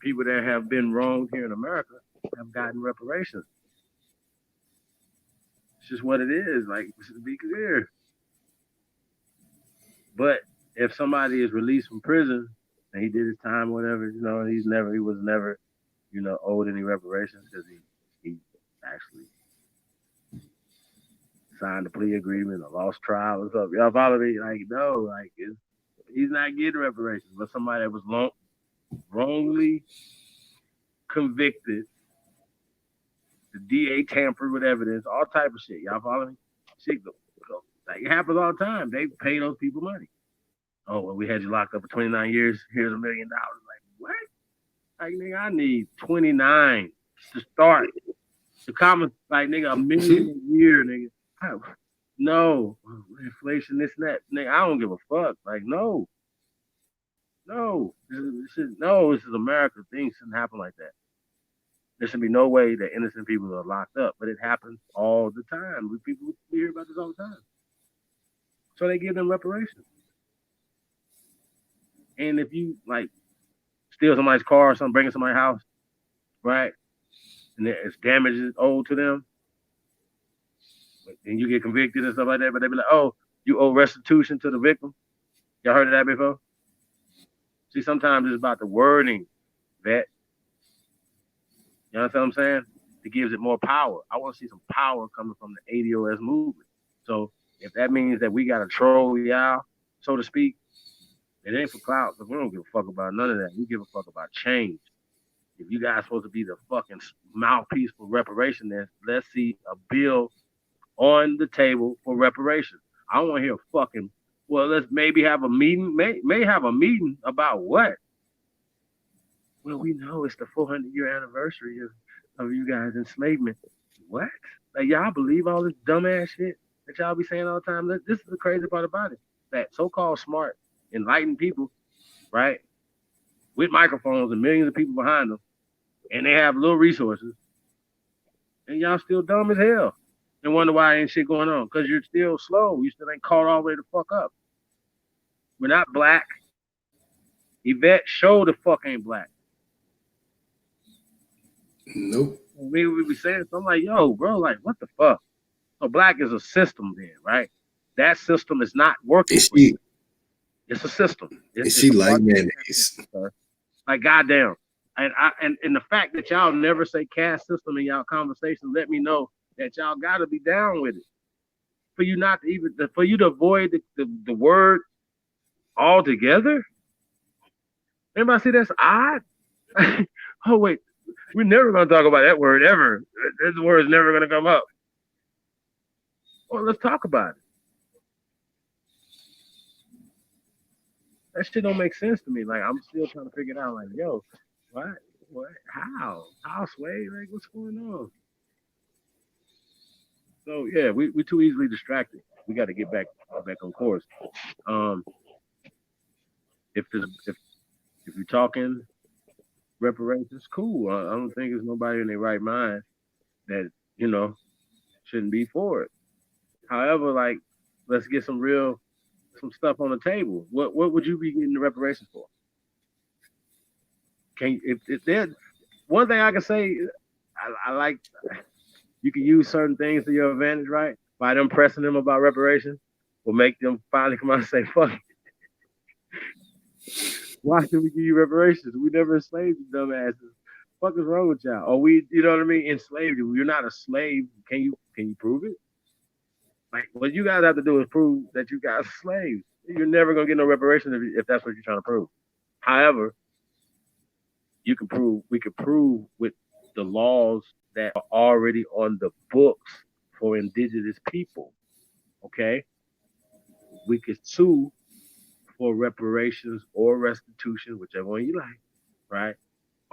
People that have been wronged here in America have gotten reparations. It's just what it is. Like, to be clear. But if somebody is released from prison and he did his time, whatever, he was never, owed any reparations because he actually signed a plea agreement, a lost trial or something. Y'all follow me? Like, no, like he's not getting reparations, but somebody that was wrongly convicted, the DA tampered with evidence, all type of shit. Y'all follow me? Shit, like it happens all the time. They pay those people money. Oh, well, we had you locked up for 29 years. Here's $1 million. Like, what? Like, nigga, I need 29 to start. The common, like, nigga, $1 million a year, nigga. No, inflation, this and that. Nigga, I don't give a fuck. Like, no. This is America. Things shouldn't happen like that. There should be no way that innocent people are locked up, but it happens all the time. We hear about this all the time. So they give them reparations. And if you like steal somebody's car or something, bring it to somebody's house, right? And it's damages owed to them, and you get convicted and stuff like that, but they be like, oh, you owe restitution to the victim. Y'all heard of that before? See, sometimes it's about the wording that, you know what I'm saying? It gives it more power. I want to see some power coming from the ADOS movement. So if that means that we got to troll y'all, so to speak, it ain't for clout, because we don't give a fuck about none of that. We give a fuck about change. If you guys supposed to be the fucking mouthpiece for reparation, then let's see a bill on the table for reparations. I don't want to hear fucking, well, let's maybe have a meeting, may have a meeting about what? Well, we know it's the 400-year anniversary of you guys' enslavement. What? Like, y'all believe all this dumbass shit that y'all be saying all the time? This is the crazy part about it. That so-called smart, enlightened people, right, with microphones and millions of people behind them, and they have little resources, and y'all still dumb as hell and wonder why ain't shit going on, because you're still slow. You still ain't caught all the way the fuck up. We're not black. Yvette show the fuck ain't black. Nope. We be saying something like, yo, bro, like, what the fuck? So black is a system then, right? That system is not working for you. It's a system. It's she like mayonnaise. Like, goddamn. And the fact that y'all never say caste system in y'all conversations let me know that y'all got to be down with it. For you not to even, for you to avoid the word altogether. Anybody see that's odd? Oh, wait. We're never going to talk about that word ever. This word's never going to come up. Well, let's talk about it. That shit don't make sense to me. Like, I'm still trying to figure it out. Like, yo, what? How Sway? Like, what's going on? So yeah, we too easily distracted. We got to get back on course. If you're talking reparations, cool. I don't think there's nobody in their right mind that, you know, shouldn't be for it. However, like, let's get some stuff on the table. What would you be getting the reparations for? If there, one thing I can say, I like, you can use certain things to your advantage, right? By them pressing them about reparations will make them finally come out and say, fuck it. Why should we give you reparations? We never enslaved you, dumbasses. What is wrong with y'all? Or we, you know what I mean, enslaved you. You're not a slave. Can you prove it? Like, what you guys have to do is prove that you guys are slaves. You're never gonna get no reparations if that's what you're trying to prove. However, we can prove with the laws that are already on the books for indigenous people. Okay? We could sue for reparations or restitution, whichever one you like, right?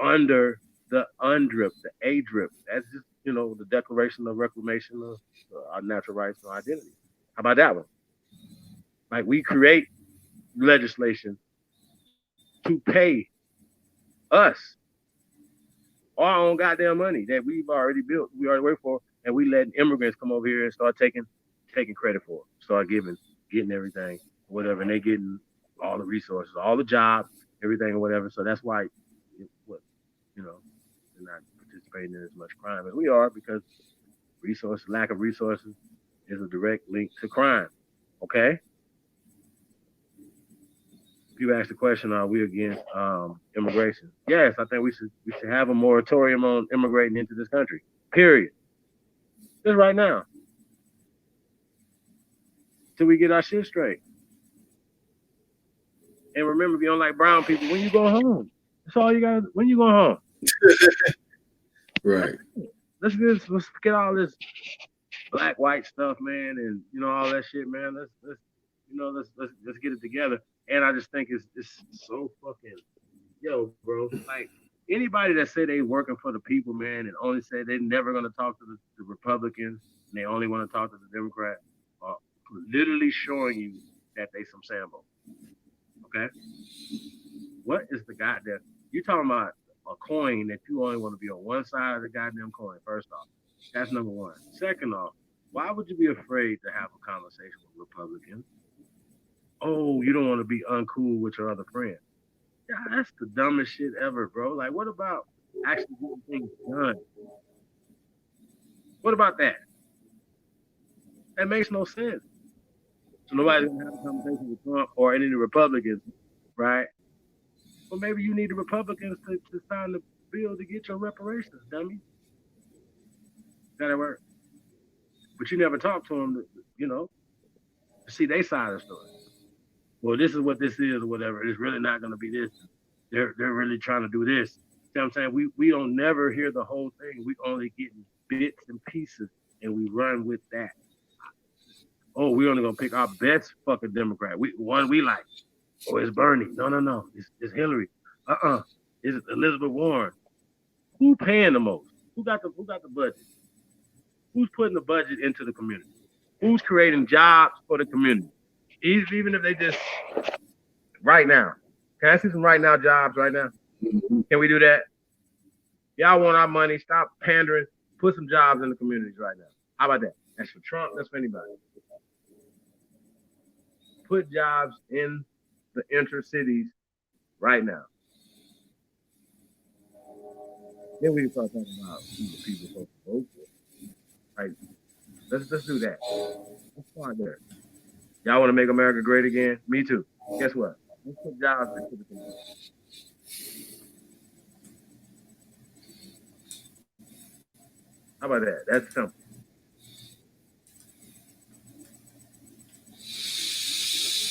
Under the UNDRIP, the ADRIP. That's just, you know, the Declaration of Reclamation of our Natural Rights and Identity. How about that one? Like, we create legislation to pay us our own goddamn money that we've already built, we already worked for, and we let immigrants come over here and start taking credit for it, start getting everything, whatever, and they getting all the resources, all the jobs, everything or whatever. So that's why, they're not participating in as much crime as we are, because lack of resources is a direct link to crime. Okay? You asked the question, are we against immigration? Yes, I think we should have a moratorium on immigrating into this country. Period. Just right now. till we get our shit straight. And remember, if you don't like brown people, when you go home, that's all you got. When you go home, Right. let's forget all this black white stuff, man, and you know all that shit, man. Let's get it together. And I just think it's so fucking bro. Like anybody that say they working for the people, man, and only say they're never gonna talk to the Republicans and they only want to talk to the Democrats, are literally showing you that they some Sambo. Okay? What is the goddamn? You talking about a coin that you only want to be on one side of the goddamn coin? First off, that's number one. Second off, why would you be afraid to have a conversation with Republicans? Oh, you don't want to be uncool with your other friend. Yeah, that's the dumbest shit ever, bro. Like, what about actually getting things done? What about that? That makes no sense. So nobody's gonna have a conversation with Trump or any of the Republicans, right? Well, maybe you need the Republicans to sign the bill to get your reparations, dummy. That'll work. But you never talk to them, to see their side of the story. Well, this is what this is or whatever. It's really not going to be this. They're really trying to do this. See what I'm saying? We don't never hear the whole thing. We only get bits and pieces, and we run with that. Oh, we're only going to pick our best fucking Democrat. One we like. Oh, it's Bernie. No. It's Hillary. It's Elizabeth Warren. Who paying the most? Who got the budget? Who's putting the budget into the community? Who's creating jobs for the community? Even if they just right now. Can I see some right now jobs right now? Can we do that? Y'all want our money? Stop pandering. Put some jobs in the communities right now. How about that? That's for Trump. That's for anybody. Put jobs in the intercities right now. Then we can start talking about who the people supposed to vote for. Right? Let's do that. Let's start there. Y'all want to make America great again? Me too. Guess what? Let's put jobs into the community. How about that? That's simple.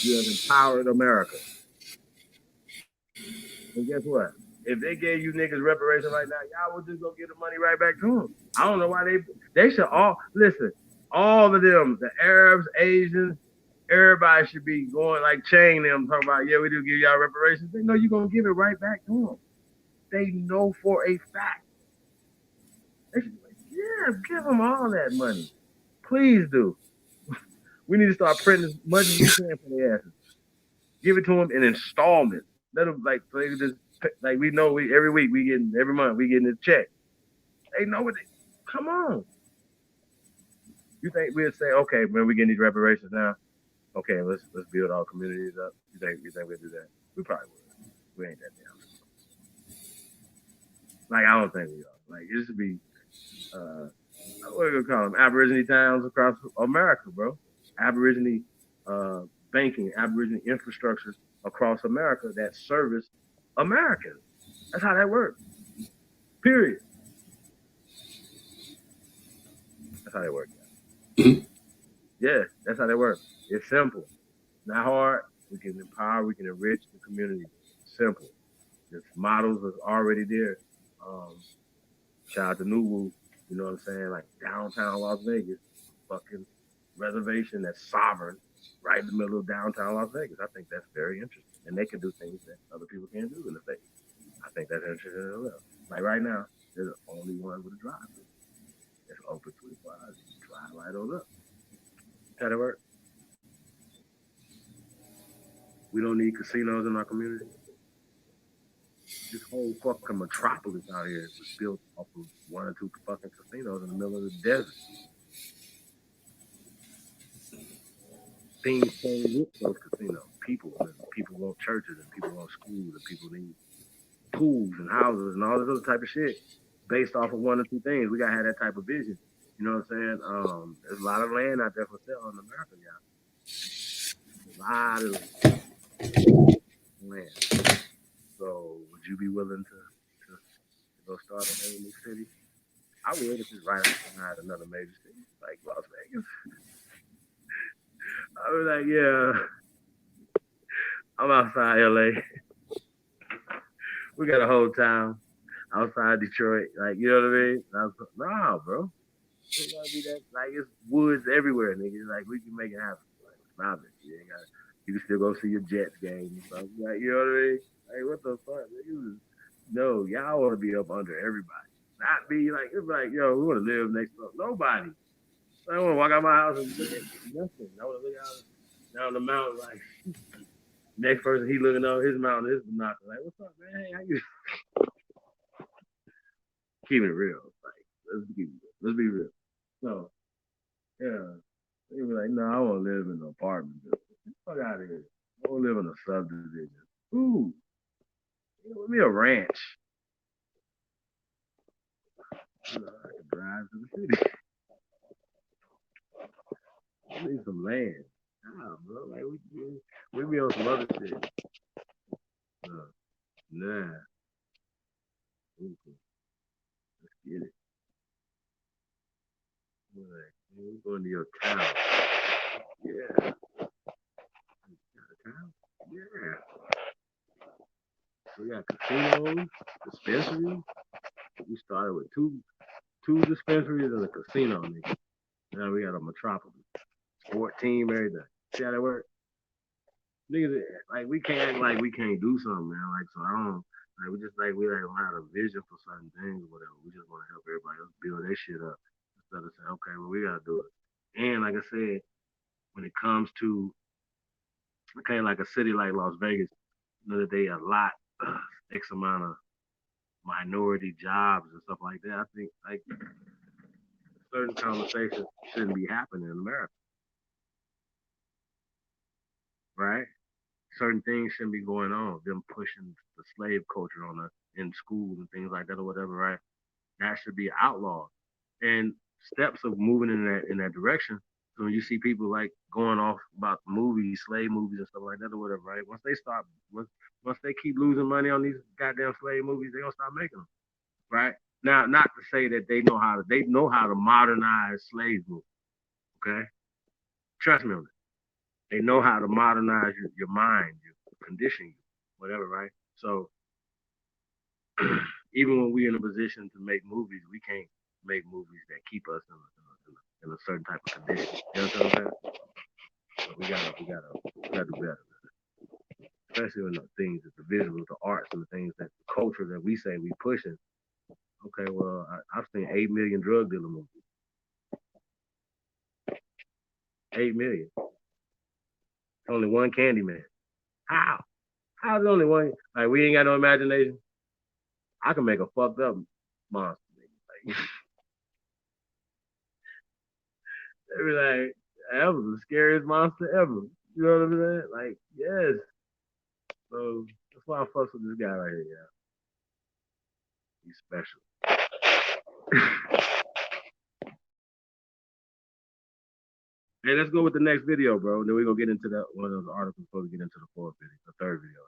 You have empowered America. And guess what? If they gave you niggas reparations right now, y'all would just go get the money right back to them. I don't know why they should all, listen, all of them, the Arabs, Asians, everybody should be going like chain them, talking about, yeah, we do give y'all reparations. They know you're going to give it right back to them. They know for a fact. They should be like, yeah, give them all that money. Please do. We need to start printing as much as we can for their asses. Give it to them in installments. Let them so they just we know every week every month we getting a check. They know what come on. You think we'll say, okay, man, we getting these reparations now? Okay, let's build our communities up. You think we'll do that? We probably would. We ain't that damn. Like I don't think we are. Like it should be what are we gonna call them? Aborigine towns across America, bro. Aborigine banking, Aborigine infrastructure across America that service Americans. That's how that works. Period. That's how they work. Yeah, that's how they work. It's simple. Not hard. We can empower, we can enrich the community. Simple. The models are already there. Shout out to Nuwu, you know what I'm saying? Like downtown Las Vegas, fucking reservation that's sovereign, right in the middle of downtown Las Vegas. I think that's very interesting. And they can do things that other people can't do in the States. I think that's interesting as well. Like right now, there's only one with a drive-thru. It's open 24 hours. You can drive right on up. How that work? We don't need casinos in our community. This whole fucking metropolis out here was built off of one or two fucking casinos in the middle of the desert. Things came with those casinos. People want churches and people want schools and people need pools and houses and all this other type of shit based off of one or two things. We gotta have that type of vision. You know what I'm saying? There's a lot of land out there for sale in America, y'all. A lot of land. So would you be willing to go start a whole new city? I would if it's right outside another major city like Las Vegas. I was like, yeah, I'm outside LA. We got a whole town outside Detroit. Like, you know what I mean? And I was like, nah, bro. It gotta be that. Like, it's woods everywhere, nigga. Like, we can make it happen. Like, stop it. You ain't gotta. You can still go see your Jets game and stuff. Like, you know what I mean? Like, what the fuck? Nigga? No, y'all want to be up under everybody. Not be like, it's like, yo, we want to live next to nobody. I don't want to walk out my house and look at nothing. I want to look out down the mountain like next person he looking on his mountain, his binocular. Like, what's up, man? Hey, how you keep it real? Like, let's be real. So, yeah. They were like, no, I want to live in an apartment. Get the fuck out of here. I want to live in a subdivision. Ooh, give me a ranch. You know, I can drive to the city. I need some land. Nah, bro. Like, we be on some other shit. Nah. Okay. Let's get it. Like, we're going to your town. Yeah. Town? Yeah. We got casinos, dispensaries. We started with two dispensaries and a casino, nigga. Now we got a metropolis. Sport team, everything. See how that work? Niggas, like, we can't act like we can't do something, man. Like, so I don't, like, we don't have a vision for certain things or whatever. We just want to help everybody else build their shit up instead of saying, okay, well, we got to do it. And like I said, when it comes to, okay, like a city like Las Vegas, you know that they allot X amount of minority jobs and stuff like that. I think, like, certain conversations shouldn't be happening in America, right? Certain things shouldn't be going on. Them pushing the slave culture on us in schools and things like that or whatever, right? That should be outlawed. And steps of moving in that direction. So when you see people like going off about movies, slave movies and stuff like that or whatever, right? Once they keep losing money on these goddamn slave movies, they gonna stop making them, right? Now, not to say that they know how to modernize slave movies, okay? Trust me on that. They know how to modernize your mind, your condition you, whatever, right? So even when we're in a position to make movies, we can't make movies that keep us in a certain type of condition. You know what I'm saying? So we gotta do better, especially in the things, the visuals, the arts, and the things that the culture that we say we pushing. Okay, well, I've seen 8 million drug dealer movies. 8 million. Only one Candyman. How? How's only one? Like, we ain't got no imagination. I can make a fucked up monster. Like, they be like, that was the scariest monster ever. You know what I'm saying? Like, yes. So that's why I fucks with this guy right here, yeah. He's special. Hey, let's go with the next video, bro. Then we're gonna get into that one of those articles before we get into the fourth video, the third video.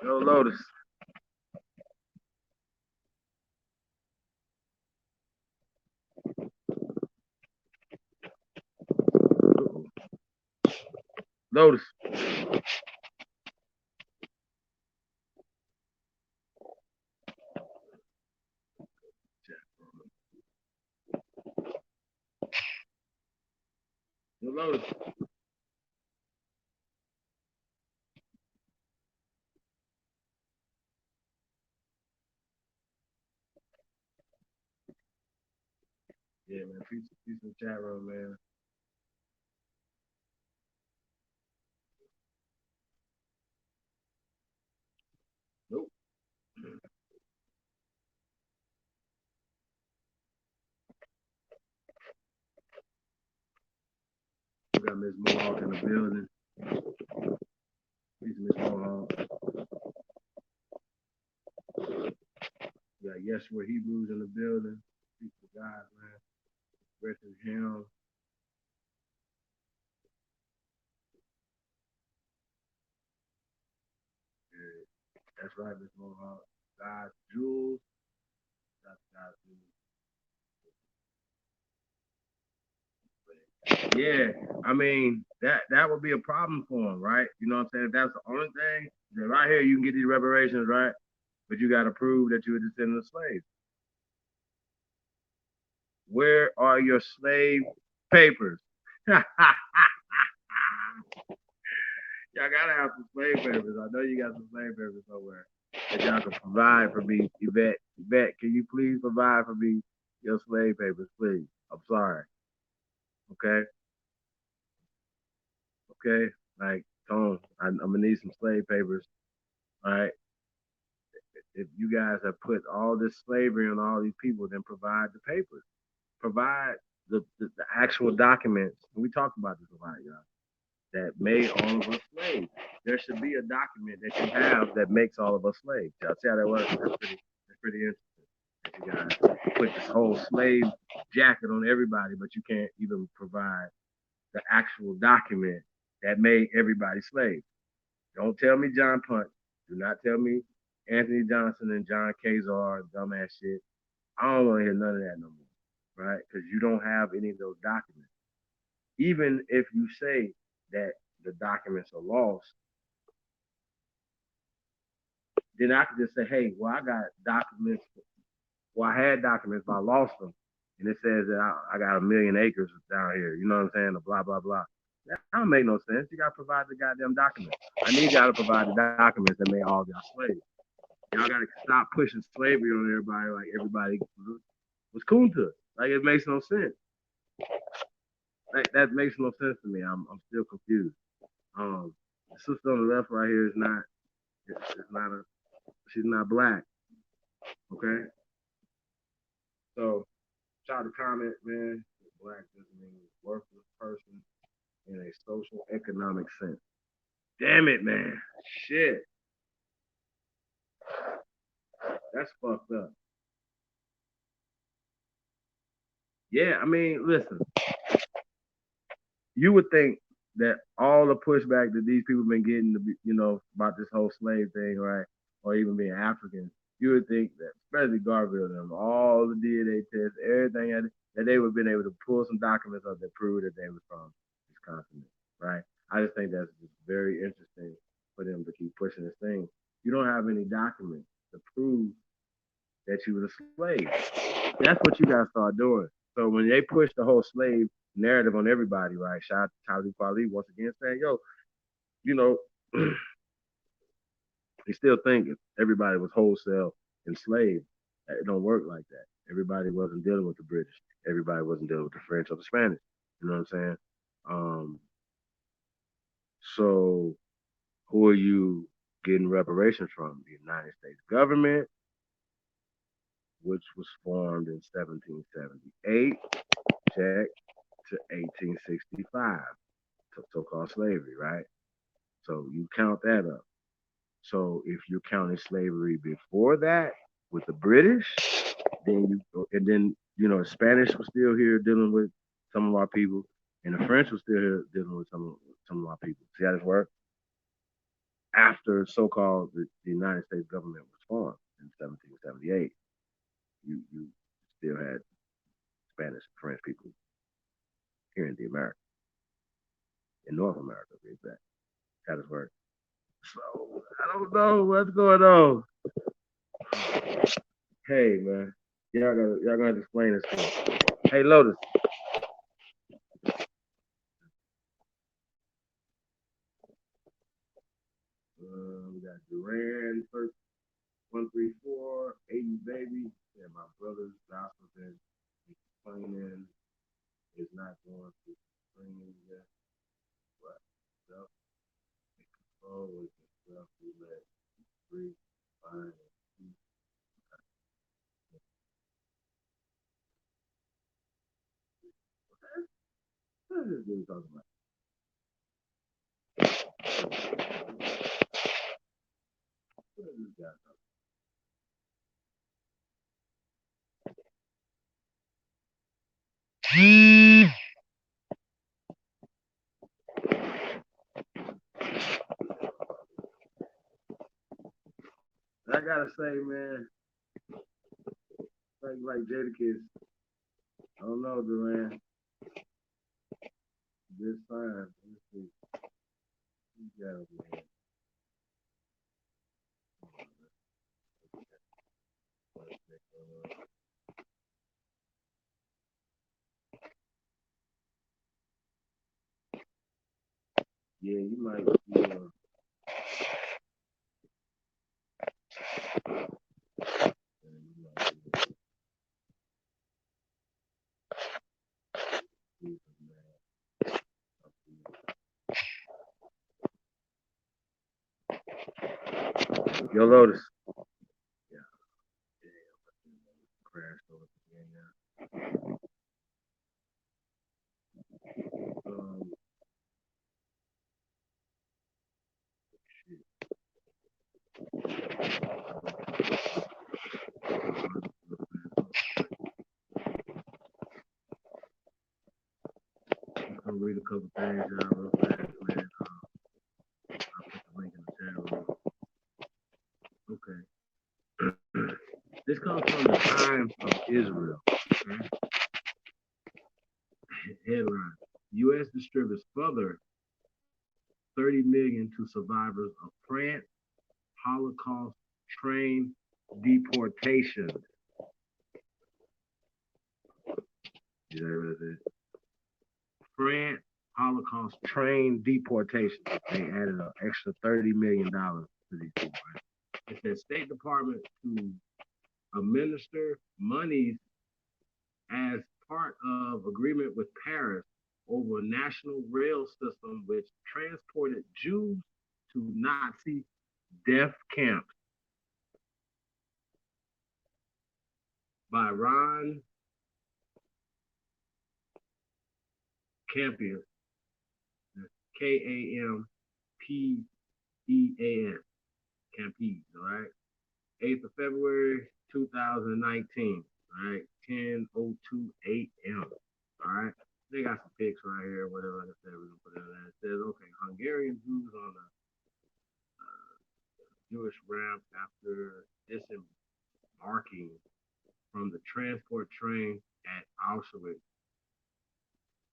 Yo, Lotus. Lotus. Yo, Lotus. Yeah, man. Peace in the chat room, man. Nope. We got Miss Mohawk in the building. Peace, Miss Mohawk. We got Yes, we're Hebrews in the building. Peace to God, man. Rest in him. Yeah, that's right, Miss Mohawk. God's jewels. That's God's jewels. Yeah, I mean that would be a problem for him, right? You know what I'm saying? If that's the only thing, then right here you can get these reparations, right? But you got to prove that you were descendant of slaves. Where are your slave papers? Y'all gotta have some slave papers. I know you got some slave papers somewhere that y'all can provide for me. Yvette, can you please provide for me your slave papers, please? I'm sorry. Okay? Okay? Like, Tone, I'm gonna need some slave papers. All right? If you guys have put all this slavery on all these people, then provide the papers. Provide the actual documents. We talked about this a lot, y'all. That made all of us slaves. There should be a document that you have that makes all of us slaves. Y'all see how that works? That's pretty interesting. That you guys put this whole slave jacket on everybody, but you can't even provide the actual document that made everybody slaves. Don't tell me John Punch. Do not tell me Anthony Johnson and John Kazar, dumbass shit. I don't want to hear none of that no more, right? Because you don't have any of those documents. Even if you say that the documents are lost, then I could just say, hey, well, I got documents. Well, I had documents, but I lost them. And it says that I got 1 million acres down here. You know what I'm saying? Blah, blah, blah. That don't make no sense. You got to provide the goddamn documents. I need y'all to provide the documents that made all y'all slaves. Y'all got to stop pushing slavery on everybody like everybody was cool to it. Like, it makes no sense. Like, that makes no sense to me. I'm still confused. The sister on the left right here is not, she's not black. Okay? So, try to comment, man. Black doesn't mean worthless person in a social economic sense. Damn it, man. Shit. That's fucked up. Yeah, I mean, listen. You would think that all the pushback that these people been getting, you know, about this whole slave thing, right, or even being African, you would think that, especially Garville and them, all the DNA tests, everything, that they would have been able to pull some documents up that prove that they were from this continent, right? I just think that's just very interesting for them to keep pushing this thing. You don't have any documents to prove that you were a slave. That's what you gotta start doing. So when they push the whole slave narrative on everybody, right? Shout out to Talib Kwali once again saying, yo, you know, they still think if everybody was wholesale enslaved. It don't work like that. Everybody wasn't dealing with the British. Everybody wasn't dealing with the French or the Spanish. You know what I'm saying? So who are you getting reparations from? The United States government, which was formed in 1778, check, to 1865, so-called slavery, right? So you count that up. So if you're counting slavery before that with the British, then the Spanish was still here dealing with some of our people, and the French was still here dealing with some of our people. See how this works? After so-called the United States government was formed in 1778, you still had Spanish and French people here in the America, in North America, to be exact. How does work? So I don't know what's going on. Hey man, y'all gonna have to explain this to me. Hey Lotus. We got Duran 134, 80 baby, and my brother's gospel and complaining is not going to bring you there. But self control is the stuff we let free, find, and keep. What is this dude talking about? What is this guy talking about? I gotta say, man, like Jadakiss, I don't know, Duran. This fine. Let's see. You got it, man. Yeah, you might feel. Yo, Lotus. Yeah. Crashed over again now. I'm gonna read a couple things out real fast, man. I'll put the link in the chat room. Okay. This comes from the Times of Israel. Okay? Headline: U.S. distributes further 30 million to survivors of France Holocaust train deportation. You know what it is? France Holocaust train deportation. They added an extra $30 million to these people. Right? It says State Department to administer monies as part of agreement with Paris over a national rail system which transported Jews to Nazi death camps. By Ron Campion, Kampean, Campes, all right? 8th of February, 2019, all right? 10:02 a.m., all right? They got some pics right here, whatever, like I said, we're gonna put it in there. It says, okay, Hungarian Jews on a Jewish ramp after disembarking from the transport train at Auschwitz,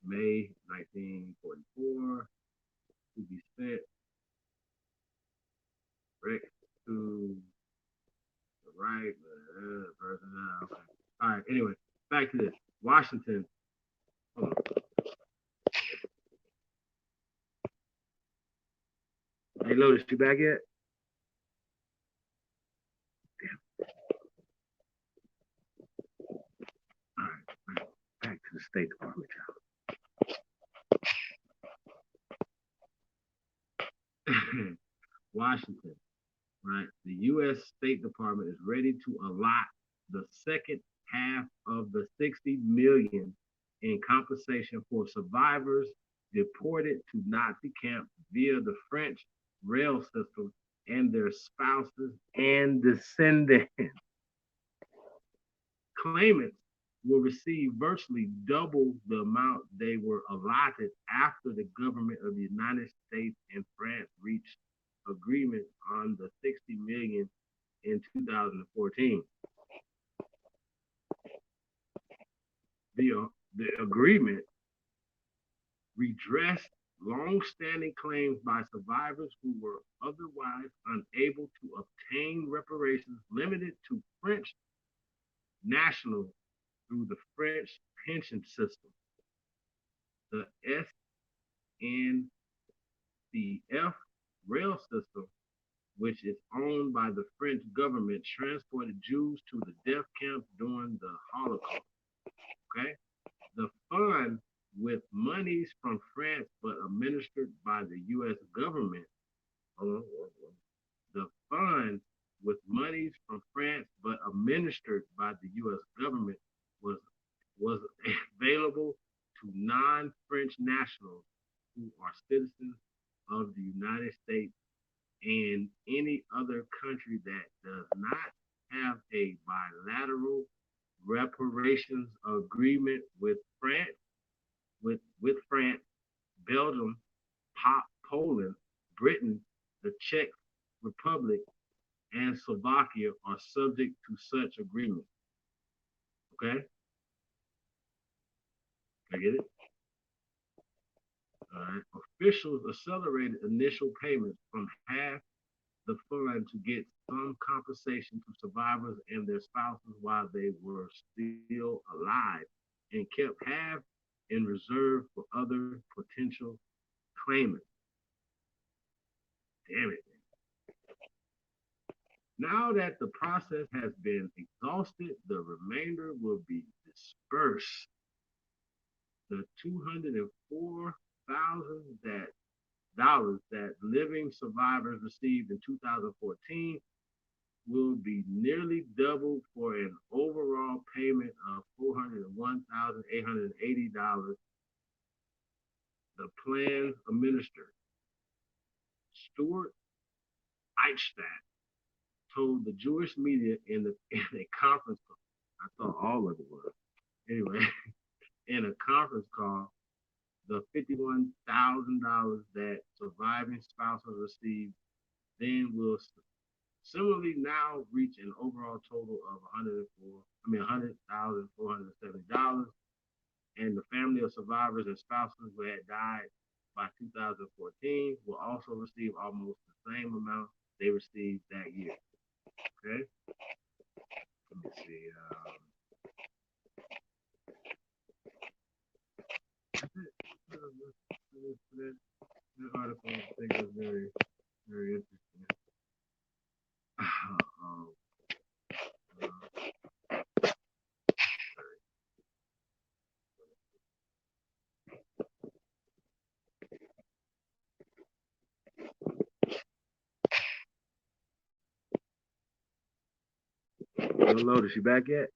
May 1944, to be sent right to the right. Okay. All right, anyway, back to this. Washington. Hold on. Hey, Lotus, you back yet? Damn. All right, back to the State Department, y'all. Washington, right? The U.S. State Department is ready to allot the second half of the $60 million in compensation for survivors deported to Nazi camps via the French rail system and their spouses and descendants. Claimants will receive virtually double the amount they were allotted after the government of the United States and France reached agreement on the $60 million in 2014. The agreement redressed long-standing claims by survivors who were otherwise unable to obtain reparations limited to French nationals through the French pension system. The SNCF rail system, which is owned by the French government, transported Jews to the death camps during the Holocaust. Okay? French nationals who are citizens of the United States and any other country that does not have a bilateral reparations agreement with France, with France, Belgium, Poland, Britain, the Czech Republic, and Slovakia are subject to such agreement. Okay? I get it? All right. Officials accelerated initial payments from half the fund to get some compensation to survivors and their spouses while they were still alive, and kept half in reserve for other potential claimants. Damn it. Now that the process has been exhausted, the remainder will be dispersed. The $204,000 that living survivors received in 2014 will be nearly doubled for an overall payment of $401,880. The plan administered, Stuart Eichstadt, told the Jewish media in a conference call. I thought all of it was. Anyway, in a conference call, the $51,000 that surviving spouses received then will similarly now reach an overall total of $100,470, and the family of survivors and spouses who had died by 2014 will also receive almost the same amount they received that year. Okay? Let me see. That article I think was very, very interesting. Hello, is she back yet?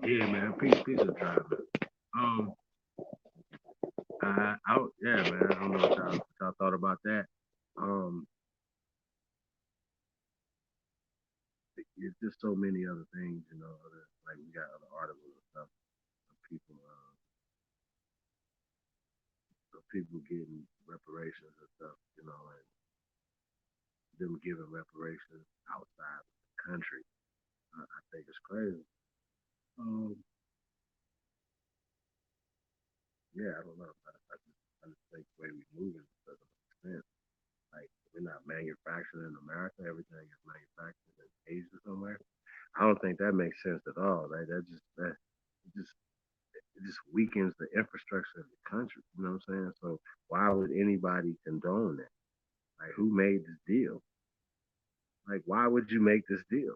Yeah, man. Peace of drive, man. Yeah, man. I don't know what y'all thought about that. It's just so many other things, you know. Like we got other articles and stuff of people getting reparations and stuff, you know, and them giving reparations outside of the country. I think it's crazy. Yeah, I don't know. I just think the way we're moving doesn't make sense. Like, we're not manufacturing in America. Everything is manufactured in Asia somewhere. I don't think that makes sense at all. Like, it just weakens the infrastructure of the country. You know what I'm saying? So why would anybody condone that? Like, who made this deal? Like, why would you make this deal?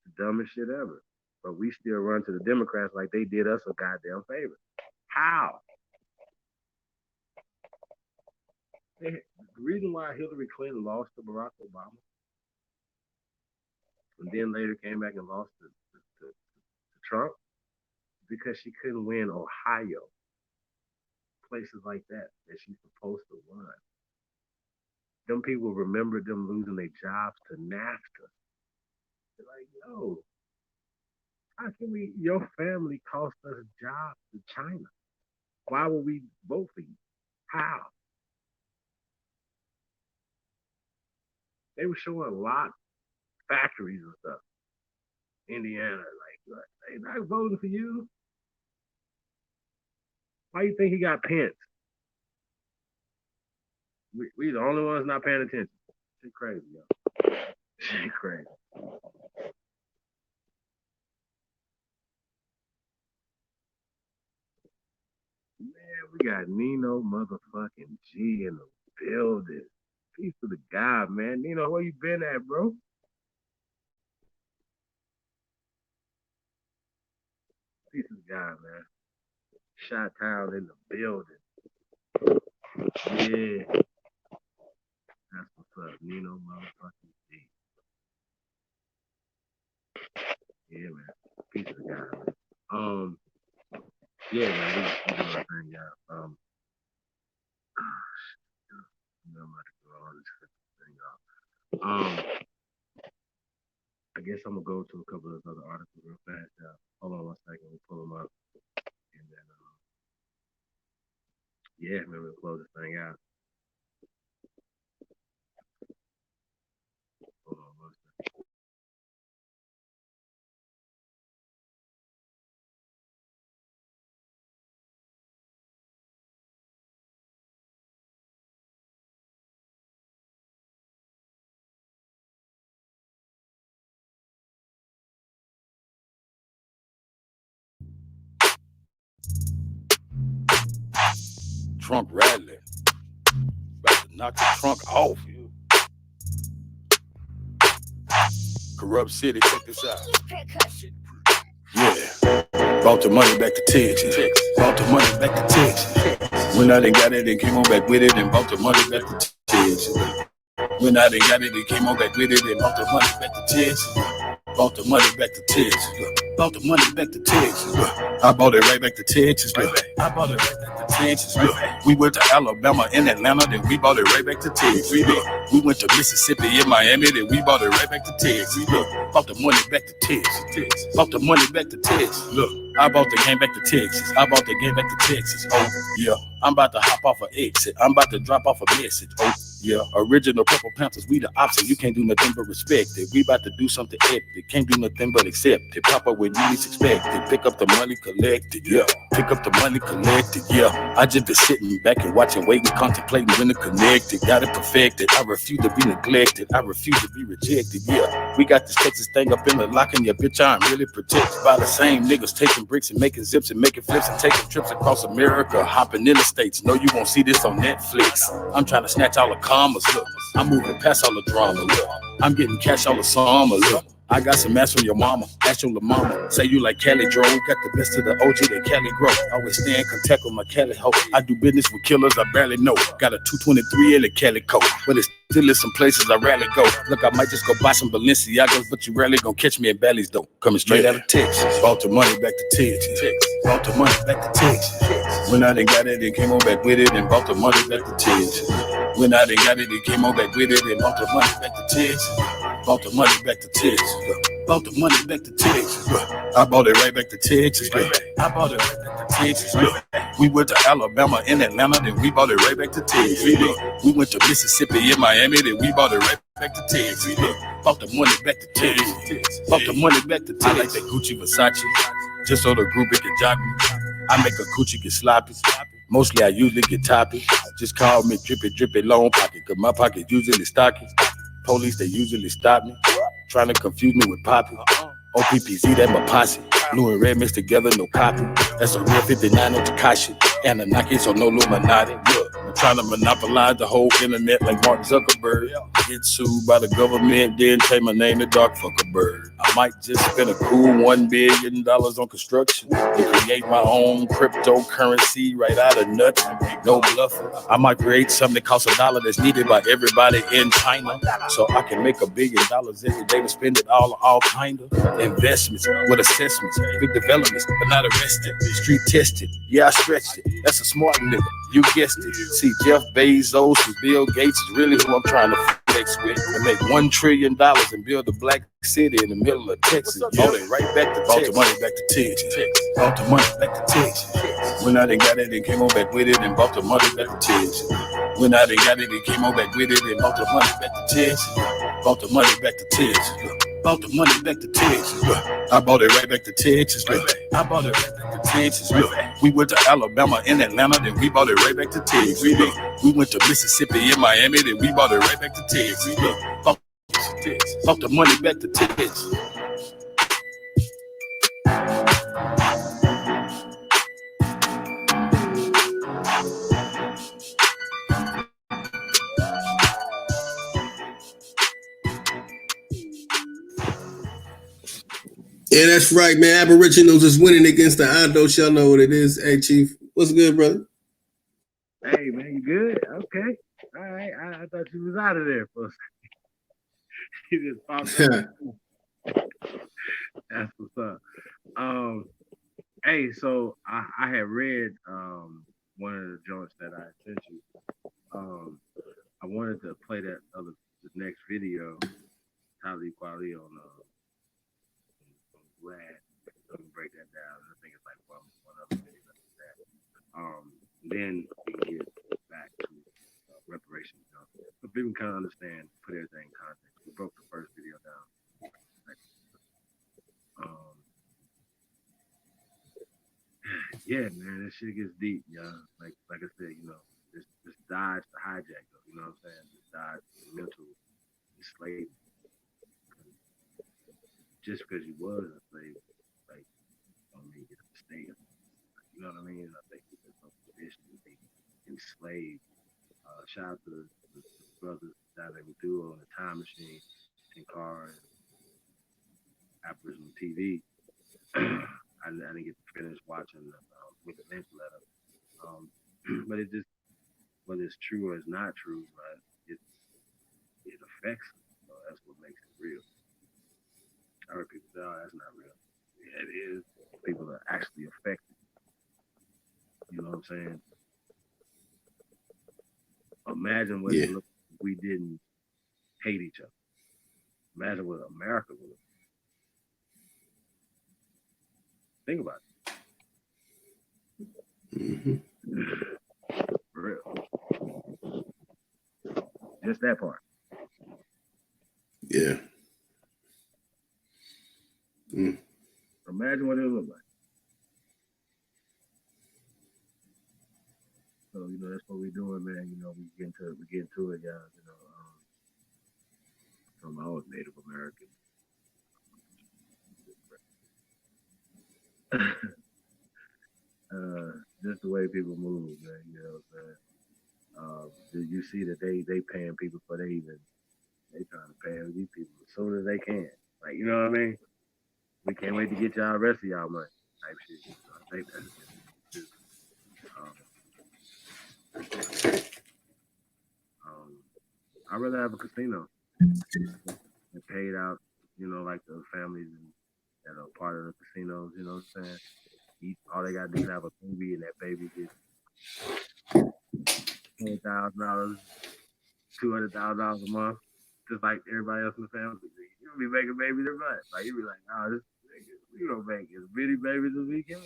The dumbest shit ever. But we still run to the Democrats like they did us a goddamn favor. How? The reason why Hillary Clinton lost to Barack Obama and then later came back and lost to Trump, because she couldn't win Ohio, places like that she's supposed to run. Them people remember them losing their jobs to NAFTA. They're like, yo, how can your family cost us jobs to China? Why would we vote for you? How? They were showing lot factories and stuff. Indiana, like, they not voting for you. Why you think he got Pence? We the only ones not paying attention. Shit crazy, yo. Shit crazy. Man, we got Nino motherfucking G in the building. Peace to the guy, man. Nino, where you been at, bro? Peace to the guy, man. Shot Town in the building. Yeah. That's what's up. Nino motherfucking G. Yeah, man. Peace to the guy, man. Yeah, man, we doing our thing, yeah. I'm about to go all this thing off. I guess I'm gonna go to a couple of those other articles real fast. Hold on one second, we'll pull them up, and then yeah, man, we'll close this thing out. Hold on one second. Trunk rattling. About to knock the trunk off. Corrupt city, check this out. Yeah. Brought the money back to Texas. Brought the money back to Texas. When I done got it, they came on back with it and brought the money back to Texas. When I done got it, they came on back with it and brought the money back to Texas. Brought the money back to Texas. Brought the money back to Texas. I bought it right back to Texas. I bought it right back to Texas. We went to Alabama and Atlanta, then we bought it right back to Texas. We went to Mississippi and Miami, then we bought it right back to Texas. Bought the money back to Texas. Bought the money back to Texas. Look, I bought the game back to Texas. I bought the game back to Texas. Oh, yeah. I'm about to hop off an exit. I'm about to drop off a message. Oh, yeah. Original Purple Panthers, we the opposite. You can't do nothing but respect it. We about to do something epic. Can't do nothing but accept it. Pop up when you least expect it. Pick up the money collected, yeah. Pick up the money collected, yeah. I just been sitting back and watching, waiting, contemplating when it connected. Got it perfected. I refuse to be neglected. I refuse to be rejected, yeah. We got this Texas thing up in the lock and your bitch, I'm really protected by the same niggas taking bricks and making zips and making flips and taking trips across America, hopping in the States. No, you won't see this on Netflix. I'm trying to snatch all the commas, look. I'm moving past all the drama, look. I'm getting cash all the summer, look. I got some ass from your mama, ask your little mama. Say you like Cali Dro, got the best of the OG that Cali grow. Always stay in contact with my Cali hoe. I do business with killers I barely know. Got a 223 and a Cali coat, but it's still in some places I rarely go. Look, I might just go buy some Balenciagas, but you rarely gonna catch me in Bally's though. Coming straight out of Texas. Bought the money back to Texas. Bought the money back to Texas. When I done got it, they came on back with it and bought the money back to Texas. When I done got it, they came on back with it and bought the money back to Texas. Bought the money back to Texas. Bought the money back to Texas. I bought it right back to Texas. I bought it right back to Texas. We went to Alabama and Atlanta, then we bought it right back to Texas. We went to Mississippi and Miami, then we bought it right back to Texas. Bought the money back to Texas. Bought the money back to Texas. I like that Gucci Versace, just so the group it can jock me. I make a coochie get sloppy. Mostly I usually get toppy. Just call me drippy long pocket, cause my pocket usually stocky. Police, they usually stop me, trying to confuse me with Poppy. OPPZ, that my posse. Blue and red mixed together, no copy. That's a real 59 on Takashi. Anunnaki, so no Illuminati. Look, I'm trying to monopolize the whole internet like Mark Zuckerberg. Get sued by the government, then change my name to Dark Fuckerberg. I might just spend a cool $1 billion on construction and create my own cryptocurrency right out of nothing. No bluffing. I might create something that costs $1 that's needed by everybody in China, so I can make $1 billion every day and spend it all kind of investments with assessments, big developments, but not arrested. Street tested. Yeah, I stretched it. That's a smart nigga. You guessed it. See, Jeff Bezos and Bill Gates is really who I'm trying to flex with and make $1 trillion and build a black city in the middle of Texas. Bought it right back to Texas. Bought the money back to Texas. Bought the money back to Texas. When I done got it, they came on back with it and bought the money back to Texas. When I done got it, they came on back with it and bought the money back to Texas. Bought the money back to Texas. bought the money back to Texas. Look, I bought it right back to Texas. Look, I bought it right back to Texas. Look, we went to Alabama and Atlanta, then we bought it right back to Texas. Look, we went to Mississippi and Miami, then we bought it right back to Texas. Look, bought the money back to Texas. Yeah, that's right, man. Aboriginals is winning against the ADoS. Y'all know what it is. Hey, Chief, what's good, brother? Hey, man, you good? Okay. All right. I thought you was out of there for a second. You just popped up. That's what's up. Hey, so I had read one of the joints that I sent you. I wanted to play the next video, Talib Kwali on Vlad. Let me break that down. I think it's like one other video like that. Then we get back to reparations. So people can kind of understand, put everything in context. We broke the first video down. Yeah, man, this shit gets deep, y'all. Like I said, this dodge the hijack, though. You know what I'm saying? This dodge the mental enslavement. Just because you was a slave, like, don't mean it's a state. You know what I mean? I think there's no tradition to be enslaved. Shout out to the brothers that they would do on the time machine, in car, and Aboriginal TV. I didn't get to finish watching with the lynch letter. But it just, whether it's true or it's not true, but it affects us. So that's what makes it real. I heard people say, oh, that's not real. Yeah, it is. People are actually affected. You know what I'm saying? Imagine what it looked like if we didn't hate each other. Imagine what America would look like. Think about it. Mm-hmm. For real. Just that part. Yeah. Mm. Imagine what it would look like. So, that's what we're doing, man. We get into it, y'all. From my own Native American. Just the way people move, man. You know what I'm saying? You see that they paying people for they trying to pay these people as soon as they can. Like, you know what I mean? We can't wait to get y'all rest of y'all money type shit. So I think that's I'd rather have a casino that paid out, like the families that are part of the casinos, you know what I'm saying? All they got to do is have a baby, and that baby gets $20,000, $200,000 a month, just like everybody else in the family. You'll be making babies every month. Like, you'll be like, oh, we don't make as many babies as we can.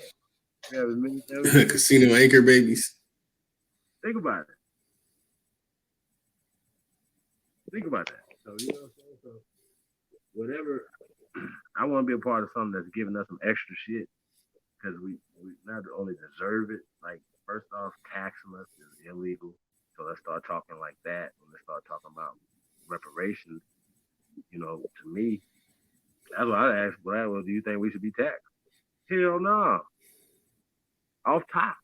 We have as many babies. Casino anchor babies. Think about it. Think about that. So, you know what I'm saying? So, whatever, I want to be a part of something that's giving us some extra shit, because we not only deserve it, like, first off, taxing us is illegal. So let's start talking like that. When let's start talking about reparations, to me, that's what I asked Vlad, well, do you think we should be taxed? Hell no. Off top.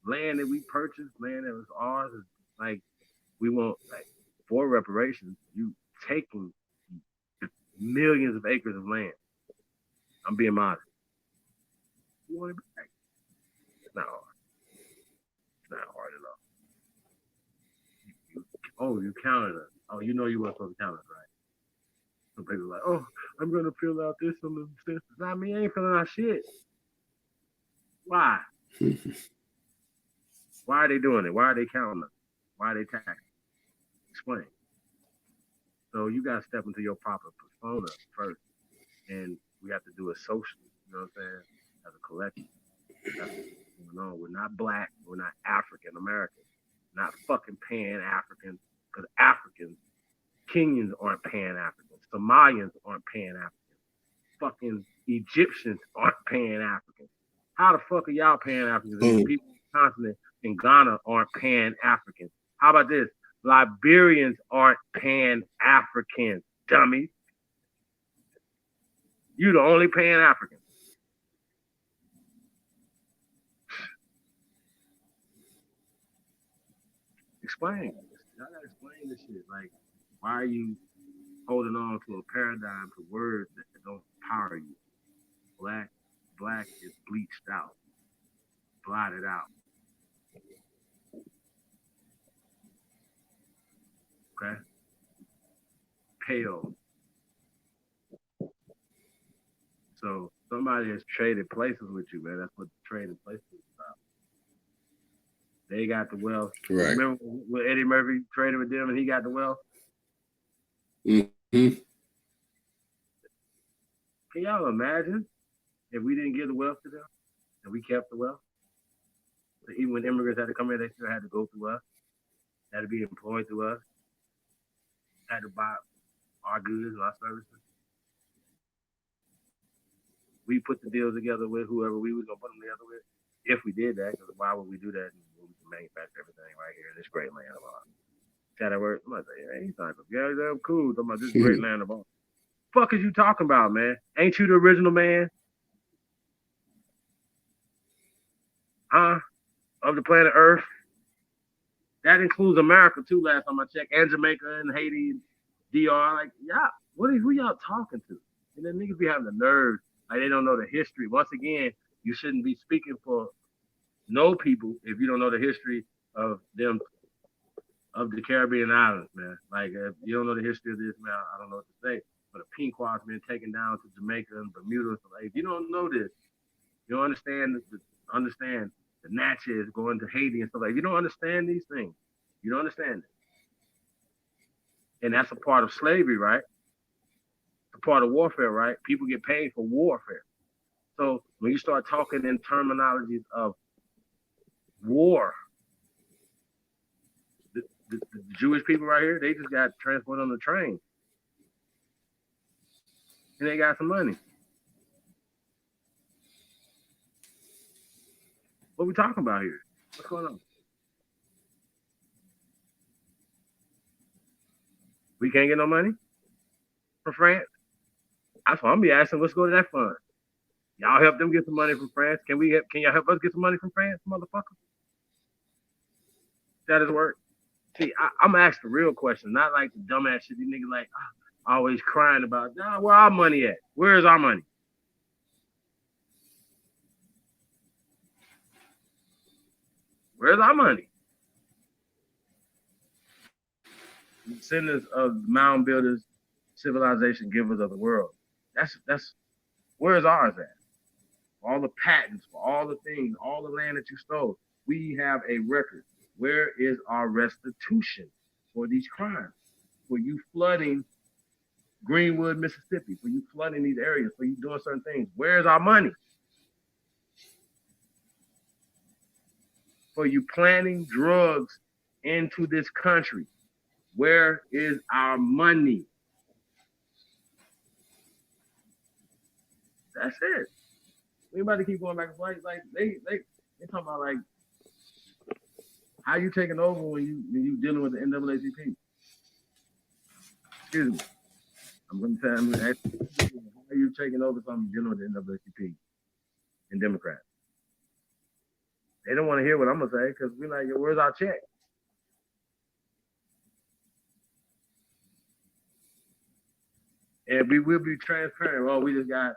Land that we purchased, land that was ours, is like, we want, like, for reparations, you taking millions of acres of land. I'm being modest. You want to be taxed? It's not hard. It's not hard at all. You counted us. Oh, you weren't supposed to count us, right? Some people are like, oh, I'm going to fill out this on the census. Not me, I ain't filling out shit. Why? Why are they doing it? Why are they counting us? Why are they taxing? Explain. So you got to step into your proper persona first. And we have to do it socially, you know what I'm saying? As a collective. That's what's going on. We're not black. We're not African American. Not fucking Pan-African. Because Africans Kenyans aren't Pan-Africans. Somalians aren't Pan-Africans. Fucking Egyptians aren't Pan-Africans. How the fuck are y'all Pan-Africans? And the people on the continent in Ghana aren't Pan-Africans. How about this? Liberians aren't Pan-Africans, dummies. You the only Pan-African. Explain. Y'all gotta explain this shit. Like, why are you holding on to a paradigm for words that don't power you? Black is bleached out, blotted out. Okay? Pale. So somebody has traded places with you, man. That's what trading places is about. They got the wealth. Right. Remember when Eddie Murphy traded with them and he got the wealth? Mm-hmm. Can y'all imagine if we didn't give the wealth to them and we kept the wealth? So even when immigrants had to come here, they still had to go through us, had to be employed through us, had to buy our goods, our services. We put the deals together with whoever we was gonna put them together with. If we did that, because why would we do that? We can manufacture everything right here in this great land of ours. See how that works? I'm like, hey, he's talking. Yeah, I'm cool. I'm about this great land of ours. Fuck is you talking about, man? Ain't you the original man? Huh? Of the planet Earth? That includes America too, last time I checked, and Jamaica and Haiti and DR. Like, yeah, who y'all talking to? And then niggas be having the nerve, like they don't know the history. Once again, you shouldn't be speaking for no people if you don't know the history of them, of the Caribbean islands, man. Like, if you don't know the history of this, man, I don't know what to say. But the Pequot's been taken down to Jamaica and Bermuda. So, like, if you don't know this, you don't understand the Natchez going to Haiti and stuff like that. If you don't understand these things, you don't understand it. And that's a part of slavery, right? It's a part of warfare, right? People get paid for warfare. So when you start talking in terminologies of war, the Jewish people right here, they just got transported on the train. And they got some money. What we talking about here? What's going on? We can't get no money from France? That's why I'm be asking, let's go to that fund. Y'all help them get some money from France. Can y'all help us get some money from France, motherfucker? That does work. See, I'm asking the real question, not like the dumbass shit these niggas like always crying about. Nah, where our money at? Where's our money? Where's our money? The descendants of mound builders, civilization givers of the world. That's where's ours at? All the patents, for all the things, all the land that you stole. We have a record. Where is our restitution for these crimes? For you flooding Greenwood, Mississippi, for you flooding these areas, for you doing certain things. Where's our money? For you planting drugs into this country. Where is our money? That's it. Anybody keep going back and forth? Like they talking about like how you taking over when you dealing with the NAACP? Excuse me. I'm gonna ask you, how are you taking over something dealing with the NAACP and Democrats? They don't want to hear what I'm gonna say because we're like, where's our check? And we will be transparent. Oh, we just got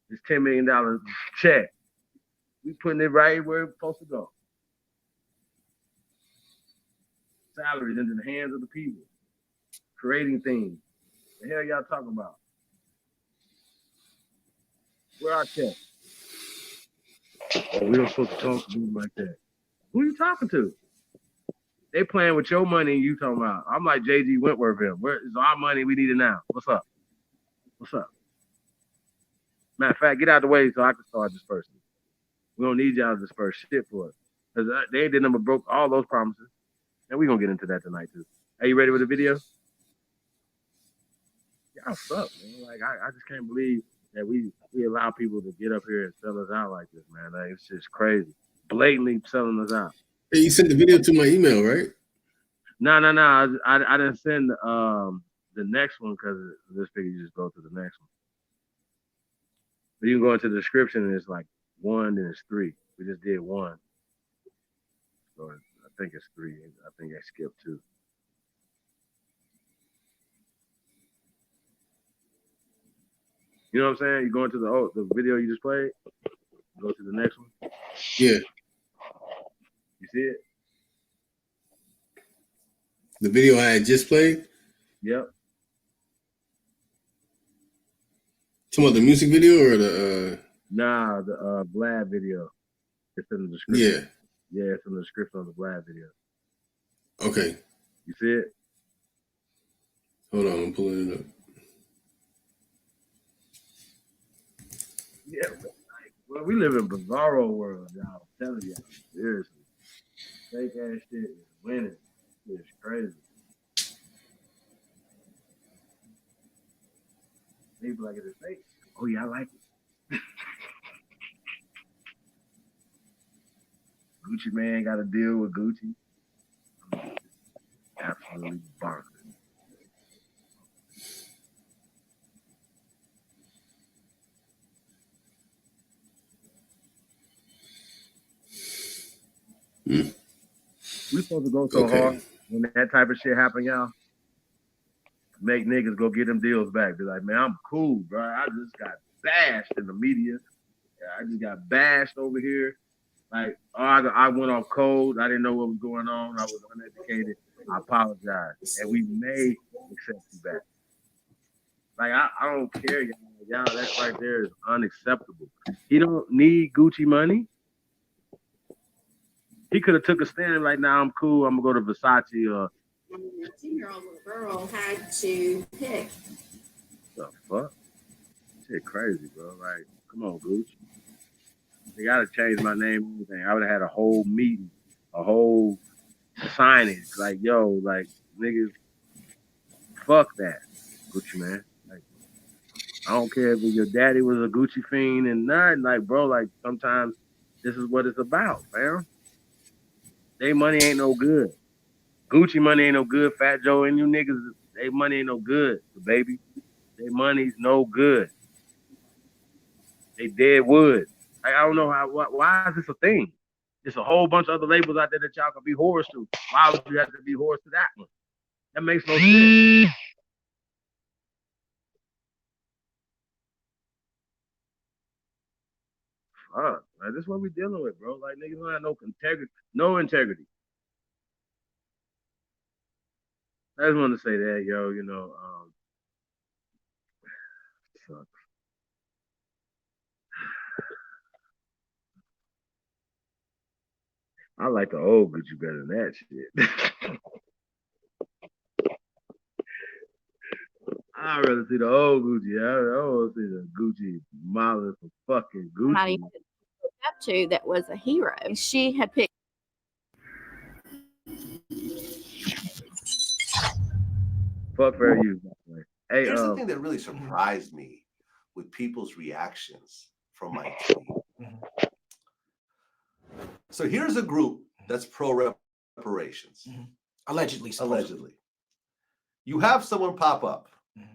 this $10 million check. We putting it right where it's supposed to go. Salaries into the hands of the people. Creating things. The hell y'all talking about? Where our check? Oh, we don't supposed to talk to them like that. Who you talking to? They playing with your money and you talking about. I'm like J.G. Wentworth here. Where is our money? We need it now. What's up? What's up? Matter of fact, get out of the way so I can start dispersing. We don't need y'all to disperse shit for us. Because they did number broke all those promises. And we're going to get into that tonight, too. Are you ready with the video? That's up, man. Like I just can't believe that we allow people to get up here and sell us out like this, man. Like it's just crazy. Blatantly selling us out. Hey, you sent the video to my email, right? No. I didn't send the next one because this figure you just go to the next one. But you can go into the description and it's like 1, then it's 3. We just did 1. So I think it's 3. I think I skipped 2. You know what I'm saying? You go into the video you just played, go to the next one. Yeah. You see it? The video I had just played? Yep. Talking about the music video or the Nah, the Vlad video. It's in the description. Yeah. Yeah, it's in the description of the Vlad video. Okay. You see it? Hold on, I'm pulling it up. Yeah, well, we live in bizarro world, y'all. I'm telling y'all, seriously. Fake ass shit is winning. It's crazy. They be like, it is fake. Oh yeah, I like it. Gucci man got to deal with Gucci. Absolutely bonkers. Mm. We supposed to go so hard when that type of shit happen, y'all. Make niggas go get them deals back. Be like, man, I'm cool, bro. I just got bashed in the media. I just got bashed over here. Like, I went off cold. I didn't know what was going on. I was uneducated. I apologize. And we may accept you back. Like, I don't care, y'all. Y'all, that right there is unacceptable. He don't need Gucci money. He could have took a stand like, nah, I'm cool. I'm going to go to Versace or... And the 10-year-old little girl had to pick. The fuck? Shit crazy, bro. Like, come on, Gucci. They got to change my name and everything. I would have had a whole meeting, a whole signage. Like, yo, like, niggas, fuck that, Gucci, man. Like, I don't care if your daddy was a Gucci fiend and nothing. Like, bro, like, sometimes this is what it's about, man. They money ain't no good. Gucci money ain't no good, Fat Joe, and you niggas, they money ain't no good, baby. They money's no good. They dead wood. Like, I don't know why is this a thing? There's a whole bunch of other labels out there that y'all can be whores to. Why would you have to be whores to that one? That makes no sense. Fuck, man, this is what we dealing with, bro. Like, niggas don't have no integrity. I just wanted to say that, yo, you know, sucks. I like the old Gucci better than that shit. I'd rather see the old Gucci. I want to see the Gucci modeling for fucking Gucci. Not even up to that was a hero. She had picked. Fuck for you. Hey, here's something that really surprised me with people's reactions from my tweet. So here's a group that's pro reparations. Allegedly. Allegedly. You have someone pop up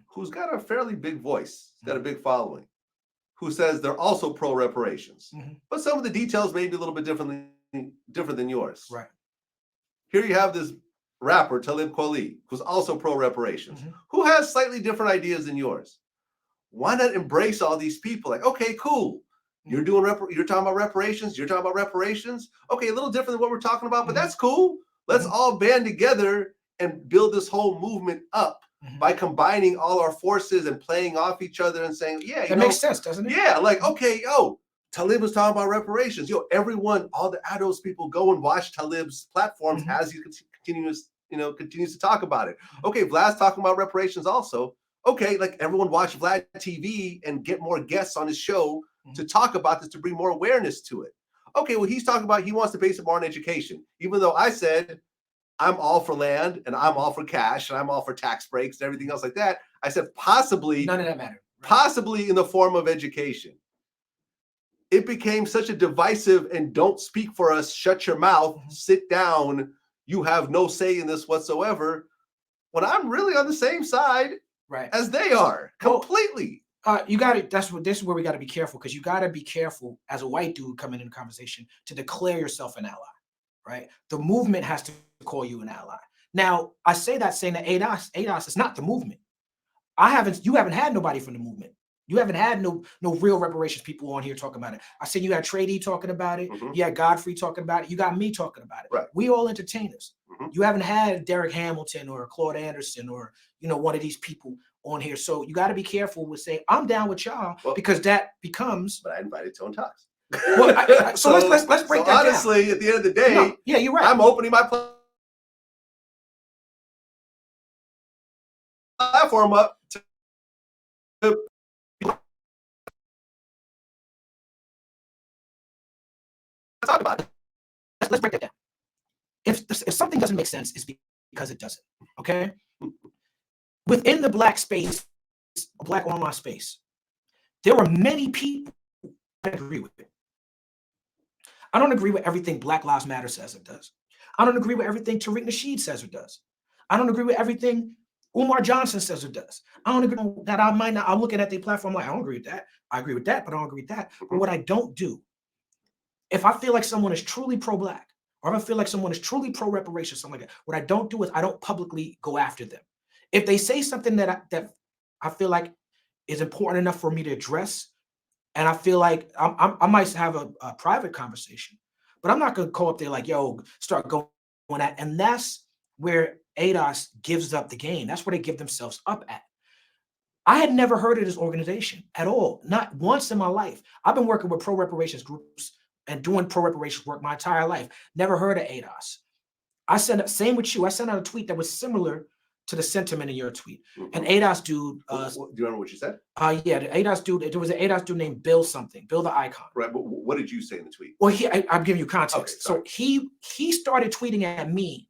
who's got a fairly big voice, got a big following, who says they're also pro reparations. But some of the details may be a little bit different than yours. Right. Here you have this rapper, Talib Kwali, who's also pro reparations, who has slightly different ideas than yours. Why not embrace all these people? Like, okay, cool. You're doing you're talking about reparations. You're talking about reparations. Okay, a little different than what we're talking about, but that's cool. Let's all band together and build this whole movement up by combining all our forces and playing off each other and saying, yeah, that makes sense, doesn't it? Yeah, like, okay, yo, Talib was talking about reparations. Yo, everyone, all the ADoS people go and watch Talib's platforms as he continues to talk about it. Okay, Vlad's talking about reparations also. Okay, like everyone watch Vlad TV and get more guests on his show to talk about this, to bring more awareness to it. Okay, well, he's talking about he wants to base it more on education, even though I said I'm all for land and I'm all for cash and I'm all for tax breaks and everything else like that. I said possibly. None of that mattered. Right? Possibly in the form of education. It became such a divisive and don't speak for us, shut your mouth, sit down, you have no say in this whatsoever, when I'm really on the same side as they are, completely. You got to, this is where we got to be careful, because you got to be careful as a white dude coming in a conversation to declare yourself an ally, right? The movement has to call you an ally. Now, I say that saying that ADoS is not the movement. You haven't had nobody from the movement. You haven't had no real reparations people on here talking about it. I said you had Trady talking about it. You had Godfrey talking about it. You got me talking about it. Right. We all entertainers. You haven't had Derek Hamilton or Claude Anderson or one of these people on here. So you got to be careful with saying I'm down with y'all, because that becomes. But I invited Tone Talks. Well, so let's break that honestly, down. At the end of the day, no, yeah, you're right. I'm opening my platform up to talk about it. Let's break that down. If something doesn't make sense, it's because it doesn't. Okay. Within the black space, black online space, there are many people that agree with it. I don't agree with everything Black Lives Matter says it does. I don't agree with everything Tariq Nasheed says it does. I don't agree with everything Umar Johnson says it does. I don't agree that I might not. I'm looking at the platform like I don't agree with that. I agree with that, but I don't agree with that. But what I don't do, if I feel like someone is truly pro-black, or if I feel like someone is truly pro-reparations, something like that, what I don't do is I don't publicly go after them. If they say something that I feel like is important enough for me to address, and I feel like I might have a private conversation, but I'm not going to go up there like, yo, start going at. And that's where ADoS gives up the game. That's where they give themselves up at. I had never heard of this organization at all, not once in my life. I've been working with pro-reparations groups and doing pro-reparations work my entire life. Never heard of ADoS. I sent, same with you. I sent out a tweet that was similar to the sentiment in your tweet. An ADoS dude. Do you remember what you said? Yeah, the ADoS dude. There was an ADoS dude named Bill something. Bill the Icon. Right. But what did you say in the tweet? Well, I'm giving you context. Okay, so he started tweeting at me,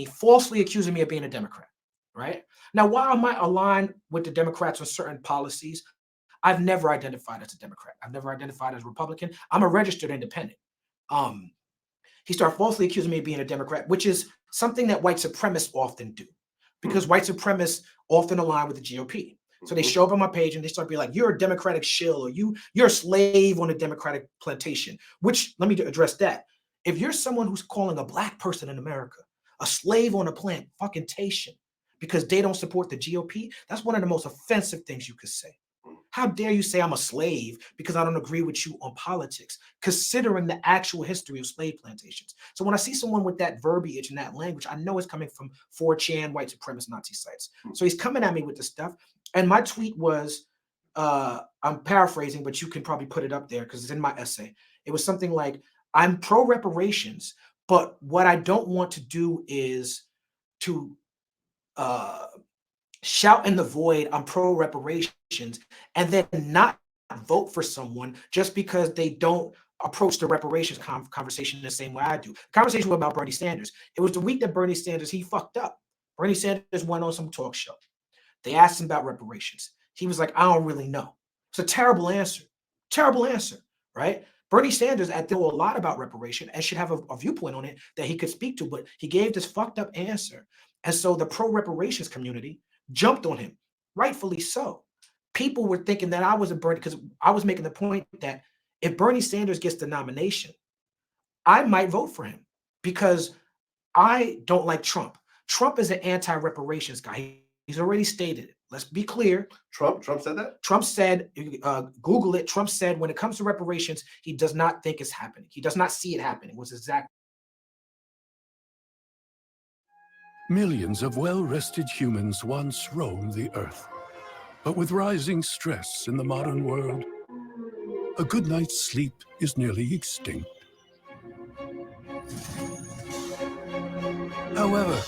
falsely accusing me of being a Democrat. Right now, while I might align with the Democrats on certain policies, I've never identified as a Democrat. I've never identified as a Republican. I'm a registered independent. He started falsely accusing me of being a Democrat, which is something that white supremacists often do, because white supremacists often align with the GOP. So they show up on my page and they start being like, you're a Democratic shill, or you're a slave on a Democratic plantation, which, let me address that. If you're someone who's calling a black person in America a slave on a plantation because they don't support the GOP, that's one of the most offensive things you could say. How dare you say I'm a slave because I don't agree with you on politics, considering the actual history of slave plantations. So when I see someone with that verbiage and that language, I know it's coming from 4chan, white supremacist Nazi sites. So he's coming at me with this stuff. And my tweet was, I'm paraphrasing, but you can probably put it up there because it's in my essay. It was something like, I'm pro-reparations, but what I don't want to do is to shout in the void, I'm pro-reparations, and then not vote for someone just because they don't approach the reparations conversation the same way I do. The conversation was about Bernie Sanders. It was the week that Bernie Sanders, he fucked up. Bernie Sanders went on some talk show. They asked him about reparations. He was like, I don't really know. It's a terrible answer, right? Bernie Sanders know a lot about reparation and should have a viewpoint on it that he could speak to, but he gave this fucked up answer. And so the pro-reparations community jumped on him, rightfully so. People were thinking that I was a Bernie, because I was making the point that if Bernie Sanders gets the nomination, I might vote for him because I don't like Trump. Trump is an anti-reparations guy. He's already stated it. Let's be clear. Trump said that? Trump said, Google it. Trump said when it comes to reparations, he does not think it's happening. He does not see it happening. It was exactly. Millions of well-rested humans once roamed the earth. But with rising stress in the modern world, a good night's sleep is nearly extinct. However,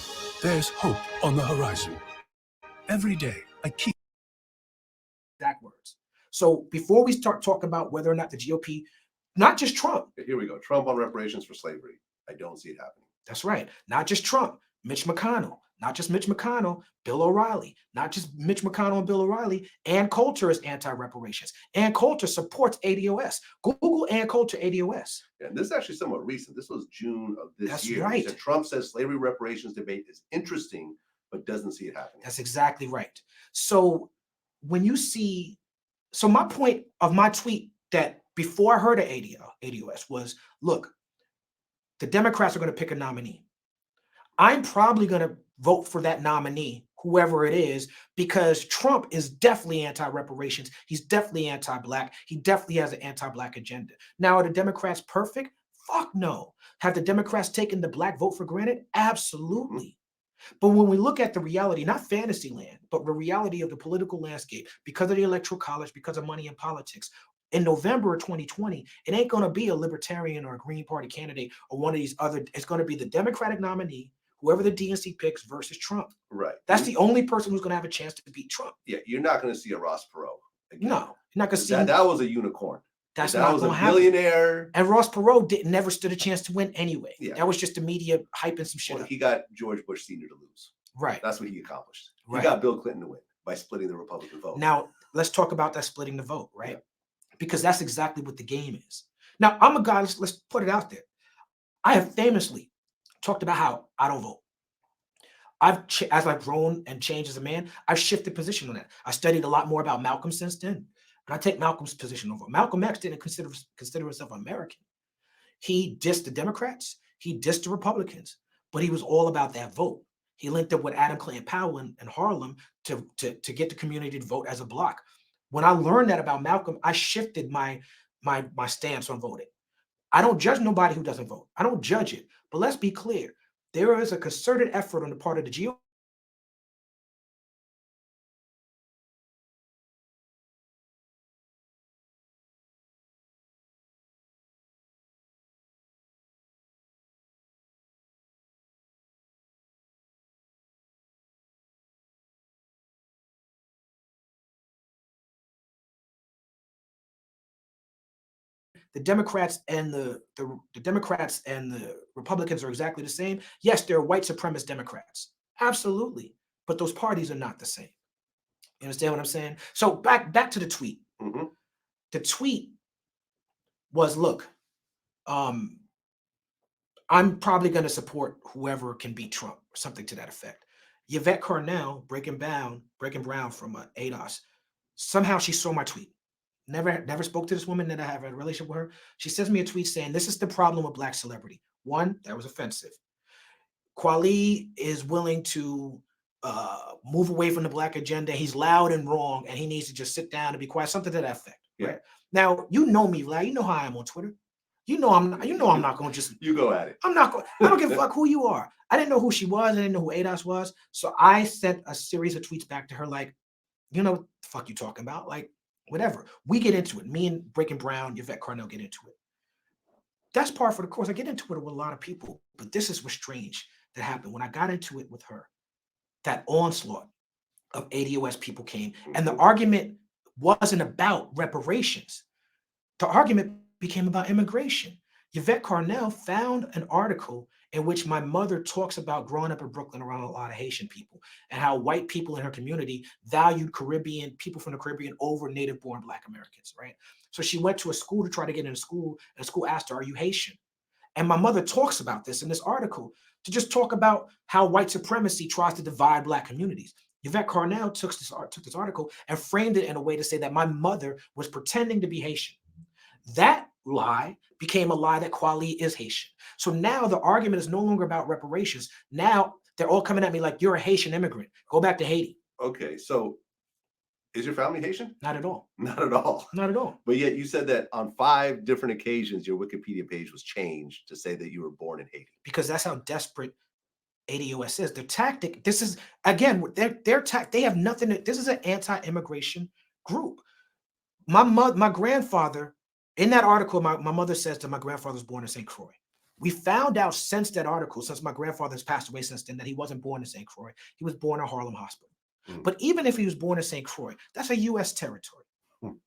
there's hope on the horizon. Every day, I keep backwards. So before we start talking about whether or not the GOP, not just Trump. Here we go. Trump on reparations for slavery. I don't see it happening. That's right. Not just Trump. Mitch McConnell, not just Mitch McConnell, Bill O'Reilly, not just Mitch McConnell and Bill O'Reilly. Ann Coulter is anti-reparations. Ann Coulter supports ADOS. Google Ann Coulter ADOS. And this is actually somewhat recent. This was June of this That's year. right. So Trump says slavery reparations debate is interesting, but doesn't see it happening. That's exactly right. So when you see, so my point of my tweet that before I heard of ADOS was, look, the Democrats are going to pick a nominee. I'm probably going to vote for that nominee, whoever it is, because Trump is definitely anti-reparations. He's definitely anti-Black. He definitely has an anti-Black agenda. Now, are the Democrats perfect? Fuck no. Have the Democrats taken the Black vote for granted? Absolutely. But when we look at the reality, not fantasy land, but the reality of the political landscape, because of the Electoral College, because of money in politics, in November of 2020, it ain't going to be a Libertarian or a Green Party candidate or one of these other, it's going to be the Democratic nominee, whoever the DNC picks versus Trump. Right. That's the only person who's going to have a chance to beat Trump. Yeah, you're not going to see a Ross Perot again. No, you're not going to see that was a unicorn. That's that not was a gonna happen. billionaire. And Ross Perot never stood a chance to win anyway. Yeah. That was just the media hyping some shit Well, up. he got George Bush Sr. to lose. Right. That's what he accomplished. Right. He got Bill Clinton to win by splitting the Republican vote. Now, let's talk about that splitting the vote, right? Yeah. Because that's exactly what the game is. Now, I'm a guy, let's put it out there. I have famously talked about how I don't vote. As I've grown and changed as a man, I've shifted position on that. I studied a lot more about Malcolm since then, and I take Malcolm's position over. Malcolm X didn't consider himself American. He dissed the Democrats, he dissed the Republicans, but he was all about that vote. He linked up with Adam Clayton Powell in Harlem to get the community to vote as a block. When I learned that about Malcolm, I shifted my stance on voting. I don't judge nobody who doesn't vote. I don't judge it. But let's be clear. There is a concerted effort on the part of the GOP the Democrats and the Democrats and the Republicans are exactly the same. Yes, they're white supremacist Democrats. Absolutely. But those parties are not the same. You understand what I'm saying? So back to the tweet. Mm-hmm. The tweet was, look, I'm probably going to support whoever can beat Trump, or something to that effect. Yvette Carnell, Breaking Brown from ADoS, somehow she saw my tweet. Never spoke to this woman, never have a relationship with her. She sends me a tweet saying, this is the problem with Black celebrity. One, that was offensive. Kwali is willing to move away from the Black agenda. He's loud and wrong, and he needs to just sit down and be quiet, something to that effect. Yeah. Right? Now, you know me, Vlad. You know how I am on Twitter. You know I'm not going to just... You go at it. I don't give a fuck who you are. I didn't know who she was. I didn't know who ADoS was. So I sent a series of tweets back to her like, you know what the fuck you talking about? Like, whatever. We get into it. Me and Breaking Brown, Yvette Carnell get into it. That's par for the course. I get into it with a lot of people, but this is what's strange that happened. When I got into it with her, that onslaught of ADOS people came, and the argument wasn't about reparations. The argument became about immigration. Yvette Carnell found an article in which my mother talks about growing up in Brooklyn around a lot of Haitian people and how white people in her community valued people from the Caribbean over native-born Black Americans, right? So she went to a school to try to get into school, and the school asked her, are you Haitian? And my mother talks about this in this article to just talk about how white supremacy tries to divide Black communities. Yvette Carnell took this article and framed it in a way to say that my mother was pretending to be Haitian. That lie became a lie that Kwali is Haitian. So now the argument is no longer about reparations. Now they're all coming at me like, you're a Haitian immigrant. Go back to Haiti. Okay, so is your family Haitian? Not at all. Not at all. Not at all. But yet you said that on 5 different occasions, your Wikipedia page was changed to say that you were born in Haiti. Because that's how desperate ADOS is. Their tactic, this is, again, they have nothing, this is an anti-immigration group. My grandfather, in that article, my mother says that my grandfather was born in St. Croix. We found out since that article, since my grandfather has passed away since then, that he wasn't born in St. Croix. He was born in Harlem Hospital. But even if he was born in St. Croix, that's a U.S. territory.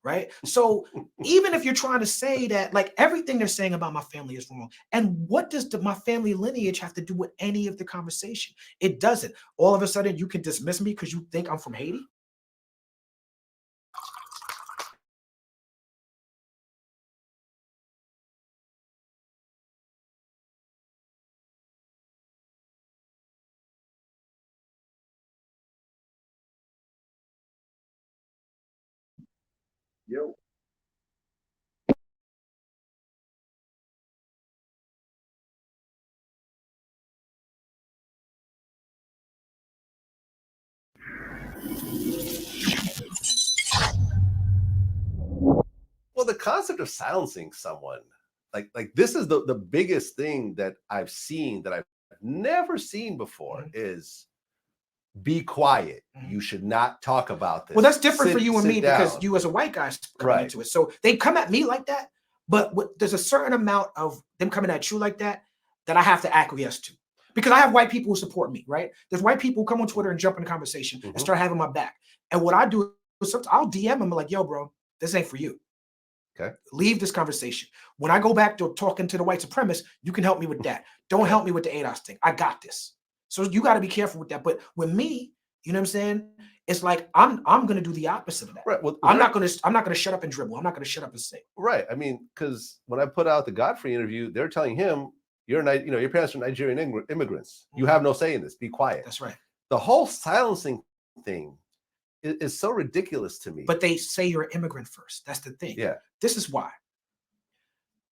right? So even if you're trying to say that, like, everything they're saying about my family is wrong, and what does my family lineage have to do with any of the conversation? It doesn't. All of a sudden, you can dismiss me because you think I'm from Haiti? Yo. Well, the concept of silencing someone, like this is the biggest thing that I've seen that I've never seen before is be quiet. You should not talk about this. Well, that's different for you and me down. because you as a white guy coming into it. So they come at me like that, but there's a certain amount of them coming at you like that that I have to acquiesce to. Because I have white people who support me, right? There's white people who come on Twitter and jump in the conversation and start having my back. And what I do is sometimes I'll DM them like, yo, bro, this ain't for you. Okay. Leave this conversation. When I go back to talking to the white supremacists, you can help me with that. Don't help me with the ADoS thing. I got this. So you got to be careful with that. But with me, you know what I'm saying? It's like I'm gonna do the opposite of that. Right. Well, I'm not gonna shut up and dribble. I'm not gonna shut up and say. Right. I mean, because when I put out the Godfrey interview, they're telling him, your parents are Nigerian immigrants. You have no say in this. Be quiet. That's right. The whole silencing thing is so ridiculous to me. But they say you're an immigrant first. That's the thing. Yeah. This is why.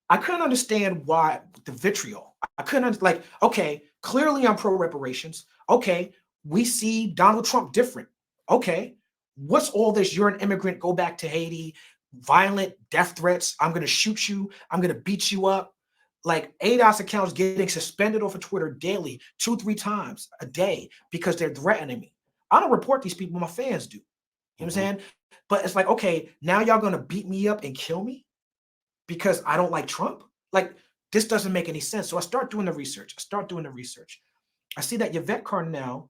I couldn't understand why the vitriol. I couldn't like, okay, clearly I'm pro reparations. Okay, we see Donald Trump different. Okay, what's all this? You're an immigrant, go back to Haiti, violent death threats. I'm gonna shoot you, I'm gonna beat you up. Like ADoS accounts getting suspended off of Twitter daily, 2-3 times a day because they're threatening me. I don't report these people, my fans do. You know what I'm saying? But it's like, okay, now y'all gonna beat me up and kill me because I don't like Trump? Like, this doesn't make any sense. So I start doing the research. I see that Yvette Carnell,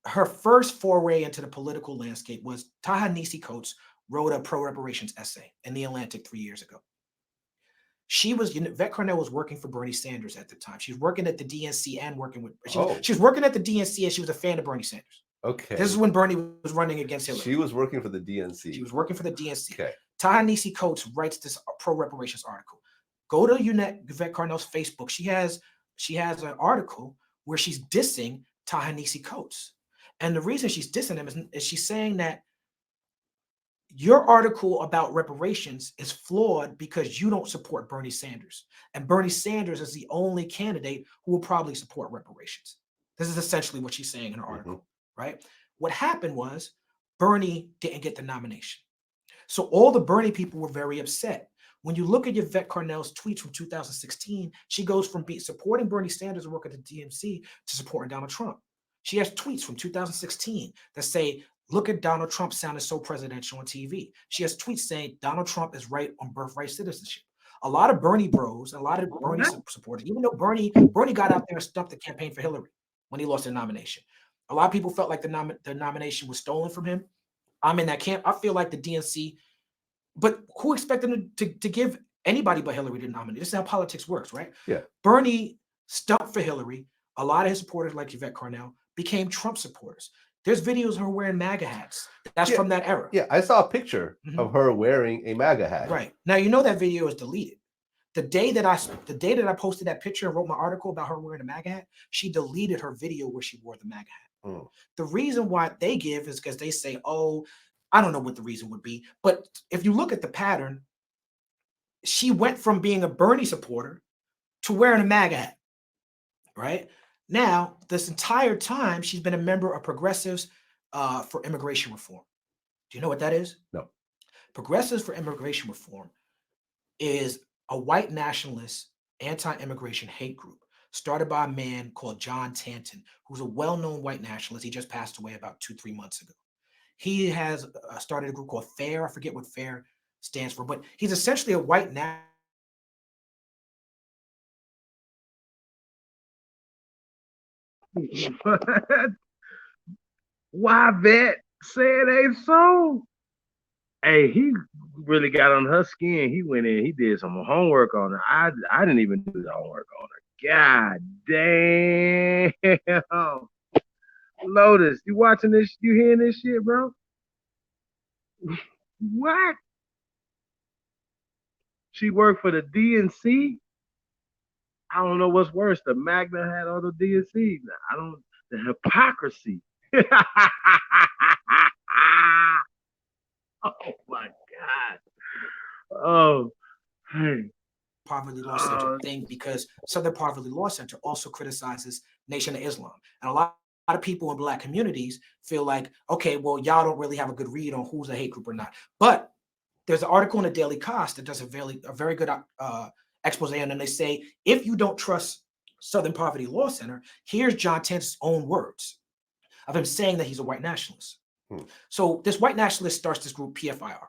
her first foray into the political landscape was Ta-Nehisi Coates wrote a pro-reparations essay in The Atlantic 3 years ago. Yvette Carnell was working for Bernie Sanders at the time. She was working at the DNC and working with, she was working at the DNC and she was a fan of Bernie Sanders. Okay. This is when Bernie was running against Hillary. She was working for the DNC. She was working for the DNC. Okay. Ta-Nehisi Coates writes this pro-reparations article. Go to Yvette Carnell's Facebook. She has an article where she's dissing Ta-Nehisi Coates. And the reason she's dissing him is she's saying that your article about reparations is flawed because you don't support Bernie Sanders. And Bernie Sanders is the only candidate who will probably support reparations. This is essentially what she's saying in her article, right? What happened was Bernie didn't get the nomination. So all the Bernie people were very upset. When you look at Yvette Carnell's tweets from 2016, she goes from supporting Bernie Sanders and working at the DNC to supporting Donald Trump. She has tweets from 2016 that say, look at Donald Trump sounding so presidential on TV. She has tweets saying Donald Trump is right on birthright citizenship. A lot of Bernie bros, a lot of Bernie supporters, even though Bernie got out there and stumped the campaign for Hillary when he lost the nomination. A lot of people felt like the nomination was stolen from him. I'm in that camp. I feel like the DNC, but who expected them to give anybody but Hillary to nominate? This is how politics works, right? Yeah. Bernie stumped for Hillary. A lot of his supporters, like Yvette Carnell, became Trump supporters. There's videos of her wearing MAGA hats. That's from that era. Yeah, I saw a picture of her wearing a MAGA hat. Right. Now, you know that video is deleted. The day that I posted that picture and wrote my article about her wearing a MAGA hat, she deleted her video where she wore the MAGA hat. The reason why they give is because they say, oh, I don't know what the reason would be. But if you look at the pattern, she went from being a Bernie supporter to wearing a MAGA hat, right? Now, this entire time, she's been a member of Progressives for Immigration Reform. Do you know what that is? No. Progressives for Immigration Reform is a white nationalist, anti-immigration hate group started by a man called John Tanton, who's a well-known white nationalist. He just passed away about 2-3 months ago. He has started a group called FAIR. I forget what FAIR stands for, but he's essentially a white nationalist. Why, Vet? Say it ain't so. Hey, he really got on her skin. He went in, he did some homework on her. I didn't even do the homework on her. God damn. Lotus, you watching this? You hearing this shit, bro? What? She worked for the DNC? I don't know what's worse. The Magna had all the DNC. The hypocrisy. Oh my God. Oh, hey. Poverty Law Center thing, because Southern Poverty Law Center also criticizes Nation of Islam. And a lot of people in Black communities feel like, okay, well, y'all don't really have a good read on who's a hate group or not. But there's an article in the Daily Cost that does a very good expose, and then they say, if you don't trust Southern Poverty Law Center, here's John Tence's own words of him saying that he's a white nationalist. So this white nationalist starts this group, PFIR.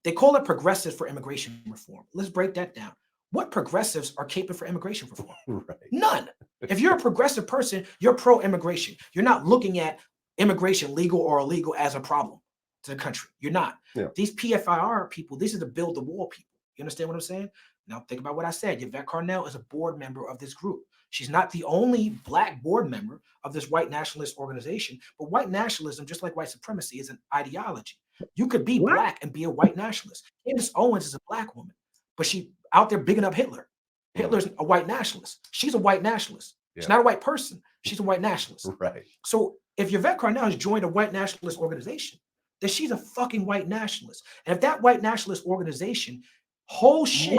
They call it Progressives for Immigration Reform. Let's break that down. What progressives are caping for immigration reform? Right. None. If you're a progressive person, you're pro-immigration. You're not looking at immigration, legal or illegal, as a problem to the country. You're not. Yeah. These PFIR people, these are the build the wall people. You understand what I'm saying? Now think about what I said. Yvette Carnell is a board member of this group. She's not the only Black board member of this white nationalist organization, but white nationalism, just like white supremacy, is an ideology. You could be Black and be a white nationalist. Candace Owens is a Black woman, but she out there bigging up Hitler. Hitler's a white nationalist. She's a white nationalist. She's not a white person. She's a white nationalist. Right. So if Yvette Carnell has joined a white nationalist organization, then she's a fucking white nationalist. And if that white nationalist organization whole shit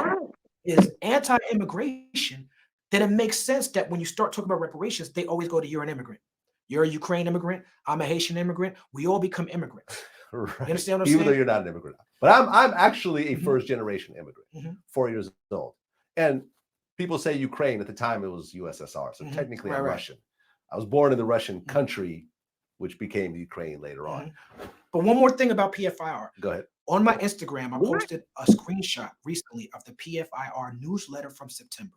is anti-immigration, then it makes sense that when you start talking about reparations, they always go to you're an immigrant. You're a Ukraine immigrant. I'm a Haitian immigrant. We all become immigrants. Right. You understand what I'm Even saying? though you're not an immigrant. But I'm actually a first generation immigrant, 4 years old. And people say Ukraine. At the time, it was USSR. So technically, I'm Russian. I was born in the Russian country, which became Ukraine later on. But one more thing about PFIR. Go ahead. On my Instagram, I posted a screenshot recently of the PFIR newsletter from September.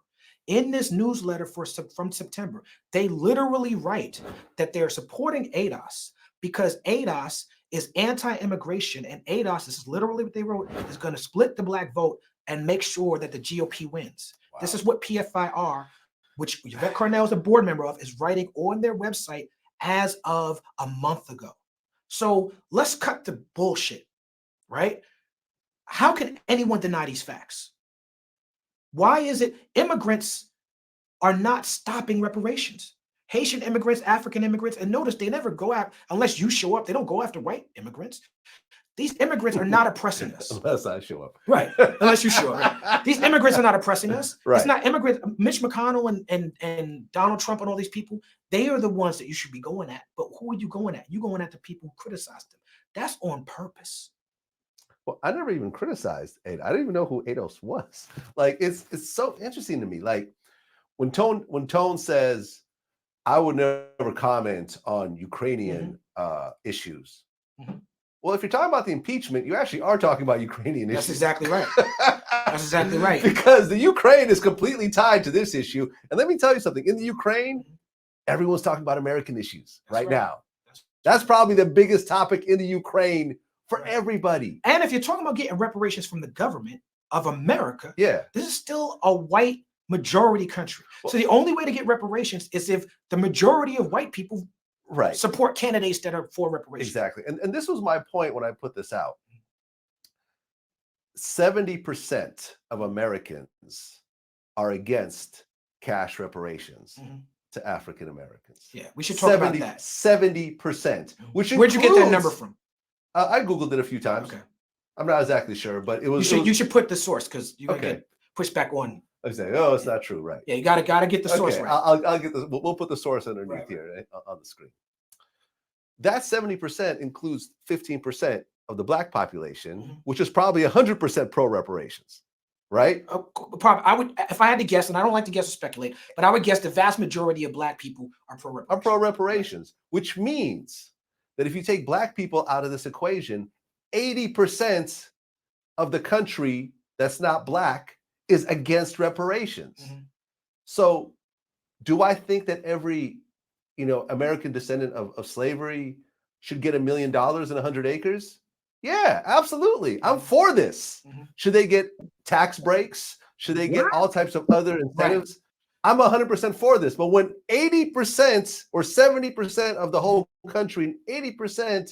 In this newsletter from September, they literally write that they're supporting ADoS because ADoS is anti-immigration, and ADoS, this is literally what they wrote, is going to split the Black vote and make sure that the GOP wins. Wow. This is what PFIR, which Yvette Carnell is a board member of, is writing on their website as of a month ago. So let's cut the bullshit, right? How can anyone deny these facts? Why is it immigrants are not stopping reparations? Haitian immigrants, African immigrants, and notice they never go out, unless you show up, they don't go after white immigrants. These immigrants are not oppressing us. Unless I show up. Right, unless you show up. Right? These immigrants are not oppressing us. Right. It's not immigrants. Mitch McConnell and Donald Trump and all these people, they are the ones that you should be going at. But who are you going at? You're going at the people who criticize them. That's on purpose. Well, I never even criticized ADoS. I didn't even know who ADoS was. Like, it's so interesting to me. Like, when Tone says, I would never comment on Ukrainian issues. Well, if you're talking about the impeachment, you actually are talking about Ukrainian issues. That's exactly right. That's exactly right. Because the Ukraine is completely tied to this issue. And let me tell you something. In the Ukraine, everyone's talking about American issues right now. That's probably the biggest topic in the Ukraine for everybody. And if you're talking about getting reparations from the government of America, this is still a white majority country. So the only way to get reparations is if the majority of white people support candidates that are for reparations. Exactly. And this was my point when I put this out. 70% of Americans are against cash reparations to African Americans. Yeah, we should talk about that. 70%. Which Where'd you get that number from? I Googled it a few times. Okay. I'm not exactly sure, but it was. You should put the source because you're gonna get pushed back on. I say, oh, it's not true, right? Yeah, you gotta get the source right. I'll get the. We'll put the source underneath here on the screen. That 70% includes 15% of the Black population, which is probably 100% pro reparations, right? I would, if I had to guess, and I don't like to guess or speculate, but I would guess the vast majority of Black people are pro reparations. Are pro reparations, which means that if you take Black people out of this equation, 80% of the country that's not Black is against reparations. So do I think that every American descendant of slavery should get $1 million and 100 acres? Yeah, absolutely. I'm for this. Should they get tax breaks? Should they get all types of other incentives? I'm 100% for this. But when 80% or 70% of the whole country, 80%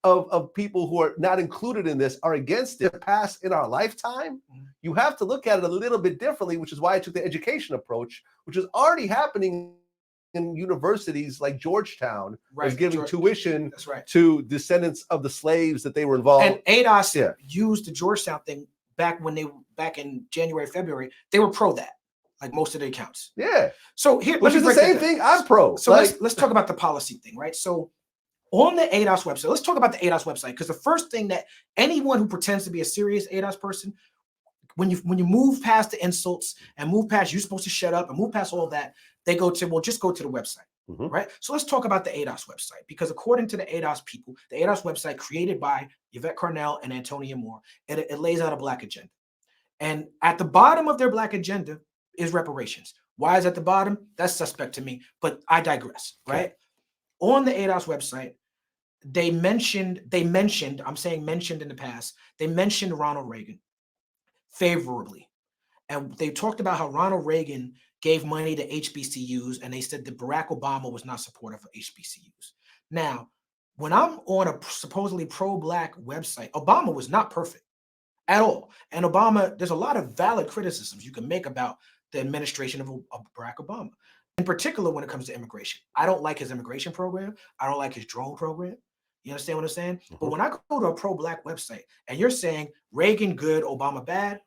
of people who are not included in this are against it pass in our lifetime, you have to look at it a little bit differently, which is why I took the education approach, which is already happening in universities like Georgetown, is giving tuition to descendants of the slaves that they were involved. And ADoS used the Georgetown thing back in January, February. They were pro that, like most of the accounts. Yeah. So here, which is the same thing. I'm pro. So let's talk about the policy thing, right? So on the ADoS website, let's talk about the ADoS website, because the first thing that anyone who pretends to be a serious ADoS person, when you move past the insults and move past you're supposed to shut up and move past all that, they go to, well, just go to the website, right? So let's talk about the ADoS website, because according to the ADoS people, the ADoS website created by Yvette Carnell and Antonia Moore, it lays out a Black agenda. And at the bottom of their Black agenda is reparations. Why is at the bottom? That's suspect to me, but I digress, right? On the ADoS website, they mentioned, I'm saying mentioned in the past, they mentioned Ronald Reagan favorably. And they talked about how Ronald Reagan gave money to HBCUs, and they said that Barack Obama was not supportive of HBCUs. Now, when I'm on a supposedly pro-Black website, Obama was not perfect at all. And Obama, there's a lot of valid criticisms you can make about the administration of Barack Obama. In particular, when it comes to immigration, I don't like his immigration program. I don't like his drone program. You understand what I'm saying? But when I go to a pro-Black website and you're saying Reagan good, Obama bad,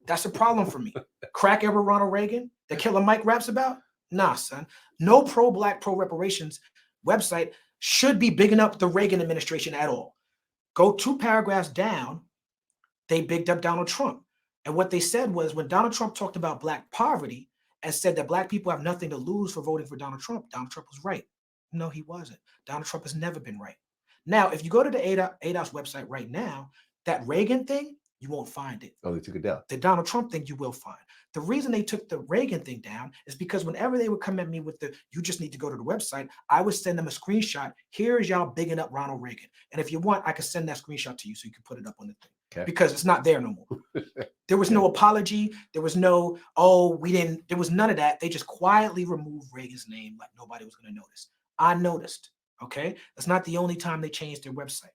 that's a problem for me. Crack ever Ronald Reagan? The Killer Mike raps about? Nah, son. No pro-Black, pro-reparations website should be bigging up the Reagan administration at all. Go 2 paragraphs down, they bigged up Donald Trump. And what they said was, when Donald Trump talked about Black poverty and said that Black people have nothing to lose for voting for Donald Trump was right. No, he wasn't. Donald Trump has never been right. Now, if you go to the ADoS website right now, that Reagan thing, you won't find it. Oh, they took it down. The Donald Trump thing, you will find. The reason they took the Reagan thing down is because whenever they would come at me with the, you just need to go to the website, I would send them a screenshot. Here is y'all bigging up Ronald Reagan. And if you want, I can send that screenshot to you so you can put it up on the thing. Okay. Because it's not there no more. There was no apology. There was no, there was none of that. They just quietly removed Reagan's name like nobody was going to notice. I noticed. Okay. That's not the only time they changed their website.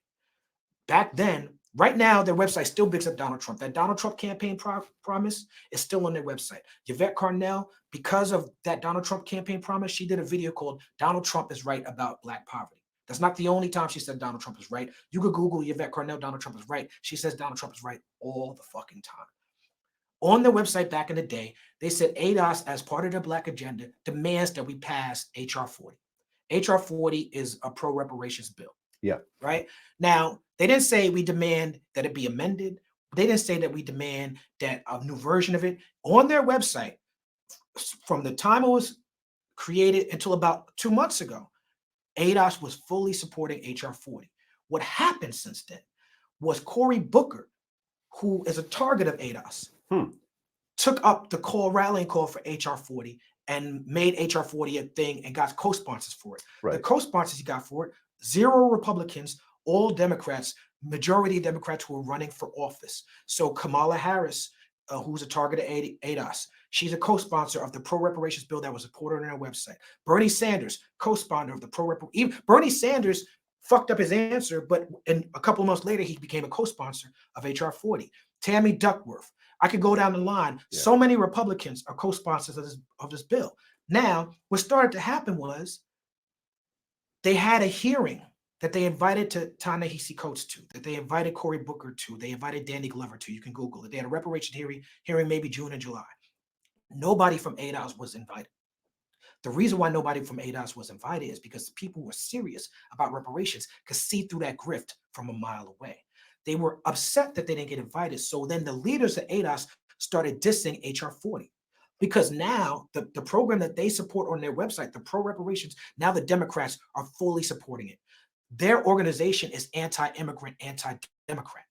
Back then, right now, their website still bigs up Donald Trump. That Donald Trump campaign promise is still on their website. Yvette Carnell, because of that Donald Trump campaign promise, she did a video called Donald Trump is Right About Black Poverty. That's not the only time she said Donald Trump is right. You could Google Yvette Carnell, Donald Trump is right. She says Donald Trump is right all the fucking time. On their website back in the day, they said ADoS, as part of their Black agenda, demands that we pass HR 40. HR 40 is a pro-reparations bill. Yeah. Right? Now, they didn't say we demand that it be amended. They didn't say that we demand that a new version of it. On their website, from the time it was created until about 2 months ago, ADoS was fully supporting HR 40. What happened since then was Cory Booker, who is a target of ADoS, took up the rallying call for HR 40 and made HR 40 a thing and got co-sponsors for it. Right. The co-sponsors he got for it, 0 Republicans, all Democrats, majority of Democrats who are running for office. So Kamala Harris, who's a target of ADoS, she's a co-sponsor of the pro-reparations bill that was supported on our website. Bernie Sanders, co-sponsor of the pro-reparations. Bernie Sanders fucked up his answer, but a couple of months later, he became a co-sponsor of HR 40. Tammy Duckworth. I could go down the line. Yeah. So many Republicans are co-sponsors of this bill. Now, what started to happen was they had a hearing that they invited to Ta-Nehisi Coates to, that they invited Cory Booker to, they invited Danny Glover to. You can Google it. They had a reparation hearing maybe June and July. Nobody from ADoS was invited. The reason why nobody from ADoS was invited is because people who were serious about reparations could see through that grift from a mile away. They were upset that they didn't get invited. So then the leaders of ADoS started dissing HR 40. Because now the program that they support on their website, the pro-reparations, now the Democrats are fully supporting it. Their organization is anti-immigrant, anti-Democrat.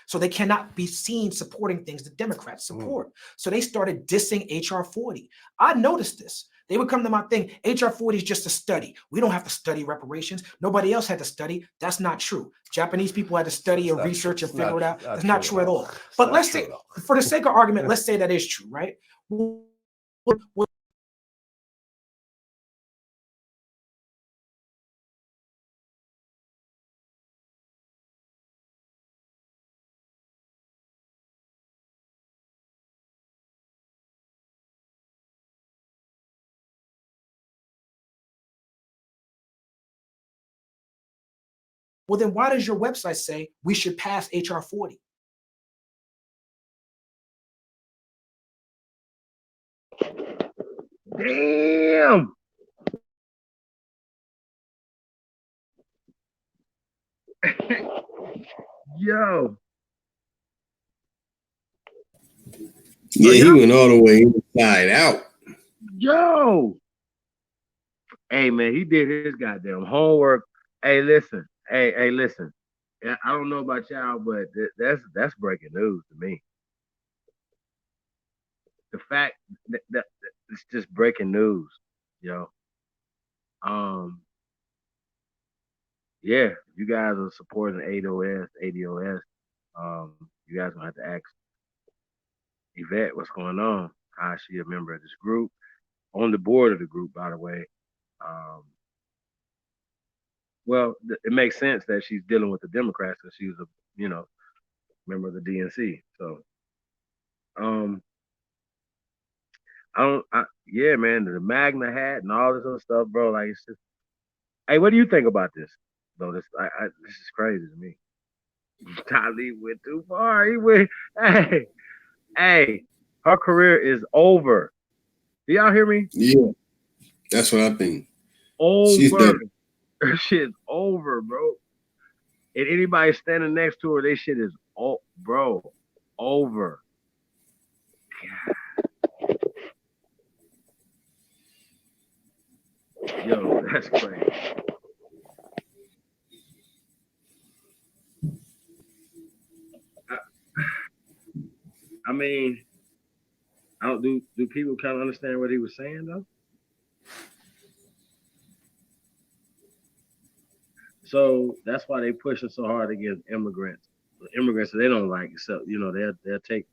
So they cannot be seen supporting things the Democrats support. So they started dissing HR 40. I noticed this. They would come to my thing. HR 40 is just a study. We don't have to study reparations. Nobody else had to study. That's not true. Japanese people had to study and research and figure it out. That's not true at all. But let's say, for the sake of argument, let's say that is true, right? Well, then why does your website say we should pass HR 40? Damn. Yo. Yeah, he went all the way inside out. Yo. Hey, man, he did his goddamn homework. Hey, listen. Hey, listen. I don't know about y'all, but that's breaking news to me. The fact that it's just breaking news, yo. Yeah, you guys are supporting ADoS. You guys gonna have to ask Yvette what's going on. How is she a member of this group? On the board of the group, by the way. Well, it makes sense that she's dealing with the Democrats because she was a, member of the DNC. So, yeah, man, the Magna hat and all this other stuff, bro. Like, it's just, hey, what do you think about this? Though this is crazy to me. Talib went too far. He went, hey, her career is over. Do y'all hear me? Yeah, that's what I think. Over. She's done. Her shit's over, bro. And anybody standing next to her, they shit is, bro, over. God. Yo, that's crazy. I mean, do people kind of understand what he was saying though? So that's why they pushing so hard against immigrants. Immigrants they don't like, so they'll take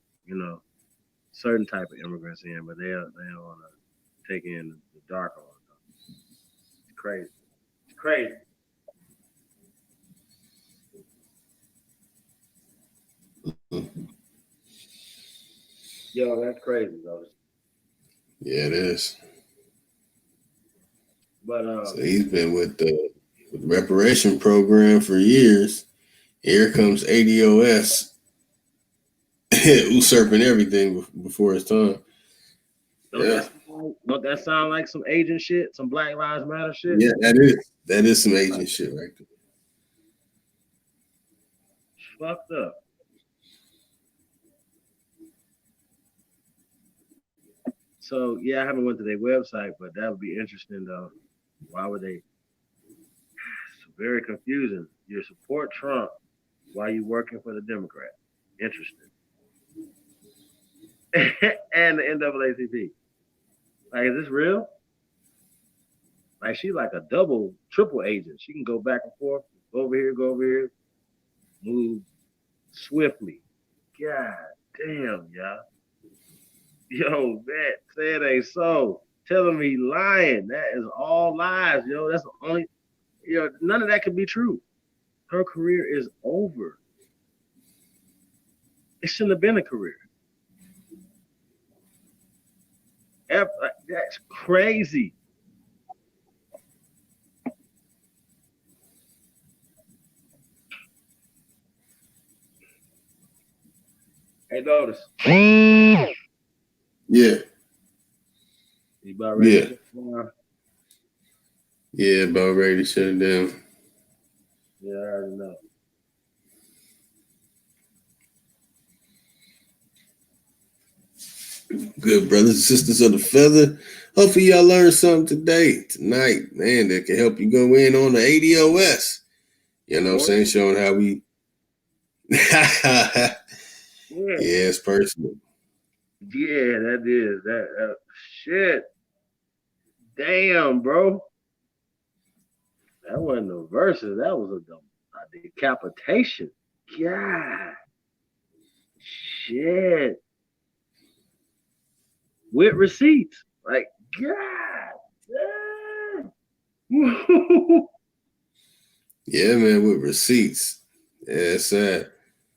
certain type of immigrants in, but they don't want to take in the darker ones. It's crazy. It's crazy. Yo, that's crazy though. Yeah, it is. But so he's been with the reparation program for years. Here comes ADoS usurping everything before his time. Don't that sound like some agent shit? Some Black Lives Matter shit? Yeah, that is some agent shit right there. Fucked up. So yeah, I haven't went to their website, but that would be interesting though. Why would they? It's very confusing. You support Trump while you working for the Democrat. Interesting. And the NAACP. Like, is this real? Like, she like a double, triple agent. She can go back and forth, go over here, move swiftly. God damn, y'all. Yo, that say it ain't so. Telling me lying. That is all lies, yo. That's the only, none of that could be true. Her career is over. It shouldn't have been a career. That's crazy. Hey, notice. Yeah. You about ready? Yeah, about ready to shut it down. Yeah, I already know. Good brothers and sisters of the feather. Hopefully y'all learned something tonight, man, that can help you go in on the ADoS. You know what I'm saying? Showing how we yeah, it's personal. Yeah, that is that shit. Damn, bro. That wasn't a versus. That was a decapitation. God. Shit. With receipts. Like, God. Yeah, man, with receipts. Yeah, it's sad.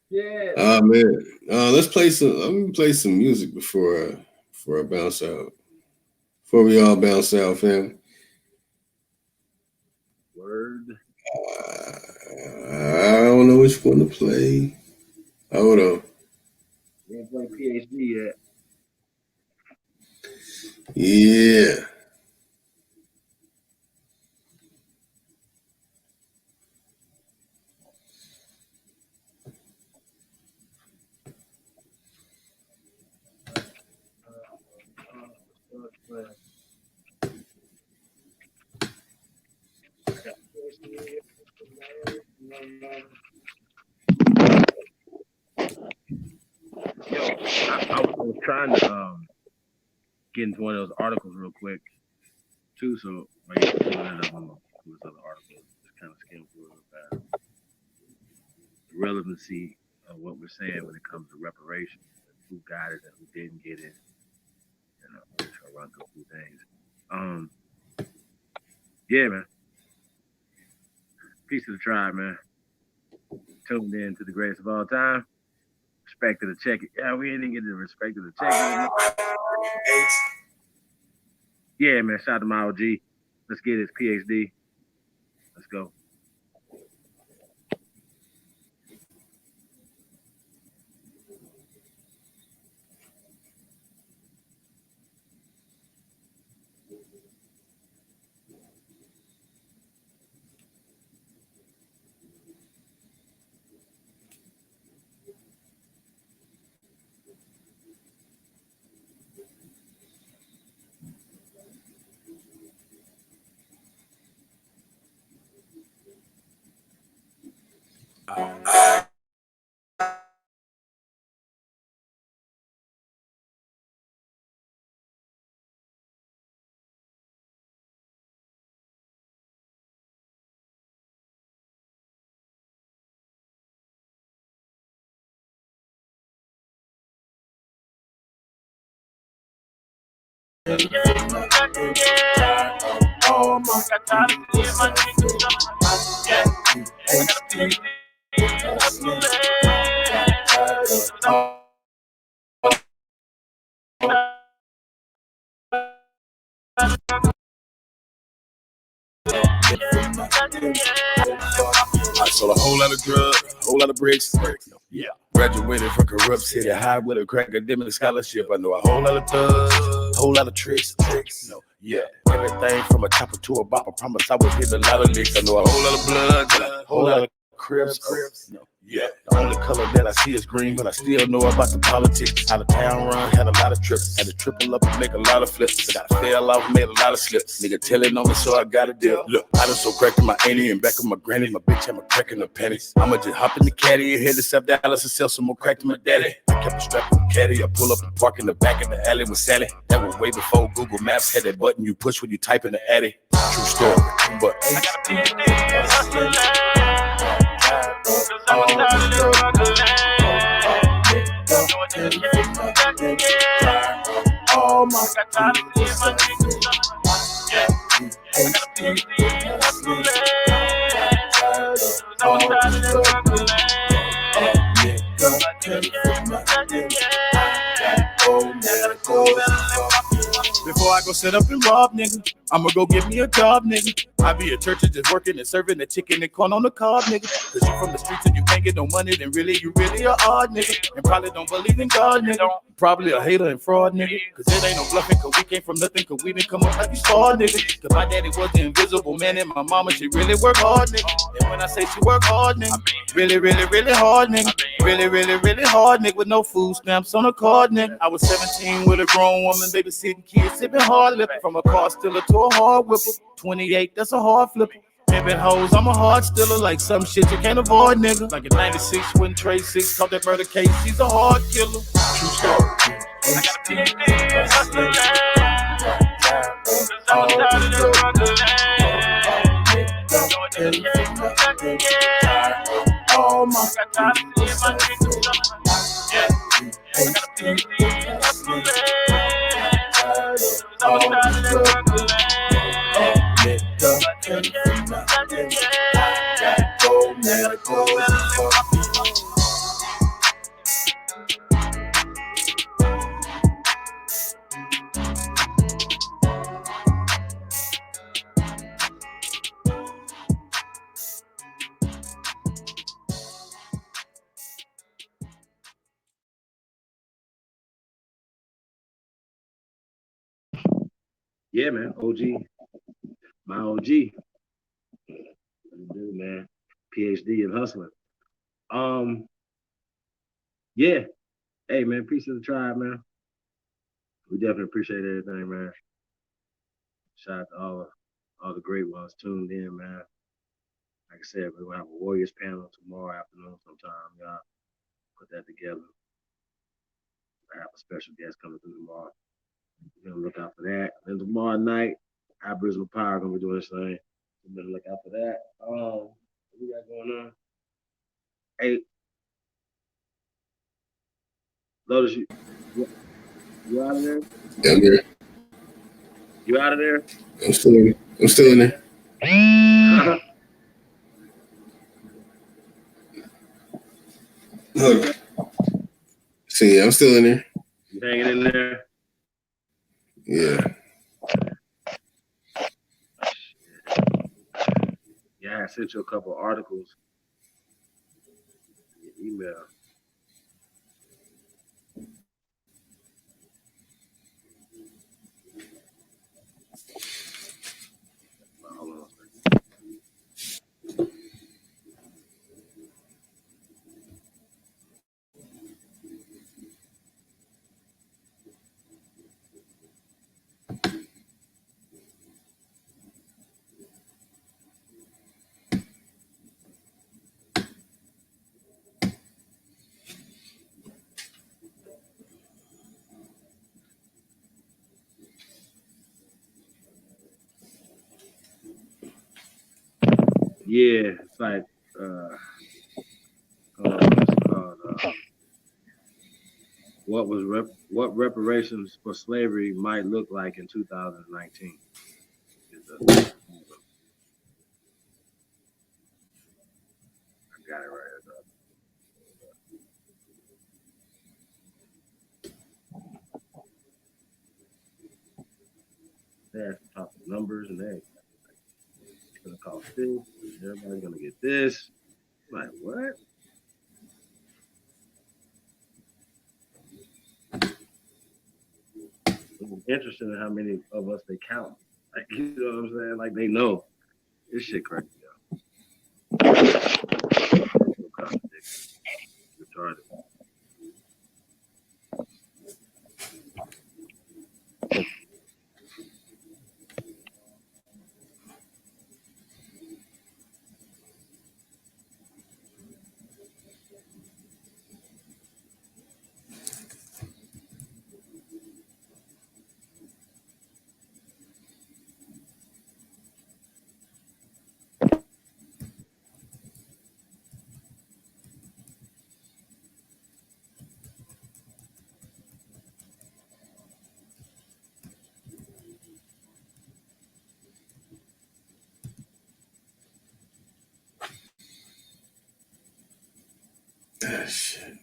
Yeah. Oh man. Let me play some music before I bounce out. Before we all bounce out, fam. Word. I don't know which one to play. Hold on. You ain't playing PhD yet. Yeah. Yo, I was trying to get into one of those articles real quick too. So while you're pulling it up, I'm gonna pull this other article. Just kind of skim through it real fast. The relevancy of what we're saying when it comes to reparations, who got it and who didn't get it. You know, just gonna run through a few things. Yeah, man. Peace to the tribe, man. Tuned in to the greatest of all time. Respect to the check. Yeah, we didn't get the respect to the check. Yeah, man. Shout out to my OG. Let's get his PhD. Let's go. I sold a whole lot of drugs, a whole lot of bricks. Yeah. Graduated from corrupt city high with a crack academic scholarship. I know a whole lot of thugs, a whole lot of tricks. No, yeah. Everything from a chopper to a bop. I promise I was hitting a lot of licks. I know a whole lot of blood, a whole lot of Crips. No, yeah. The only color that I see is green, but I still know about the politics. Out of town run, had a lot of trips. Had to triple up and make a lot of flips. I got fell off, made a lot of slips. Nigga telling on me, so I got a deal. Look, I done so cracked in my auntie and back of my granny. My bitch had my crack in the panties. I'ma just hop in the caddy and head to South Dallas and sell some more crack to my daddy. I kept a strap in the caddy. I pull up and park in the back of the alley with Sally. That was way before Google Maps had that button you push when you type in the addy. True story, but I got a PhD. Oh my God. Before I go set up and rob, nigga, I'ma go get me a job, nigga. I be at churches just working and serving the chicken and corn on the cob, nigga. Cause you from the streets and you can't get no money, then really, you really are odd, nigga. And probably don't believe in God, nigga. Probably a hater and fraud, nigga. Cause it ain't no bluffing, cause we came from nothing, cause we didn't come up like you saw, nigga. Cause my daddy was the invisible man and my mama, she really worked hard, nigga. And when I say she worked hard, nigga, really, really, really hard, nigga. Really, really, really hard, nigga, with no food stamps on a card, nigga. I was 17 with a grown woman, babysitting kids, sipping hard liquor. From a car stiller to a hard whipper. 28, that's a hard flipper. Pimpin' hoes, I'm a hard stiller, like some shit you can't avoid, nigga. Like in 96 when Trey 6 caught that murder case, she's a hard killer. True story. I got a PhD. Yeah, man. OG. My OG. Dude, man. PhD in hustling. Yeah. Hey, man. Peace to the tribe, man. We definitely appreciate everything, man. Shout out to all the great ones tuned in, man. Like I said, we're gonna have a Warriors panel tomorrow afternoon sometime. Y'all put that together. I have a special guest coming through tomorrow. You're gonna look out for that. Then tomorrow night, Aboriginal Power gonna be doing this thing. You better look out for that. What we got going on? Hey, Lotus, you out of there? Yeah, I'm here. You out of there? I'm still in there. Hold on. See, I'm still in there. You hanging in there? Yeah. Yeah, I sent you a couple articles. Your email. Hold on a second. Yeah, it's like what reparations for slavery might look like in 2019. I got it right here. That's the top of numbers and everything. It's gonna cost this. Everybody's gonna get this. Like what? It's interesting in how many of us they count. Like, you know what I'm saying? Like they know. This shit crazy, yo. Retarded. Ah, shit.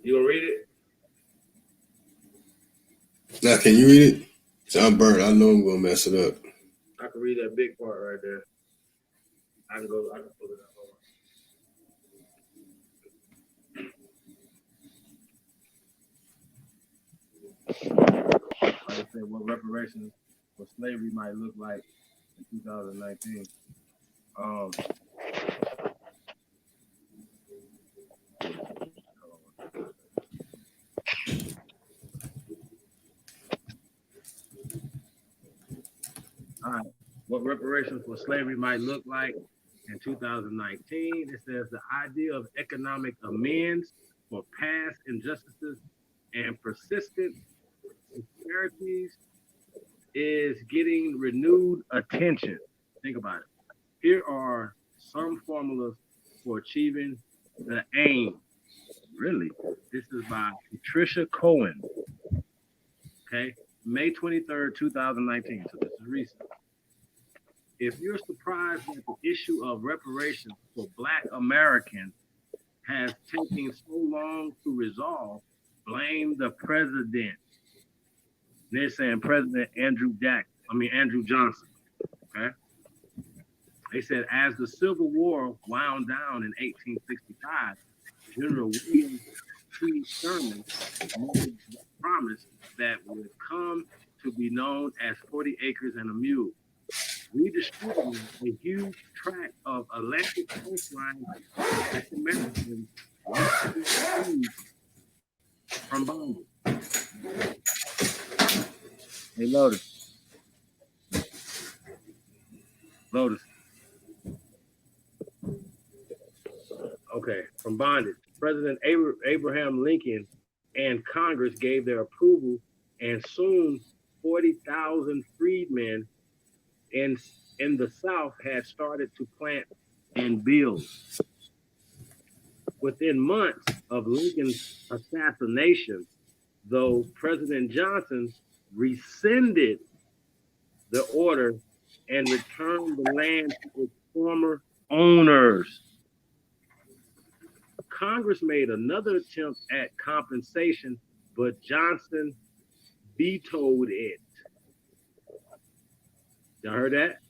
You gonna read it? Now, can you read it? So I'm burnt. I know I'm gonna mess it up. I can read that big part right there. I can pull it up. Like I said, what reparations for slavery might look like in 2019. All right. What reparations for slavery might look like in 2019. It says the idea of economic amends for past injustices and persistent disparities is getting renewed attention. Think about it. Here are some formulas for achieving the aim. Really, this is by Patricia Cohen. Okay, May 23rd, 2019. So this is recent. If you're surprised that the issue of reparations for Black Americans has taken so long to resolve, blame the president. They're saying President Andrew Johnson. Okay. They said as the Civil War wound down in 1865, General William T. Sherman made the promise that would come to be known as 40 Acres and a Mule. We distributed a huge tract of Atlantic coastline that Americans from bondage. Hey, Lotus. Okay, from bondage. President Abraham Lincoln and Congress gave their approval, and soon 40,000 freedmen in the South had started to plant and build. Within months of Lincoln's assassination, though, President Johnson rescinded the order and returned the land to its former owners. Congress made another attempt at compensation, but Johnson vetoed it. Y'all heard that?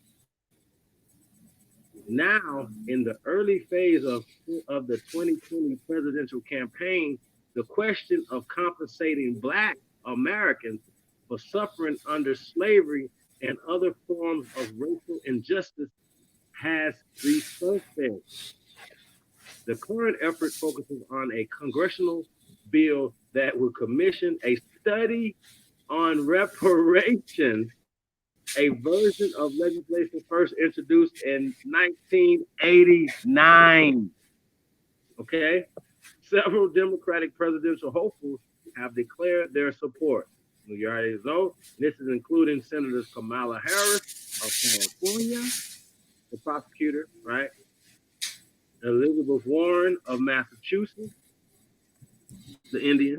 Now, in the early phase of the 2020 presidential campaign, the question of compensating Black Americans for suffering under slavery and other forms of racial injustice has resurfaced. The current effort focuses on a congressional bill that will commission a study on reparations, a version of legislation first introduced in 1989. Okay? Several Democratic presidential hopefuls have declared their support. You already know. This is including Senators Kamala Harris of California, the prosecutor, right? Elizabeth Warren of Massachusetts, the Indian,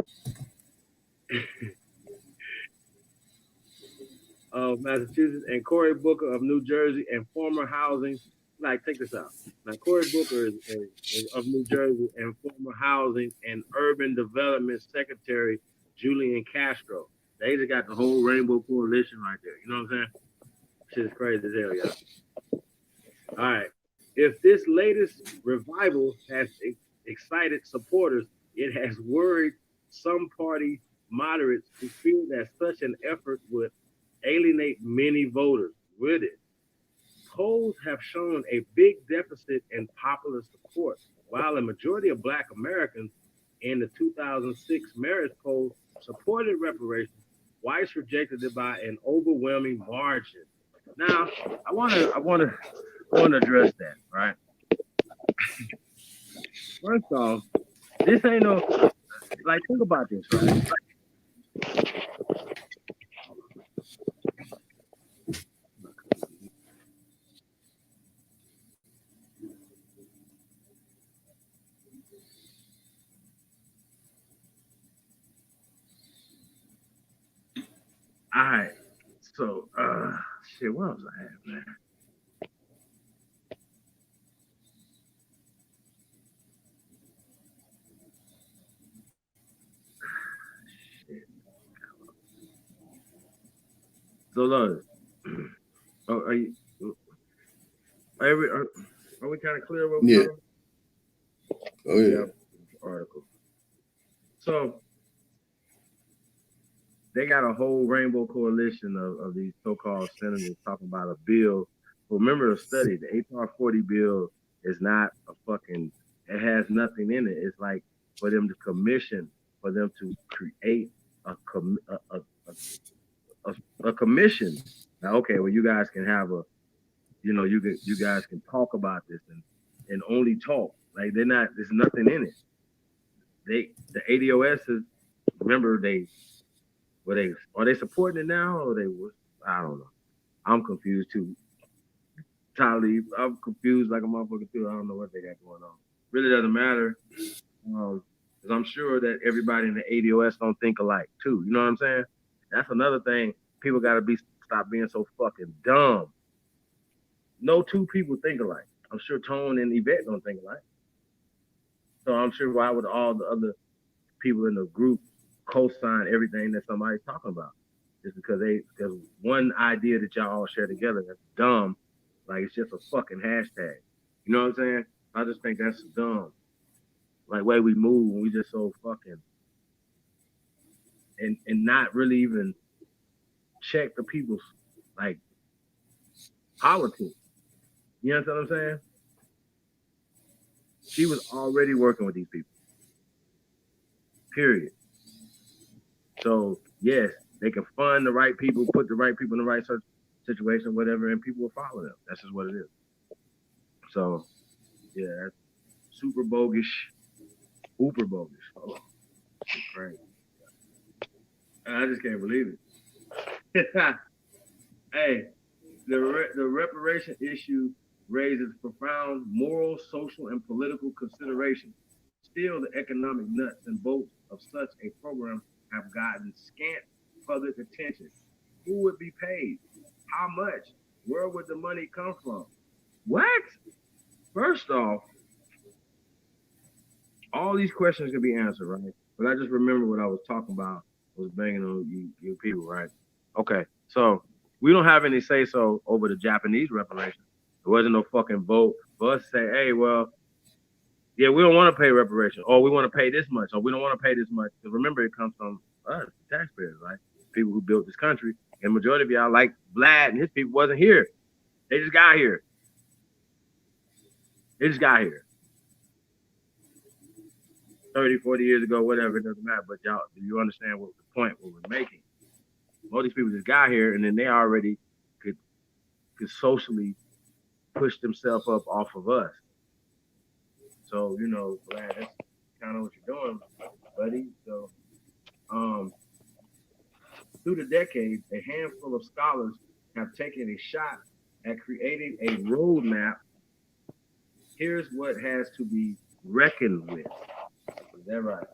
of Massachusetts, and Cory Booker of New Jersey, and former housing. Like, take this out. Now, Cory Booker is of New Jersey, and former housing and urban development secretary Julian Castro. They just got the whole Rainbow Coalition right there. You know what I'm saying? Shit's crazy as hell, y'all. All right. If this latest revival has excited supporters, it has worried some party moderates who fear that such an effort would alienate many voters. With it, polls have shown a big deficit in popular support. While a majority of Black Americans in the 2006 marriage poll supported reparations, whites rejected it by an overwhelming margin. Now, I want to address that, right? First off, this ain't no, like, think about this, right? All right, so, shit, what was I at, man? So, look, are we kind of clear what we're talking about? Oh, yeah. Article. So, they got a whole rainbow coalition of these so-called senators talking about a bill. Remember the study, the HR 40 bill is not a fucking, it has nothing in it. It's like for them to commission, for them to create a commission. Now, okay, well, you guys can have a, you guys can talk about this and only talk. Like, there's nothing in it. the ADOS is, remember are they supporting it now or I don't know. I'm confused too. Talib, I'm confused like a motherfucker too. I don't know what they got going on. Really doesn't matter. Because I'm sure that everybody in the ADOS don't think alike too. You know what I'm saying? That's another thing. People gotta stop being so fucking dumb. No two people think alike. I'm sure Tone and Yvette don't think alike. So I'm sure why would all the other people in the group co-sign everything that somebody's talking about? Just because one idea that y'all all share together that's dumb, like it's just a fucking hashtag. You know what I'm saying? I just think that's dumb. Like way we move and we just so fucking and not really even check the people's like politics. You know what I'm saying? She was already working with these people. Period. So yes, they can fund the right people, put the right people in the right situation, whatever, and people will follow them. That's just what it is. So yeah, that's super bogus, uber bogus. Oh, crazy. I just can't believe it. Hey, the reparation issue raises profound moral, social, and political considerations. Still, the economic nuts and bolts of such a program have gotten scant public attention. Who would be paid? How much? Where would the money come from? What? First off, all these questions can be answered, right? But I just remember what I was talking about. I was banging on you people, right? Okay, so we don't have any say-so over the Japanese reparations. There wasn't no fucking vote for us to say, hey, well, yeah, we don't want to pay reparations, or we want to pay this much, or we don't want to pay this much. Because remember, it comes from us, the taxpayers, right? People who built this country. And the majority of y'all, like Vlad and his people, wasn't here. They just got here. They just got here. 30, 40 years ago, whatever, it doesn't matter. But y'all, do you understand what the point we're making? All these people just got here, and then they already could socially push themselves up off of us. So, you know, Vlad, that's kind of what you're doing, buddy. So, through the decades, a handful of scholars have taken a shot at creating a roadmap. Here's what has to be reckoned with. Is that right?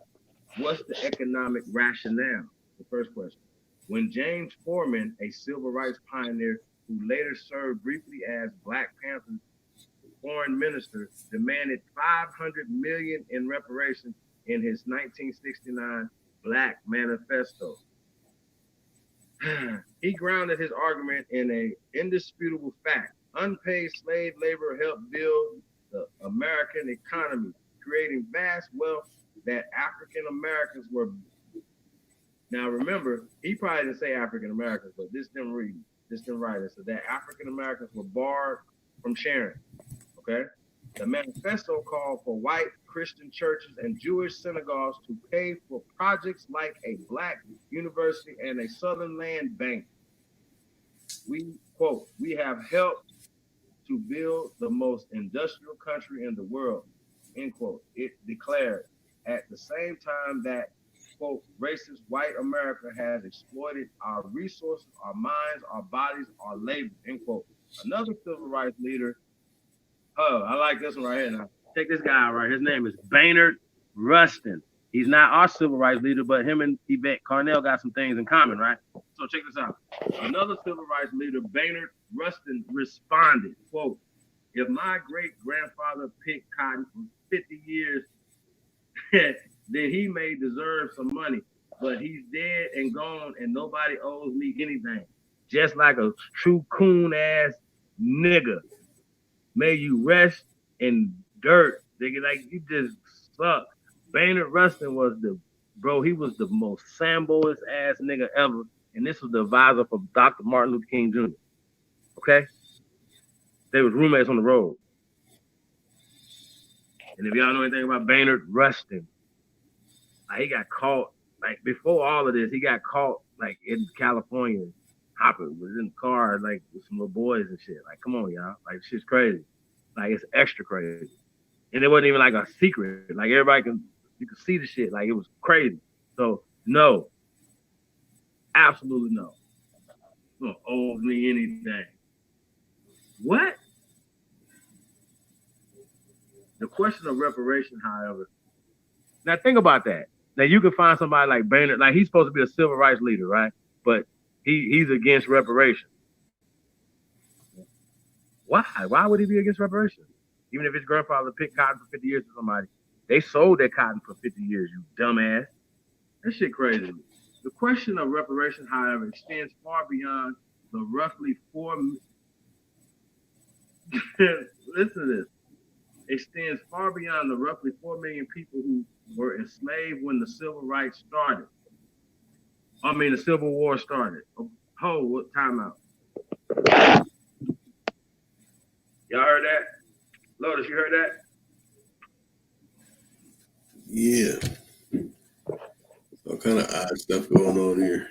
What's the economic rationale? The first question. When James Foreman, a civil rights pioneer who later served briefly as Black Panther's foreign minister, demanded $500 million in reparations in his 1969 Black Manifesto. He grounded his argument in an indisputable fact. Unpaid slave labor helped build the American economy, creating vast wealth that African Americans were. Now remember, he probably didn't say African Americans, but this didn't write it. So that African Americans were barred from sharing. Okay? The manifesto called for white Christian churches and Jewish synagogues to pay for projects like a Black university and a Southern land bank. We, quote, we have helped to build the most industrial country in the world, end quote. It declared at the same time that, quote, racist white America has exploited our resources, our minds, our bodies, our labor, end quote. Another civil rights leader, I like this one right here now. Check this guy out right here. His name is Baynard Rustin. He's not our civil rights leader, but him and Yvette Carnell got some things in common, right? So check this out. Another civil rights leader, Baynard Rustin, responded, quote, if my great-grandfather picked cotton for 50 years, then he may deserve some money, but he's dead and gone and nobody owes me anything. Just like a true coon-ass nigga. May you rest in dirt, nigga. Like, you just suck. Baynard Rustin was he was the most Samboist ass nigga ever. And this was the advisor for Dr. Martin Luther King Jr. Okay? They was roommates on the road. And if y'all know anything about Baynard Rustin, he got caught, like before all of this, he got caught like in California. Hopper was in the car like with some little boys and shit. Like, come on, y'all. Like, shit's crazy. Like, it's extra crazy. And it wasn't even like a secret. Like, everybody can, You could see the shit like it was crazy. So no, absolutely no. Don't owe me anything. What? The question of reparation, however, now think about that. Now you can find somebody like Boehner, like he's supposed to be a civil rights leader, right? But he's against reparation. Why? Why would he be against reparation? Even if his grandfather picked cotton for 50 years to somebody, they sold that cotton for 50 years, you dumbass. That shit crazy. The question of reparation, however, extends far beyond the roughly 4 listen to this. Extends far beyond the roughly 4 million people who were enslaved when the civil rights started. I mean, the Civil War started. Oh, what time out? Y'all heard that? Lotus, you heard that? Yeah. All kind of odd stuff going on here.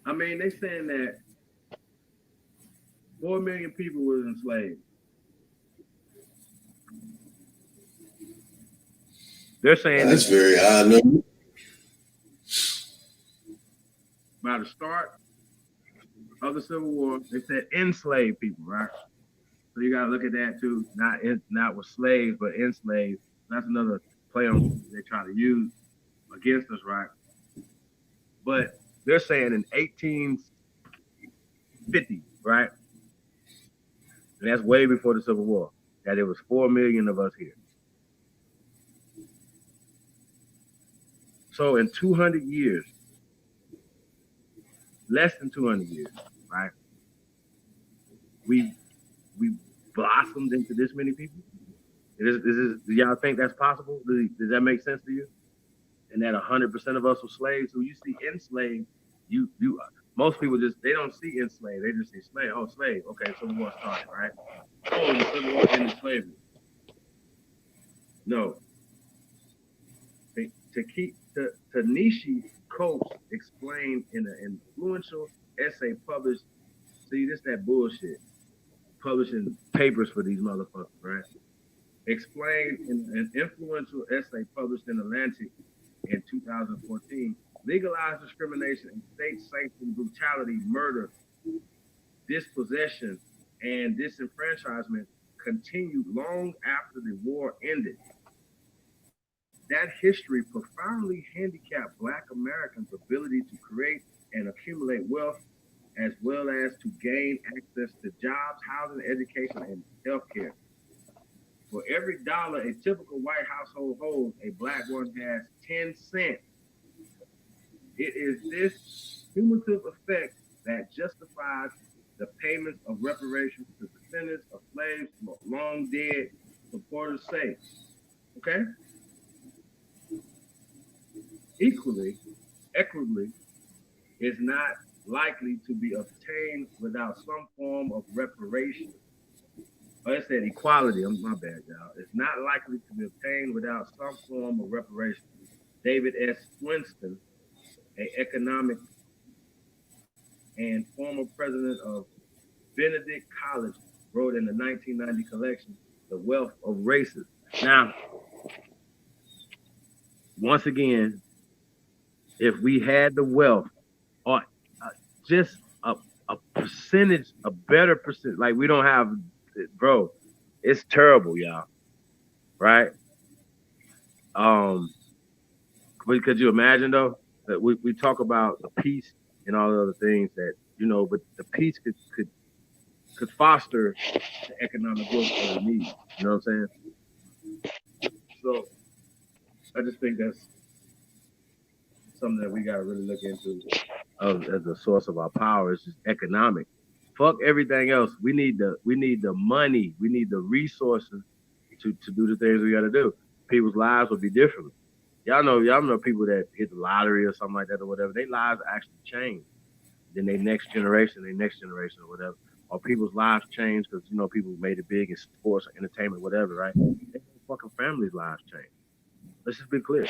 I mean, they saying that 4 million people was enslaved. They're saying that's very odd number. By the start of the Civil War, they said enslaved people, right? So you gotta look at that too. Not with slaves, but enslaved. That's another play on they try to use against us, right? But they're saying in 1850, right? And that's way before the Civil War, that it was 4 million of us here. So in 200 years, less than 200 years, right? We blossomed into this many people. Do y'all think that's possible? Does that make sense to you? And that 100% of us were slaves. So you see enslaved, most people they don't see enslaved. They just see slave. Oh, slave. Okay, Civil War started, right? Oh, the Civil War ended slavery. No. Tanishi Coates explained in an influential essay published. See, this that bullshit. Publishing papers for these motherfuckers, right? Explained in an influential essay published in Atlantic in 2014, legalized discrimination and state-sanctioned brutality, murder, dispossession, and disenfranchisement continued long after the war ended. That history profoundly handicapped Black Americans' ability to create and accumulate wealth, as well as to gain access to jobs, housing, education, and healthcare. For every dollar a typical white household holds, a Black one has 10 cents. It is this cumulative effect that justifies the payments of reparations to descendants of slaves long dead, supporters say. Okay? Equitably, is not likely to be obtained without some form of reparation. Oh, it said equality. My bad, y'all. It's not likely to be obtained without some form of reparation. David S. Winston, an economic and former president of Benedict College, wrote in the 1990 collection, The Wealth of Races. Now, once again, if we had the wealth, or just a percentage, a better percentage, like we don't have, bro, it's terrible, y'all, right? But could you imagine though that we talk about the peace and all the other things that but the peace could foster the economic growth that we need. You know what I'm saying? So I just think that's something that we gotta really look into as a source of our power. Is just economic. Fuck everything else. We need the money. We need the resources to do the things we gotta do. People's lives will be different. Y'all know people that hit the lottery or something like that or whatever. Their lives actually change. Then their next generation or whatever. Or people's lives change because people made it big in sports or entertainment, whatever, right? Their fucking families' lives change. Let's just be clear.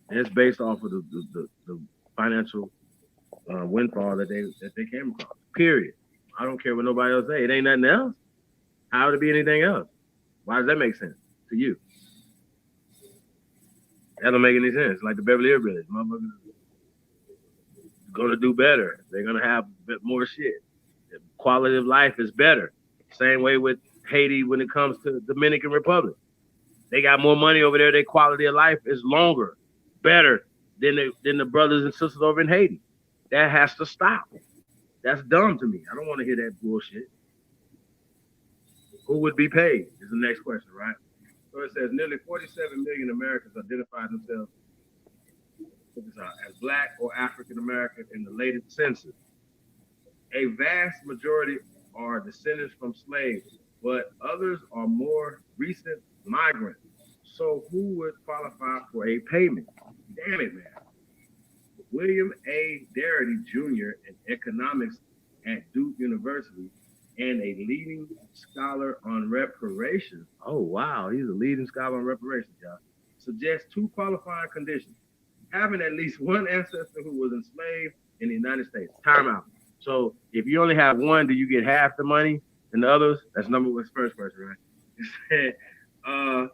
And it's based off of the financial windfall that they came across. Period. I don't care what nobody else say. It ain't nothing else. How would it be anything else? Why does that make sense to you? That don't make any sense. Like the Beverly Hillbillies, motherfuckers gonna do better. They're gonna have a bit more shit. The quality of life is better. Same way with Haiti when it comes to Dominican Republic. They got more money over there. Their quality of life is longer, better than the brothers and sisters over in Haiti. That has to stop. That's dumb to me. I don't want to hear that bullshit. Who would be paid is the next question, right? So it says nearly 47 million Americans identify themselves as Black or African American in the latest census. A vast majority are descendants from slaves, but others are more recent migrants. So who would qualify for a payment? Damn it, man. William A. Darity Jr., an economics at Duke University and a leading scholar on reparations. Oh, wow. He's a leading scholar on reparations, y'all. Suggests two qualifying conditions. Having at least one ancestor who was enslaved in the United States. Time out. So if you only have one, do you get half the money than the others? That's number one, first person, right? It said, and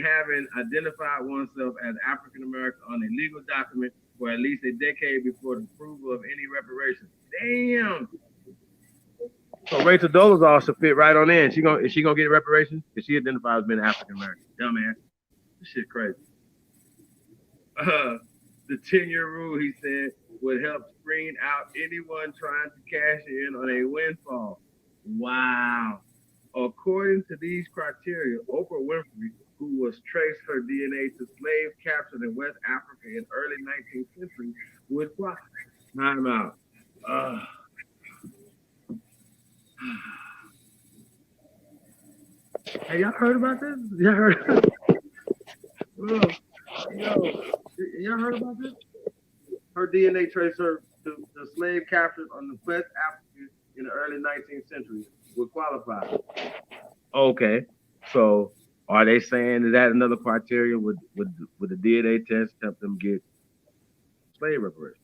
having identified oneself as African American on a legal document for at least a decade before the approval of any reparations. Damn. So Rachel Dolezal should fit right on in. Is she gonna get reparations? Because she identifies as being African American. Dumbass. This shit crazy. The 10-year rule, he said, would help screen out anyone trying to cash in on a windfall. Wow. According to these criteria, Oprah Winfrey, who was traced her DNA to slaves captured in West Africa in early 19th century, would fly. Time out. Hey, y'all heard about this? Y'all heard? Y'all heard about this? Her DNA traced her to the slave captured on the West Africa in the early 19th century would qualify. Okay, so are they saying that another criteria would the DNA test help them get slave reparations?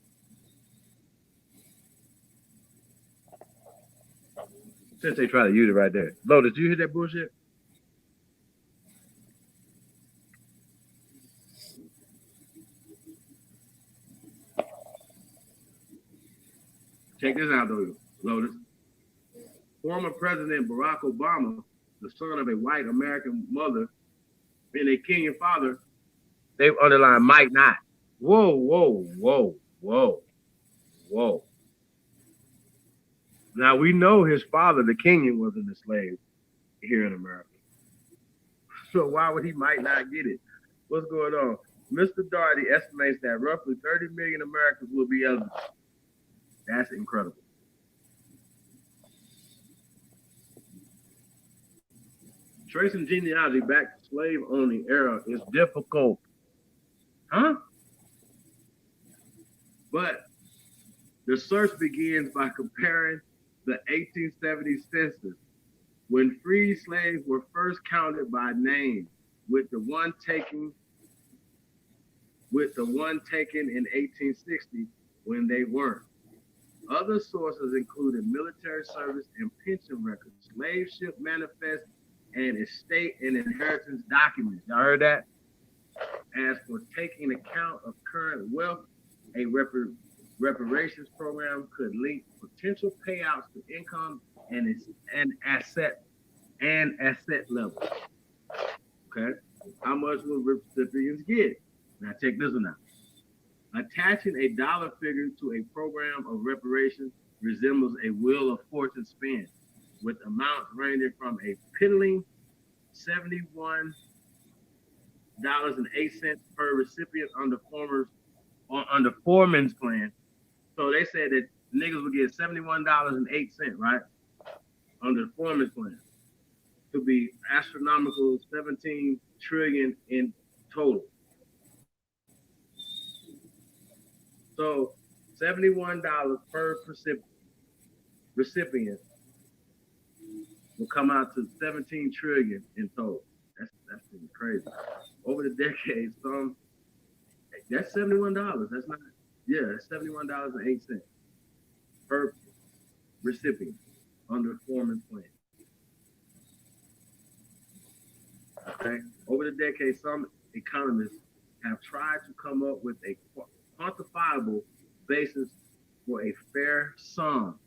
Since they try to use it right there. Lo, did you hear that bullshit? Check this out, though, Lotus. Former President Barack Obama, the son of a white American mother and a Kenyan father, they've underlined might not. Whoa, whoa, whoa, whoa, whoa. Now, we know his father, the Kenyan, wasn't a slave here in America. So why would he might not get it? What's going on? Mr. Doherty estimates that roughly 30 million Americans will be eligible. That's incredible. Tracing genealogy back to slave-owning era is difficult. Huh? But the search begins by comparing the 1870 census, when free slaves were first counted by name, with the one taken in 1860 when they weren't. Other sources included military service and pension records, slave ship manifests, and estate and inheritance documents. Y'all heard that? As for taking account of current wealth, a reparations program could link potential payouts to income and asset levels. Okay, how much will recipients get? Now check this one out. Attaching a dollar figure to a program of reparations resembles a wheel of fortune spin, with amounts ranging from a piddling $71.08 per recipient under Foreman's plan. So they said that niggas would get $71.08, right? Under the Foreman's plan. To be astronomical 17 trillion in total. So $71 per recipient will come out to 17 trillion in total. That's pretty crazy. Over the decades, that's $71. That's not, yeah, that's $71.08 per recipient under Foreman's plan. Okay, over the decades, some economists have tried to come up with a quantifiable basis for a fair sum.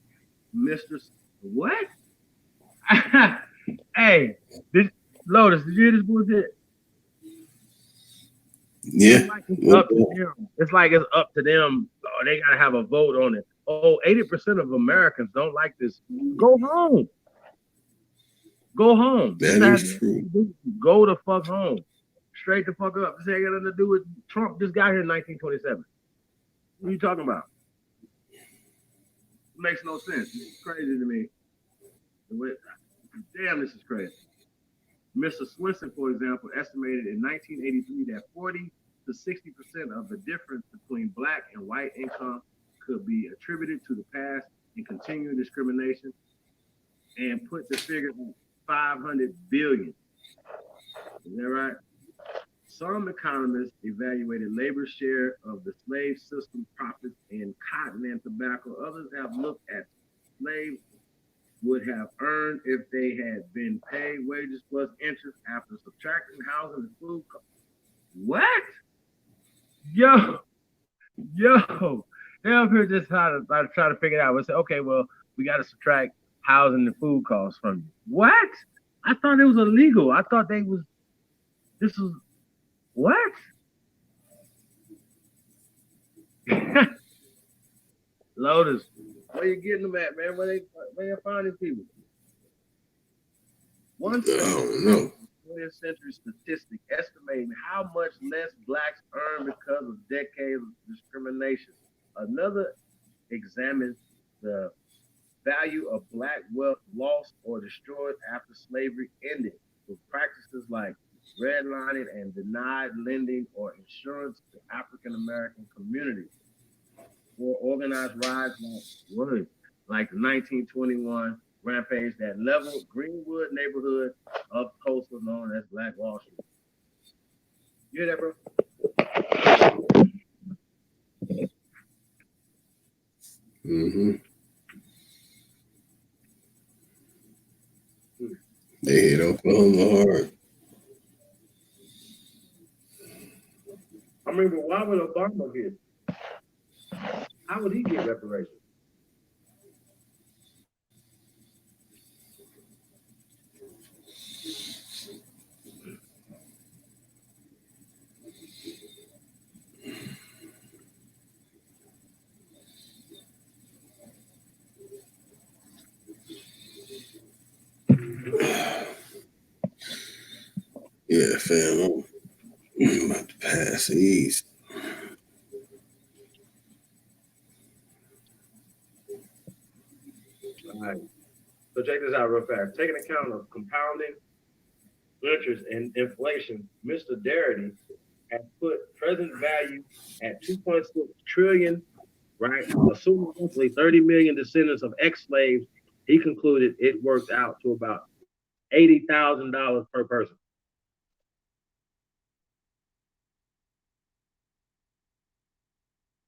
Mr. What? Hey, this Lotus, did you hear this bullshit? Yeah. It's like it's up to them. It's like it's up to them. Oh, they gotta have a vote on it. Oh, 80% of Americans don't like this. Go home. Go home. That is true. Go the fuck home. Straight the fuck up. This ain't got nothing to do with Trump. Just got here in 1927. What are you talking about? It makes no sense. It's crazy to me. Damn, this is crazy. Mr. Swinson, for example, estimated in 1983 that 40 to 60% of the difference between black and white income could be attributed to the past and continuing discrimination, and put the figure at 500 billion. Is that right? Some economists evaluated labor's share of the slave system profits in cotton and tobacco. Others have looked at slaves would have earned if they had been paid wages plus interest after subtracting housing and food costs. What? Yo, they up here just try to figure it out. We say, okay, well, we got to subtract housing and food costs from you. What? I thought it was illegal. I thought this was what? Lotus, where you getting them at, man? Where you find these people? One I don't know. 20th century statistic estimating how much less blacks earn because of decades of discrimination. Another examines the value of black wealth lost or destroyed after slavery ended, with practices like redlining and denied lending or insurance to African American communities, or organized riots like the 1921 rampage that leveled Greenwood neighborhood of Tulsa known as Black Wall Street. You hear that, bro? Mm-hmm. They hit Oklahoma hard. I mean, but why would Obama get? How would he get reparations? Yeah, fam. I'm about to pass these. All right. So check this out real fast. Taking account of compounding interest and inflation, Mr. Darity has put present value at 2.6 trillion, right? Assuming roughly 30 million descendants of ex-slaves, he concluded it worked out to about $80,000 per person.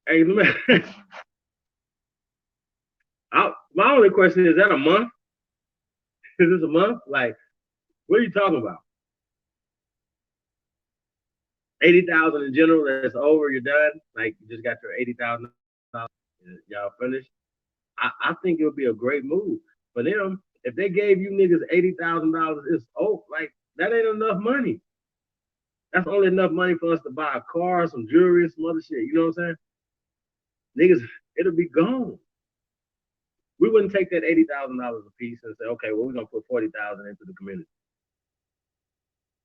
Hey, my only question is that a month? Is this a month? Like, what are you talking about? 80,000 in general, that's over, you're done. Like, you just got your $80,000, y'all finished. I think it would be a great move for them. If they gave you niggas $80,000, it's like that ain't enough money. That's only enough money for us to buy a car, some jewelry, some other shit. You know what I'm saying? Niggas, it'll be gone. We wouldn't take that $80,000 a piece and say, okay, well, we're gonna put 40,000 into the community,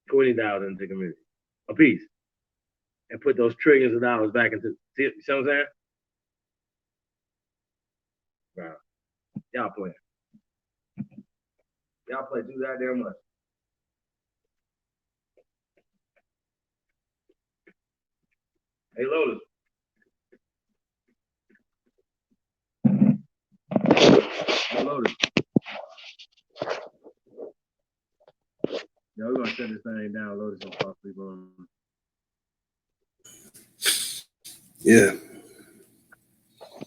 20,000 into the community, a piece, and put those trillions of dollars back into. You see what I'm saying? Wow, y'all playing. Y'all play too goddamn much. Hey, Lotus. Hey, Lotus. Yeah, we're gonna shut this thing down. Lotus gonna fall asleep on. Yeah.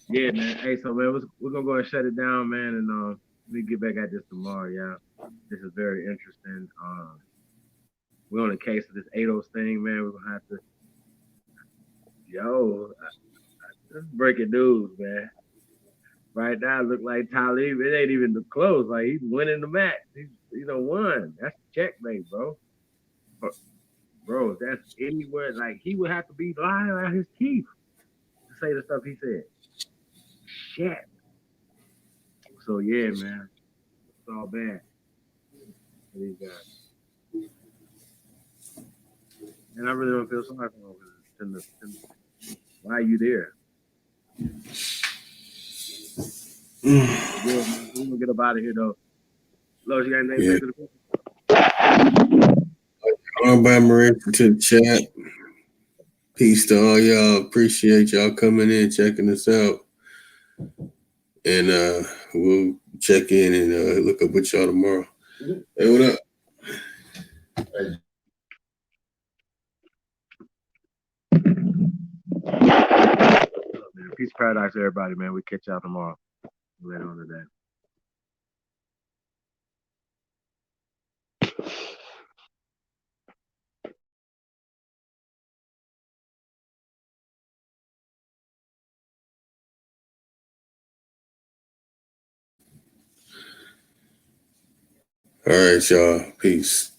Yeah, man. Hey, so man, we're gonna go and shut it down, man, and we get back at this tomorrow, yeah. This is very interesting. we're on the case of this ADoS thing, man. We're gonna have to, let's break it news, man. Right now, it look like Talib. It ain't even close. Like he's winning the match. He's won. That's checkmate, bro. Bro, that's anywhere. Like he would have to be lying out his teeth to say the stuff he said. Shit. So yeah, man, it's all bad for these guys. And I really don't feel sorry for them. Why are you there? We're gonna get up out of here though. Lois, you got anything to say to the people? Honorable to the chat. Peace to all y'all. Appreciate y'all coming in, checking us out. And we'll check in and look up with y'all tomorrow. Hey, what up? Peace, paradise, everybody, man. We catch y'all tomorrow. Later on today. All right, y'all. Peace.